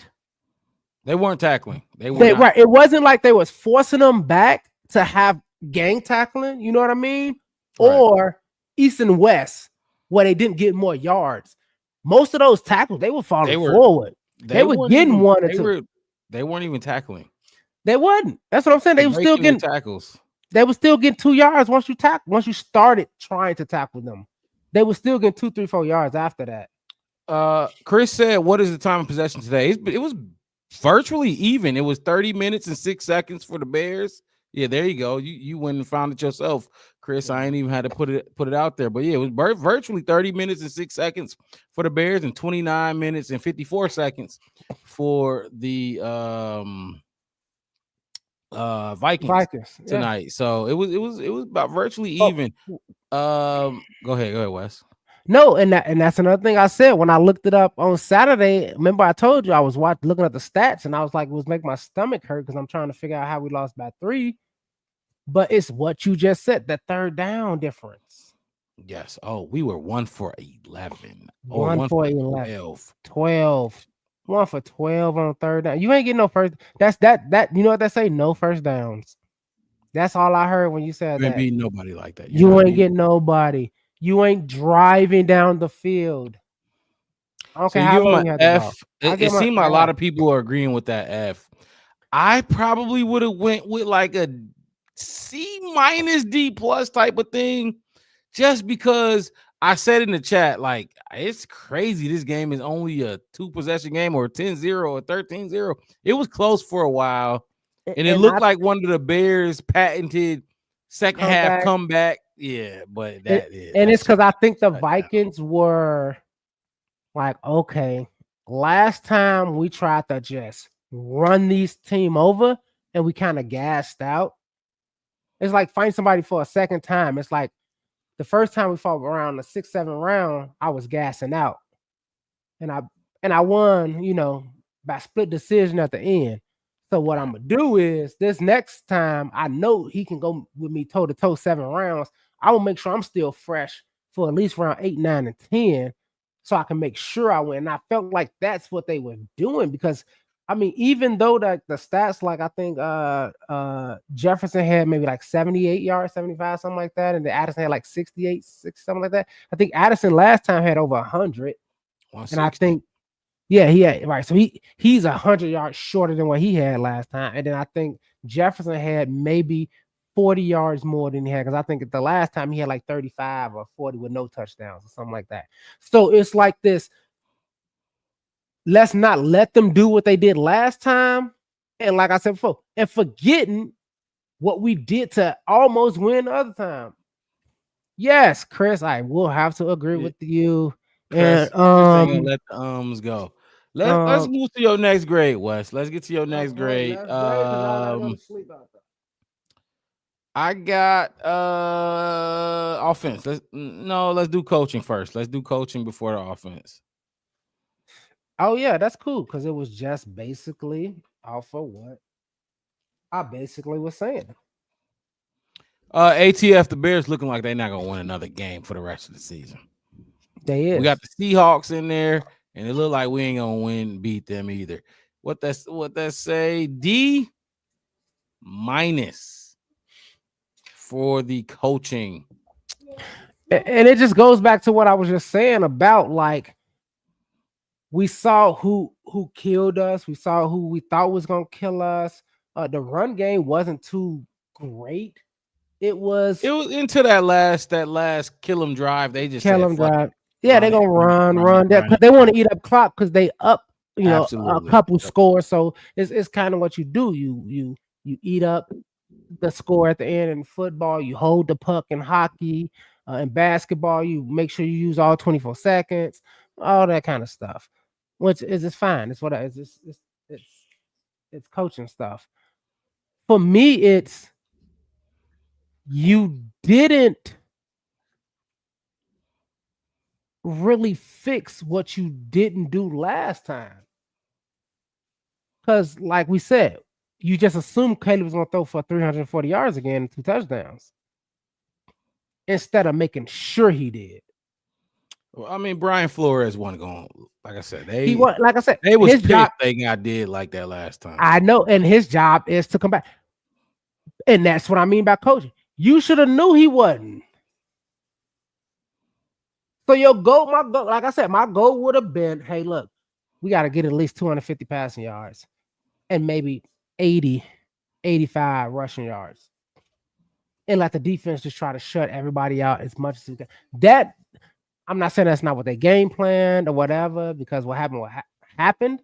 They weren't tackling. Right. It wasn't like they was forcing them back to have gang tackling. You know what I mean? Right. Or East and West, where they didn't get more yards. Most of those tackles, they were falling forward. They were getting one or two. They weren't even tackling. They wasn't. That's what I'm saying. They were still getting tackles. They were still getting 2 yards once you started trying to tackle them. They were still getting 2, 3, 4 yards after that. Chris said, "What is the time of possession today?" It was virtually even. It was 30 minutes and 6 seconds for the Bears. Yeah, there you go. You went and found it yourself, Chris. I ain't even had to put it out there. But yeah, it was virtually 30 minutes and 6 seconds for the Bears and 29 minutes and 54 seconds for the Vikings tonight. Yeah. So it was about virtually even. Go ahead, Wes. No, and that's another thing I said when I looked it up on Saturday. Remember, I told you I was looking at the stats, and I was like, it was making my stomach hurt because I'm trying to figure out how we lost by 3. But it's what you just said, the third down difference. Yes. Oh, we were 1 for 11. 1 for 11. 12. 1 for 12 on third down. You ain't getting no first. That's that. You know what they say? No first downs. That's all I heard when you said that. You ain't beating nobody like that. You ain't getting nobody. You ain't driving down the field. Okay, so how long you have F. It seemed like a lot of people are agreeing with that F. I probably would have went with like a C- D+ type of thing, just because I said in the chat, like, it's crazy. This game is only a 2 possession game or 10-0 or 13-0. It was close for a while. And it looked like one of the Bears' patented second half comeback. Yeah, but it's because I think the Vikings were like, okay, last time we tried to just run these team over and we kind of gassed out. It's like find somebody for a second time. It's like the first time we fought around the 6th, 7th round, I was gassing out. And I won, by split decision at the end. So what I'm gonna do is this next time I know he can go with me toe to toe 7 rounds. I will make sure I'm still fresh for at least round 8, 9, and 10, so I can make sure I win. And I felt like that's what they were doing because I mean, even though the stats, like I think Jefferson had maybe like 78 yards, 75, something like that, and the Addison had like 68, 6, something like that. I think Addison last time had over 100, and I think. Yeah, he had right. So he's 100 yards shorter than what he had last time. And then I think Jefferson had maybe 40 yards more than he had because I think the last time he had like 35 or 40 with no touchdowns or something like that. So it's like this. Let's not let them do what they did last time. And like I said before, and forgetting what we did to almost win the other time. Yes, Chris, I will have to agree with you. Chris, And ain't gonna let the go. Let's move to your next grade, Wes. Let's get to your next grade. I got offense. Let's do coaching first. Let's do coaching before the offense. Oh yeah, that's cool because it was just basically off of what I basically was saying. ATF, the Bears looking like they're not gonna win another game for the rest of the season. We got the Seahawks in there, and it look like we ain't gonna beat them either. What that say? D- for the coaching. And it just goes back to what I was just saying about like we saw who killed us. We saw who we thought was gonna kill us. The run game wasn't too great. It was into that last kill 'em drive. They just kill 'em drive. Yeah, they're gonna run that because they want to eat up clock because they up, a couple scores. So it's kind of what you do. You eat up the score at the end in football. You hold the puck in hockey. In basketball, you make sure you use all 24 seconds, all that kind of stuff. Which is just fine. It's what it's coaching stuff. For me, it's you didn't really fix what you didn't do last time. Because, like we said, you just assumed Caleb was going to throw for 340 yards again and 2 touchdowns instead of making sure he did. Well, I mean, Brian Flores wasn't going. Like I said, they his pissed job. They I did like that last time. I know, and his job is to come back, and that's what I mean by coaching. You should have knew he wasn't. So my goal, like I said, my goal would have been, hey, look, we got to get at least 250 passing yards and maybe 80, 85 rushing yards. And let the defense just try to shut everybody out as much as we can. That, I'm not saying that's not what they game planned or whatever, because what happened.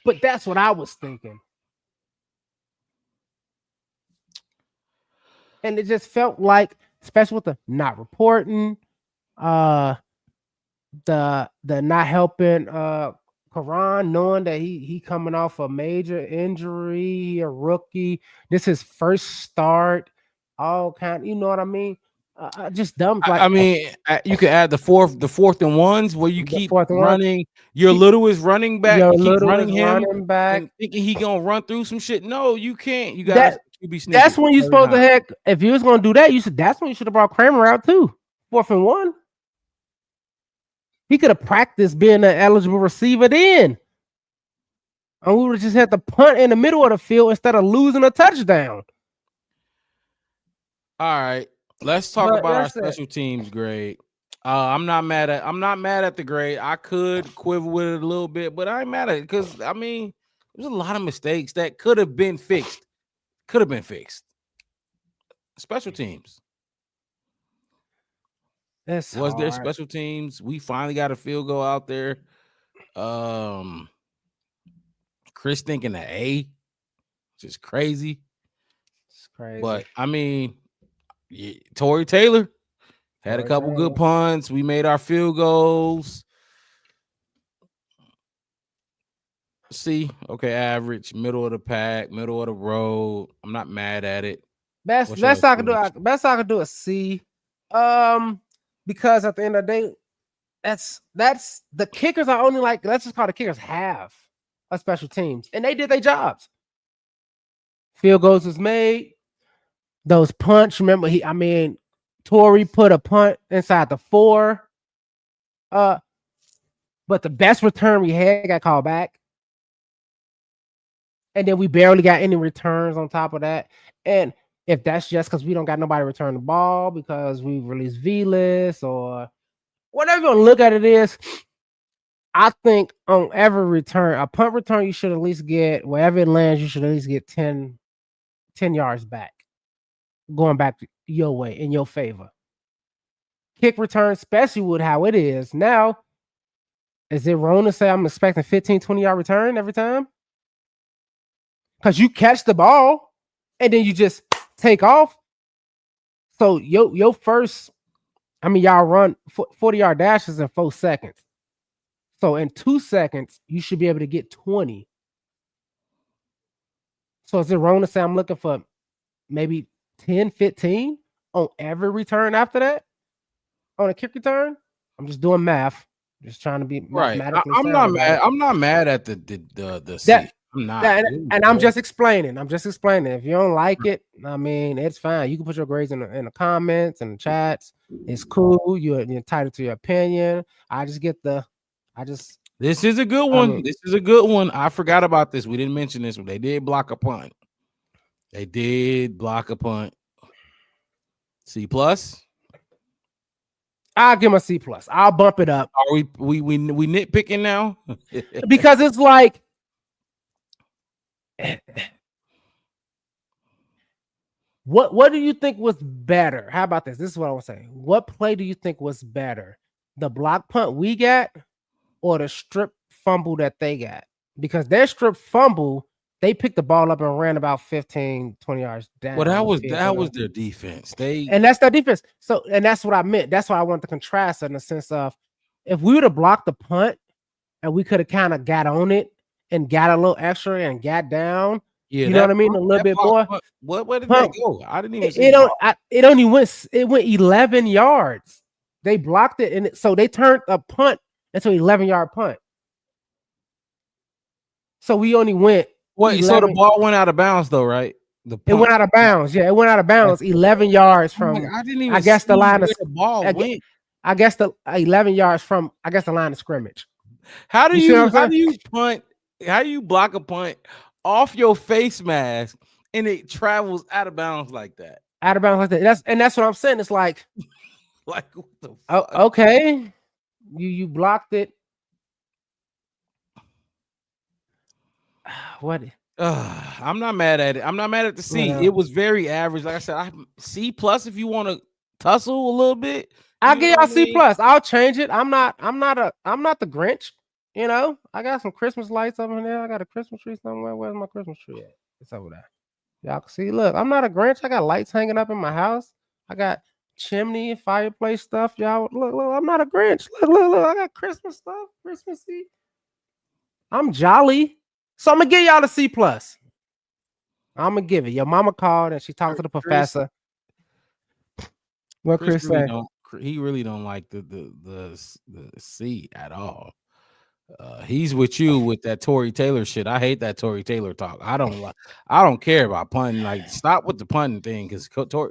But that's what I was thinking. And it just felt like, especially with the not reporting, the not helping Karan, knowing that he coming off a major injury, he a rookie. This is his first start. All kind, you know what I mean? Just dumb. Like, I mean, you could add the fourth and ones where you keep running. Your littlest running back, you keep running him and thinking he gonna run through some shit. No, you can't. You got to be sneaky. That's when you're supposed to have. If you was gonna do that, that's when you should have brought Kramer out too. 4th and 1. He could have practiced being an eligible receiver then. And we would have just had to punt in the middle of the field instead of losing a touchdown. All right. Let's talk about our special teams grade. I'm not mad at the grade. I could quibble with it a little bit, but I ain't mad at it because I mean, there's a lot of mistakes that could have been fixed. Special teams. Was there special teams? We finally got a field goal out there. Chris thinking an A, which is crazy. It's crazy. But I mean, yeah, Torrey Taylor had a couple good punts. We made our field goals. C, okay, average, middle of the pack, middle of the road. I'm not mad at it. Best I could do a C. Because at the end of the day, that's the kickers are only like, let's just call the kickers half of special teams, and they did their jobs. Field goals was made. Those punts, remember Torrey put a punt inside the 4. But the best return we had got called back. And then we barely got any returns on top of that. And if that's just because we don't got nobody return the ball because we released V-list or whatever you want to look at it is, I think on every return, a punt return, you should at least get, wherever it lands, you should at least get 10 yards back, going back your way, in your favor. Kick return, especially with how it is now, is it wrong to say I'm expecting 15, 20-yard return every time? Because you catch the ball and then you just take off. So your first, y'all run 40-yard dashes in 4 seconds. So in 2 seconds, you should be able to get 20. So is it wrong to say I'm looking for maybe 10, 15 on every return after that? On a kick return? I'm just doing math. Just trying to be right. I'm not mad. I'm not mad at the C. I'm not. And I'm just explaining. If you don't like it, it's fine. You can put your grades in the comments and the chats. It's cool. You're entitled to your opinion. This is a good one. This is a good one. I forgot about this. We didn't mention this one. They did block a punt. C plus. I'll give him a C plus. I'll bump it up. Are we nitpicking now? Because it's like, what do you think was better? How about this? This is what I was saying. What play do you think was better? The block punt we got or the strip fumble that they got? Because their strip fumble, they picked the ball up and ran about 15, 20 yards down. Well, that was their defense. And that's their defense. So, and that's what I meant. That's why I want to contrast in the sense of, if we would have blocked the punt and we could have kind of got on it and got a little extra and got down, yeah, you know what I mean? A little bit more. Where did that go? I didn't even see it went 11 yards. They blocked it, and so they turned a punt into an 11-yard punt. So we only went. Wait, 11. So the ball went out of bounds, though, right? It went out of bounds. Yeah, it went out of bounds. 11 yards from. I didn't even. I guess the line of the ball went. I guess the 11 yards from. I guess the line of scrimmage. How do you punt? How do you block a punt off your face mask and it travels out of bounds like that? Out of bounds like that. That's what I'm saying. It's like, what the fuck? Okay, you blocked it. What? I'm not mad at it. I'm not mad at the C. It was very average. Like I said, C plus if you want to tussle a little bit. I'll give y'all C plus. I'll change it. I'm not the Grinch. You know, I got some Christmas lights up in there. I got a Christmas tree somewhere. Where's my Christmas tree at? It's over there. Y'all can see. Look, I'm not a Grinch. I got lights hanging up in my house. I got chimney and fireplace stuff. Y'all, look, I'm not a Grinch. Look. I got Christmas stuff. Christmassy. I'm jolly. So I'm gonna give y'all a C plus. I'm gonna give it. Your mama called and she talked to the professor. What Chris really said? He really don't like the C at all. He's with you with that Torrey Taylor shit. I hate that Torrey Taylor talk. I don't care about punting. Like, stop with the punting thing, because I'm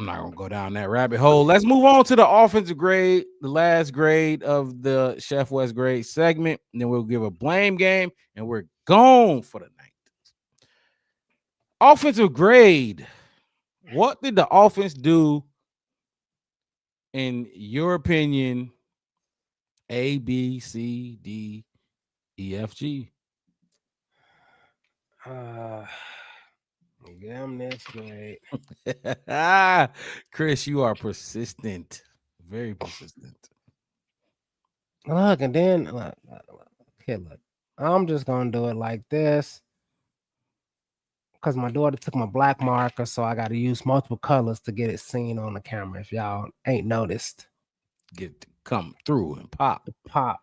not gonna go down that rabbit hole. Let's move on to the offensive grade, the last grade of the Chef West grade segment, and then we'll give a blame game, and we're gone for the night. Offensive grade. What did the offense do, in your opinion? A, B, C, D, E, F, G. Damn, that's great. Chris, you are persistent. Very persistent. Look, and then look. I'm just gonna do it like this because my daughter took my black marker, so I got to use multiple colors to get it seen on the camera. If y'all ain't noticed, Get to come through and pop. Pop.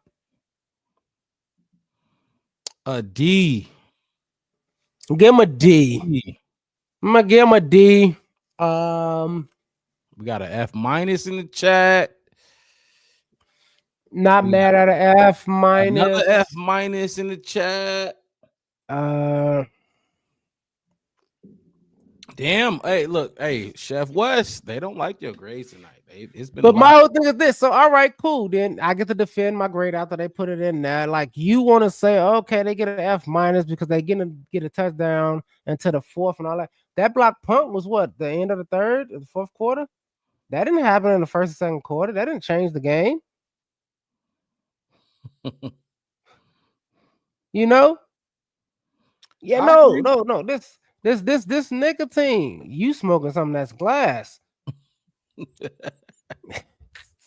A D. Give him a D. I'm gonna give him a D. We got an F- in the chat. Not mad at an F-. Another F- in the chat. Damn. Hey, look. Hey, Chef West. They don't like your grades tonight. It's been. But my whole thing is this. So, all right, cool. Then I get to defend my grade after they put it in there. Like, you want to say, okay, they get an F- because they get a touchdown into the fourth and all that. That block punt was what, the end of the fourth quarter? That didn't happen in the first and second quarter. That didn't change the game. You know? Yeah, no. This nicotine. You smoking something that's glass.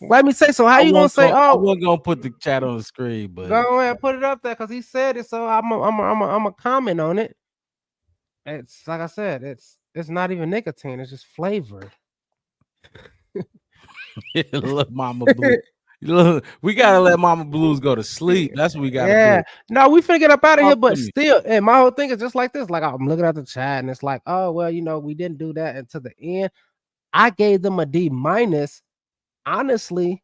Let me say so. How you gonna say? I wasn't gonna put the chat on the screen, but go ahead, put it up there because he said it. So I'm a comment on it. It's like I said, it's not even nicotine. It's just flavored. Look, Mama Blue. Look, we gotta let Mama Blues go to sleep. That's what we gotta do. No, we finna get up out of here, but to me. still, and my whole thing is just like this. Like, I'm looking at the chat, and it's like, oh well, we didn't do that until the end. I gave them a D-, honestly,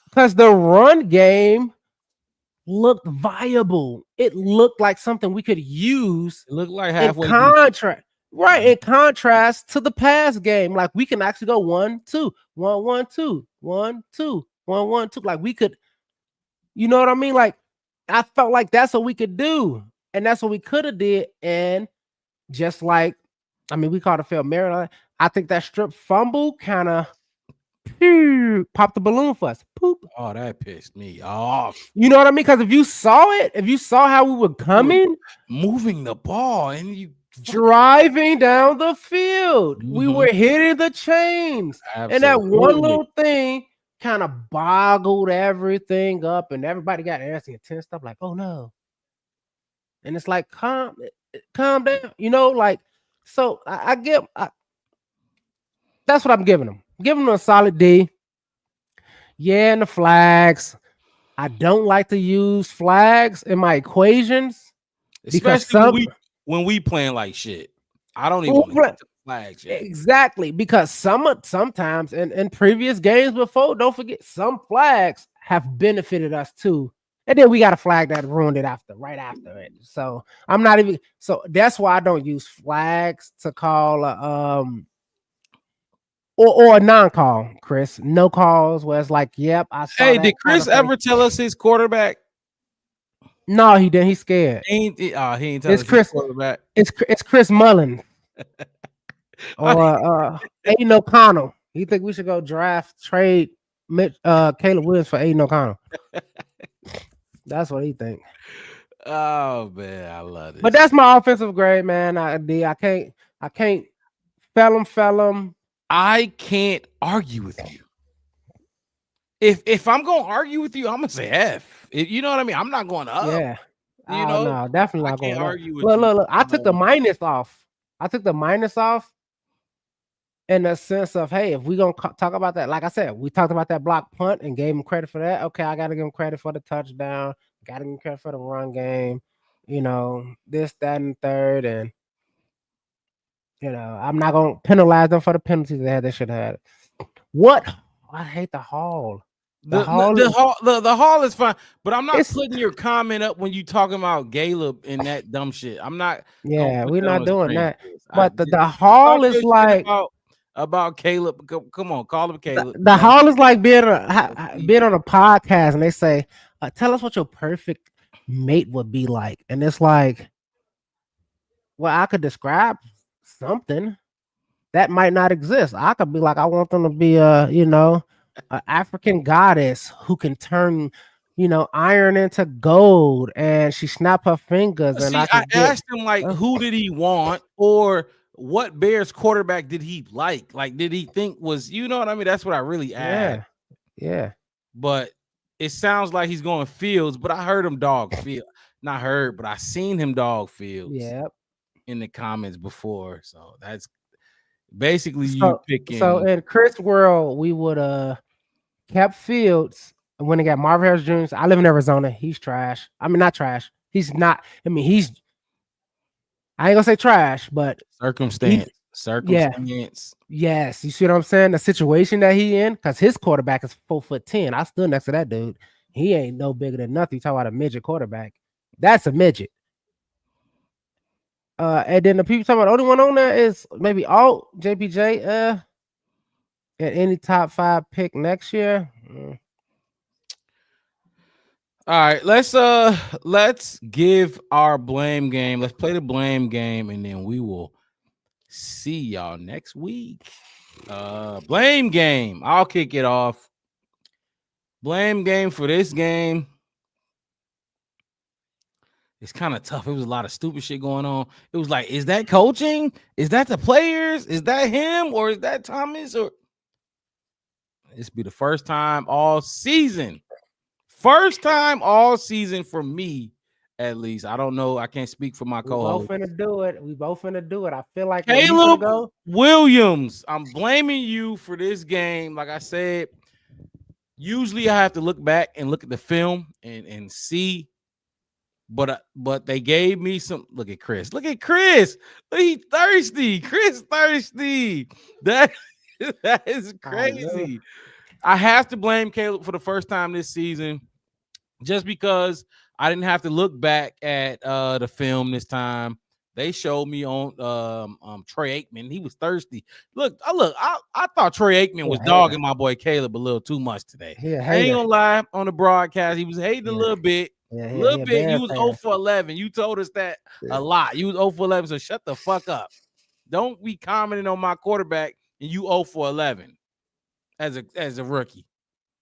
because the run game looked viable. It looked like something we could use. It looked like halfway in contrast. Right, in contrast to the pass game, like we can actually go 1-2, 1-1-2, 1-2, 1-1-2. Like we could, you know what I mean? Like I felt like that's what we could do, and that's what we could have did. And just like, I mean, we called it failed Maryland. I think that strip fumble kind of popped the balloon for us. Poop. Oh, that pissed me off. You know what I mean? Because if you saw how we were coming, moving the ball, and you driving down the field, we were hitting the chains. Absolutely. And that one little thing kind of boggled everything up, and everybody got antsy and tensed up, like, oh no. And it's like, calm down, like, so that's what I'm giving them. Giving them a solid D. Yeah, and the flags. I don't like to use flags in my equations, especially when we playing like shit. I don't even want to flags yet. Exactly, because sometimes in previous games before, don't forget, some flags have benefited us too. And then we got a flag that ruined it right after it. So I'm not even, so that's why I don't use flags to call or a non-call, Chris. No calls where it's like, yep, I saw. Hey, did Chris ever tell us his quarterback? No, he didn't. He's scared. He ain't tell us Chris, his quarterback. It's Chris Mullen. Or Aiden O'Connell. You think we should go trade Caleb Williams for Aiden O'Connell? That's what he think. Oh man, I love it. But that's my offensive grade, man. I can't fail him. I can't argue with you. If I'm gonna argue with you, I'm gonna say F. You know what I mean? I'm not going up. Yeah. You know, no, definitely not going up. argue with look. I took the minus off. In the sense of, hey, if we gonna talk about that, like I said, we talked about that block punt and gave him credit for that. Okay, I gotta give him credit for the touchdown. Gotta give him credit for the run game. This, that, and third, and I'm not gonna penalize them for the penalties they should have had. What? I hate the Hall. The Hall is fine, but I'm not putting your comment up when you talking about Caleb and that dumb shit. I'm not. Yeah, we're not doing that. But the Hall is like about Caleb. Come on, call him Caleb. The Hall is like being on a podcast, and they say, "Tell us what your perfect mate would be like," and it's like, well, I could describe something that might not exist. I could be like, I want them to be an African goddess who can turn, iron into gold, and she snap her fingers. See, and I asked him who did he want, or what Bears quarterback did he like? Like, did he think was, you know what I mean? That's what I really asked. Yeah. But it sounds like he's going Fields, but I heard him dog Field. not heard, but I seen him dog Fields Yep. in the comments before. So that's basically you So picking. in Chris' world, we would kept Fields when they got Marvin Harris Jr. I live in Arizona. He's trash. I mean, not trash. He's not. I mean, I ain't gonna say trash, but Circumstance. Yeah. Yes. You see what I'm saying? The situation that he in, because his quarterback is 4'10". I stood next to that dude. He ain't no bigger than nothing. You talk about a midget quarterback. That's a midget. And then the people talking about the only one on there is maybe JPJ. At any top 5 pick next year. All right, let's give our blame game. Let's play the blame game, and then we will see y'all next week. Blame game. I'll kick it off. Blame game for this game. It's kind of tough. It was a lot of stupid shit going on. It was like, is that coaching? Is that the players? Is that him? Or is that Thomas? Or this be the first time all season. First time all season for me, at least. I don't know. I can't speak for my co-host. We both finna do it. I feel like Caleb Williams. I'm blaming you for this game. Like I said, usually I have to look back and look at the film and see. But they gave me some. Look at Chris. Look, he thirsty. Chris thirsty. That is crazy. I have to blame Caleb for the first time this season, just because I didn't have to look back at the film this time. They showed me on Troy Aikman. He was thirsty. I thought Troy Aikman was dogging my boy Caleb a little too much today. I ain't gonna lie, on the broadcast, he was hating a little bit. He was 0 for 11. You told us that a lot. You was 0 for 11, so shut the fuck up. Don't be commenting on my quarterback and you 0 for 11 as a rookie.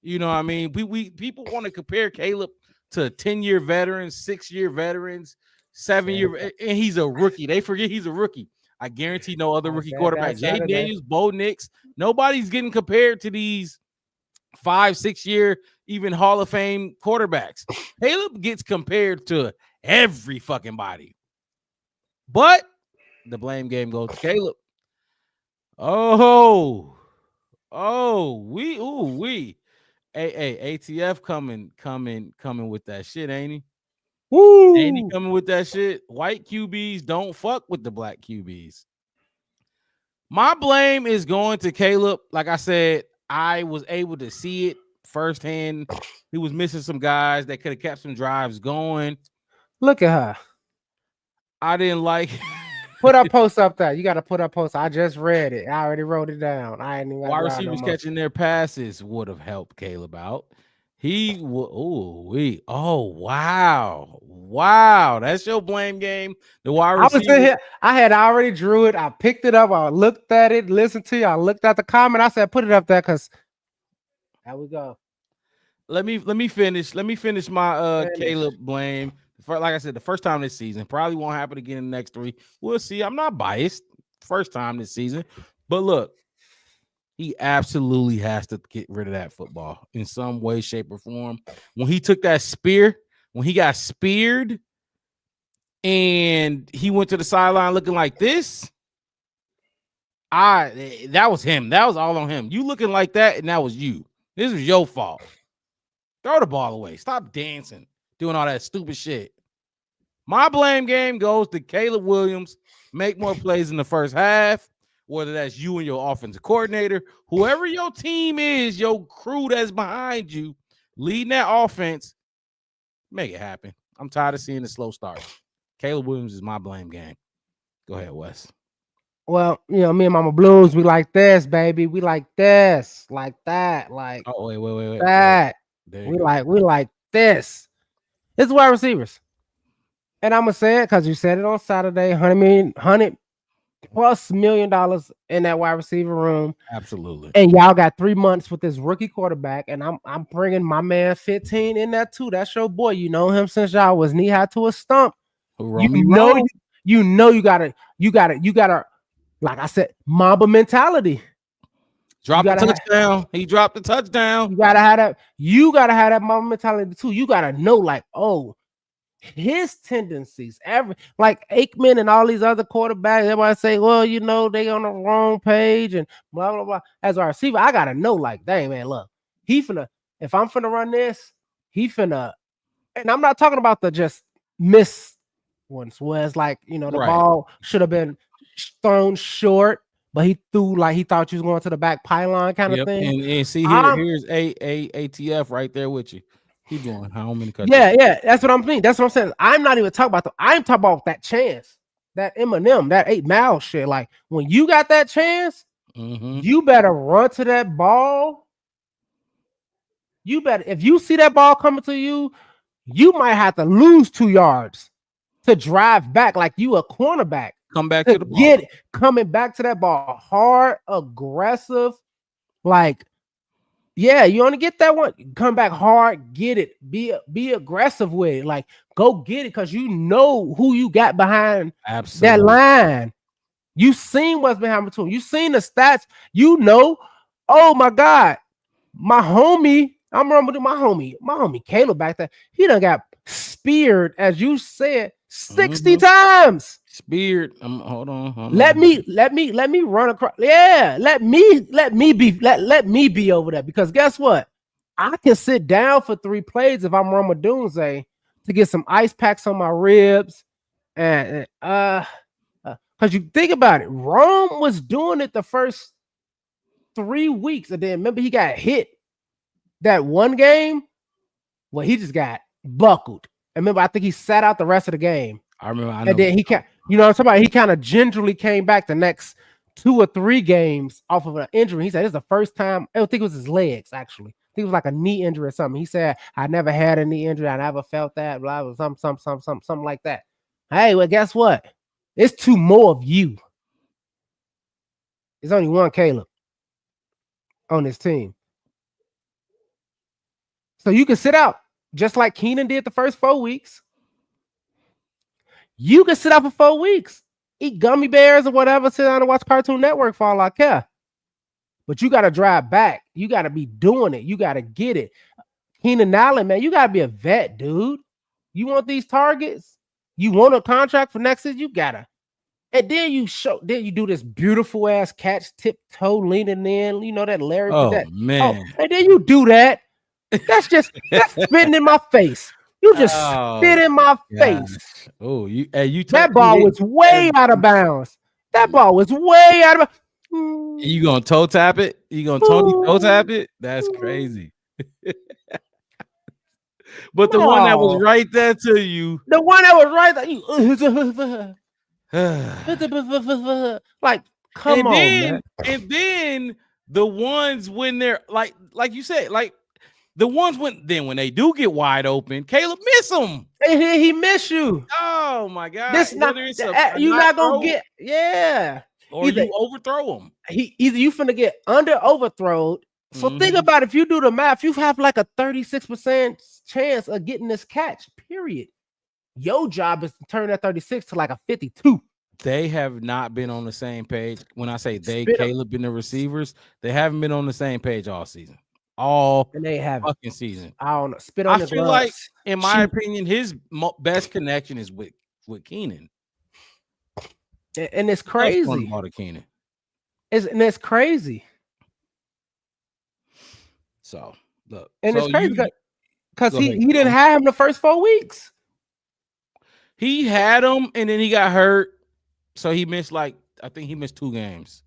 You know what I mean? We people want to compare Caleb to 10-year veterans, 6-year veterans, 7-year, and he's a rookie. They forget he's a rookie. I guarantee no other rookie quarterback. Jay Daniels, Bo Nix, nobody's getting compared to these 5-6-year, even Hall of Fame quarterbacks. Caleb gets compared to every fucking body. But the blame game goes to Caleb. Hey, ATF coming with that shit, ain't he? Woo! Ain't he coming with that shit? White QBs don't fuck with the black QBs. My blame is going to Caleb. Like I said, I was able to see it firsthand. He was missing some guys that could have kept some drives going. Look at her. I didn't like Put our post up there. You got to put our post. I just read it. I already wrote it down. I ain't even wide receivers catching their passes would have helped Caleb out. He will. Wow. That's your blame game. The wide receiver. I was in here. I had already drew it. I picked it up. I looked at it. Listened to you. I looked at the comment. I said, put it up there because there we go. Let me finish. Let me finish my Caleb blame. Like I said, the first time this season. Probably won't happen again in the next 3. We'll see. I'm not biased. First time this season. But look, he absolutely has to get rid of that football in some way, shape, or form. When he took that spear, when he got speared and he went to the sideline looking like this, that was him. That was all on him. You looking like that, and that was you. This was your fault. Throw the ball away. Stop dancing, doing all that stupid shit. My blame game goes to Caleb Williams. Make more plays in the first half, whether that's you and your offensive coordinator, whoever your team is, your crew that's behind you, leading that offense, make it happen. I'm tired of seeing the slow start. Caleb Williams is my blame game. Go ahead, Wes. Well, me and Mama Blues, we like this, baby. We like this, like that, like wait. That. We like this. It's wide receivers. And I'm gonna say it because you said it on Saturday, $100+ million in that wide receiver room. Absolutely. And y'all got 3 months with this rookie quarterback, and I'm bringing my man 15 in that too. That's your boy. You know him since y'all was knee high to a stump. You gotta, like I said, Mamba mentality. Drop the touchdown. He dropped the touchdown. You gotta have that. You gotta have that Mamba mentality too. You gotta know, like, oh, his tendencies, like Aikman and all these other quarterbacks, everybody say, well, you know, they on the wrong page and blah, blah, blah. As a receiver, I gotta know, like, dang, man, look, if I'm finna run this, and I'm not talking about the just miss ones where it's like, you know, the ball should have been thrown short, but he threw like he thought you was going to the back pylon kind of thing. And see here's ATF right there with you. Keep going. How many cuts? Yeah, that's what I'm saying. That's what I'm saying. I'm not even talking about I'm talking about that chance, that Eminem, that 8 Mile shit. Like when you got that chance, you better run to that ball. You better, if you see that ball coming to you, you might have to lose 2 yards to drive back like you a cornerback. Come back to the ball. Coming back to that ball hard, aggressive, like, yeah, you only get that one. Come back hard, get it. Be aggressive with it. Like, go get it because you know who you got behind that line. You seen what's behind between. You seen the stats. You know, oh my God, my homie. I'm remembering my homie Caleb back there. He done got speared, as you said, 60 times. Speared. Hold on. Let me run across. Yeah, let me be over there because guess what? I can sit down for 3 plays if I'm Roma Doomsday to get some ice packs on my ribs, and because you think about it, Rome was doing it the first 3 weeks, and then remember he got hit that one game. Well, he just got buckled. And remember, I think he sat out the rest of the game. I remember. And then he can't, you know what I'm talking about? He kind of gingerly came back the next 2 or 3 games off of an injury. He said this is the first time. I think it was his legs, actually. I think it was like a knee injury or something. He said, I never had a knee injury. I never felt that. Blah, blah, something like that. Hey, well, guess what? It's 2 more of you. There's only one Caleb on this team. So you can sit out just like Keenan did the first 4 weeks. You can sit out for 4 weeks, eat gummy bears or whatever, sit down and watch Cartoon Network for all I care. But you got to drive back. You got to be doing it. You got to get it. Keenan Allen, man, you got to be a vet, dude. You want these targets? You want a contract for next season? You got to. And then you do this beautiful ass catch, tiptoe leaning in, you know, that Larry. Man. And then you do that. That's spitting in my face. You just spit in my face. Oh, that ball was way out of bounds. That ball was way out of bounds. You gonna toe tap it? You gonna Tony toe tap it? That's crazy. But the one that was right there to you, the one that was right there, you like, come on, man. And then the ones when they're like you said, like the ones when they do get wide open, Caleb miss them. He miss you. Oh my God! This not you're not gonna get or either, you overthrow them. Either you finna get under overthrown. So think about if you do the math, you have like a 36% chance of getting this catch. Period. Your job is to turn that 36 to like a 52. They have not been on the same page. When I say they, Caleb and the receivers, they haven't been on the same page all season. And they have fucking season. I don't know. Spit on I feel like, in my opinion, his best connection is with Keenan. And it's crazy. Keenan. It's crazy. So look, and it's crazy because he didn't have him the first 4 weeks. He had him, and then he got hurt, so he missed I think he missed 2 games.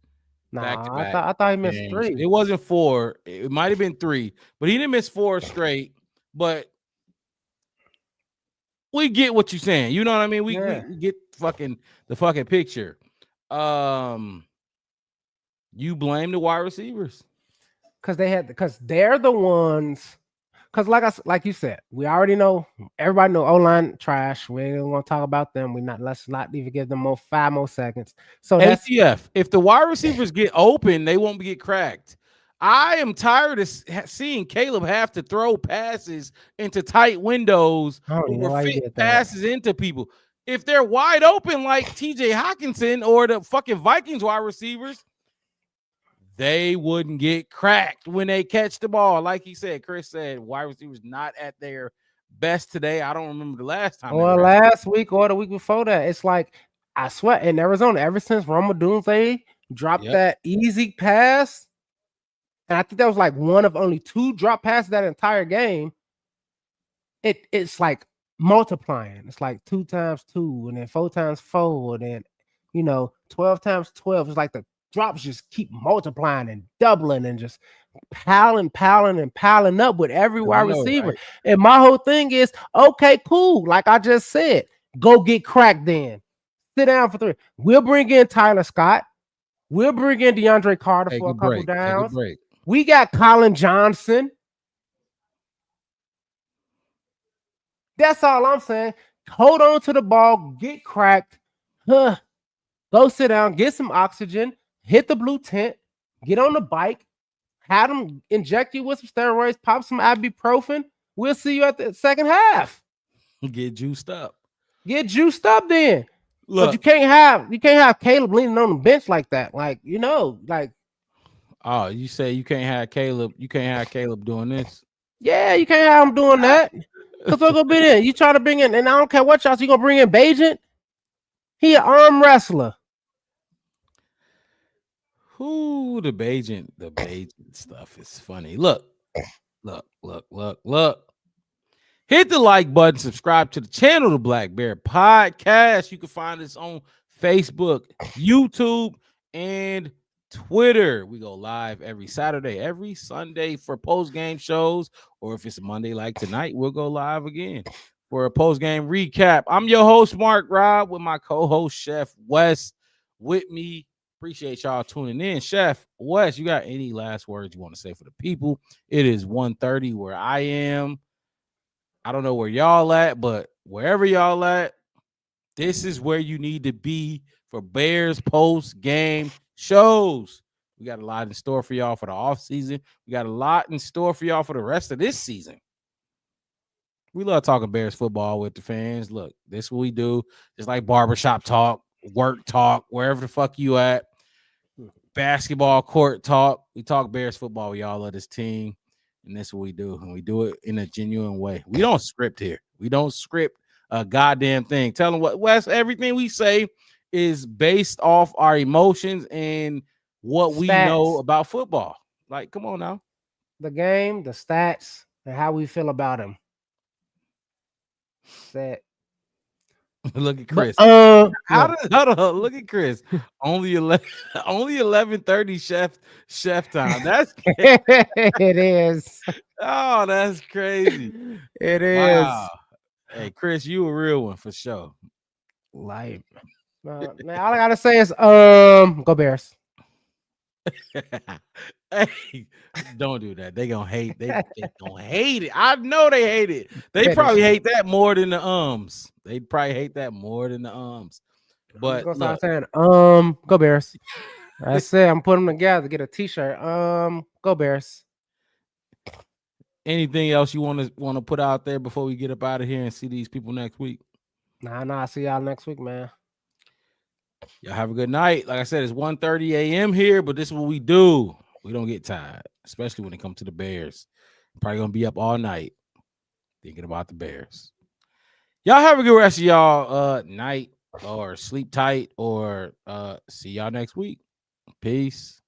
Nah, I thought he missed games. 3. It wasn't 4. It might have been 3, but he didn't miss 4 straight. But we get what you're saying. You know what I mean? We get the fucking picture. You blame the wide receivers because they're the ones. Because like you said, we already know. Everybody know O-line trash. We ain't gonna talk about them. Let's not even give them 5 more seconds. So that's ATF. If the wide receivers get open, they won't get cracked. I am tired of seeing Caleb have to throw passes into tight windows or fit passes into people. If they're wide open like TJ Hawkinson or the fucking Vikings wide receivers, they wouldn't get cracked when they catch the ball. Like he said, Chris said, wide receivers not at their best today. I don't remember the last time. Or last week or the week before that. It's like, I swear, in Arizona, ever since Roma Doomsday dropped that easy pass, and I think that was like one of only 2 drop passes that entire game, it's like multiplying. It's like 2 times 2, and then 4 times 4, and then 12 times 12. It's like the drops just keep multiplying and doubling and just piling up with every wide receiver. Right? And my whole thing is, okay, cool. Like I just said, go get cracked then. Sit down for 3. We'll bring in Tyler Scott. We'll bring in DeAndre Carter for a couple downs. We got Colin Johnson. That's all I'm saying. Hold on to the ball, get cracked. Go sit down, get some oxygen, hit the blue tent, get on the bike, have them inject you with some steroids, pop some ibuprofen. We'll see you at the second half. Get juiced up. Get juiced up then. Look, but you can't have Caleb leaning on the bench like that. Like, oh, you say you can't have Caleb doing this. Yeah, you can't have him doing that. Because we're gonna be there. You try to bring in, and I don't care what y'all. So you gonna bring in Bajent? He an arm wrestler. Who the Bajent stuff is funny. Look. Hit the like button, subscribe to the channel, The Black Bear Podcast. You can find us on Facebook, YouTube, and Twitter. We go live every Saturday, every Sunday for post-game shows, or if it's a Monday like tonight, we'll go live again for a post-game recap. I'm your host, Mark Robb, with my co-host, Chef Wes, with me. Appreciate y'all tuning in. Chef Wes, you got any last words you want to say for the people? It is 1:30 where I am. I don't know where y'all at, but wherever y'all at, this is where you need to be for Bears post-game shows. We got a lot in store for y'all for the offseason. We got a lot in store for y'all for the rest of this season. We love talking Bears football with the fans. Look, this is what we do. Just like barbershop talk, work talk, wherever the fuck you at. Basketball court talk. We talk Bears football. We all love this team. And that's what we do. And we do it in a genuine way. We don't script here. We don't script a goddamn thing. Tell them what, Wes, everything we say is based off our emotions and what we know about football. Like, come on now. The game, the stats, and how we feel about them. Set. Look at Chris. Hold on. Look at Chris. Only 11:30 chef time. That's it is. Oh, that's crazy. It is. Wow. Hey, Chris, you a real one for sure. Like, man, all I gotta say is go Bears. Hey, don't do that. They gonna hate. They gonna hate it. I know they hate it. They probably hate that more than the ums. They'd probably hate that more than the ums. But I'm start saying go Bears. I said I'm putting them together. Get a T-shirt. Go Bears. Anything else you want to put out there before we get up out of here and see these people next week? Nah. I'll see y'all next week, man. Y'all have a good night. Like I said, it's 1:30 a.m. here, but this is what we do. We don't get tired, especially when it comes to the Bears. Probably gonna be up all night thinking about the Bears. Y'all have a good rest of y'all night, or sleep tight, or see y'all next week. Peace.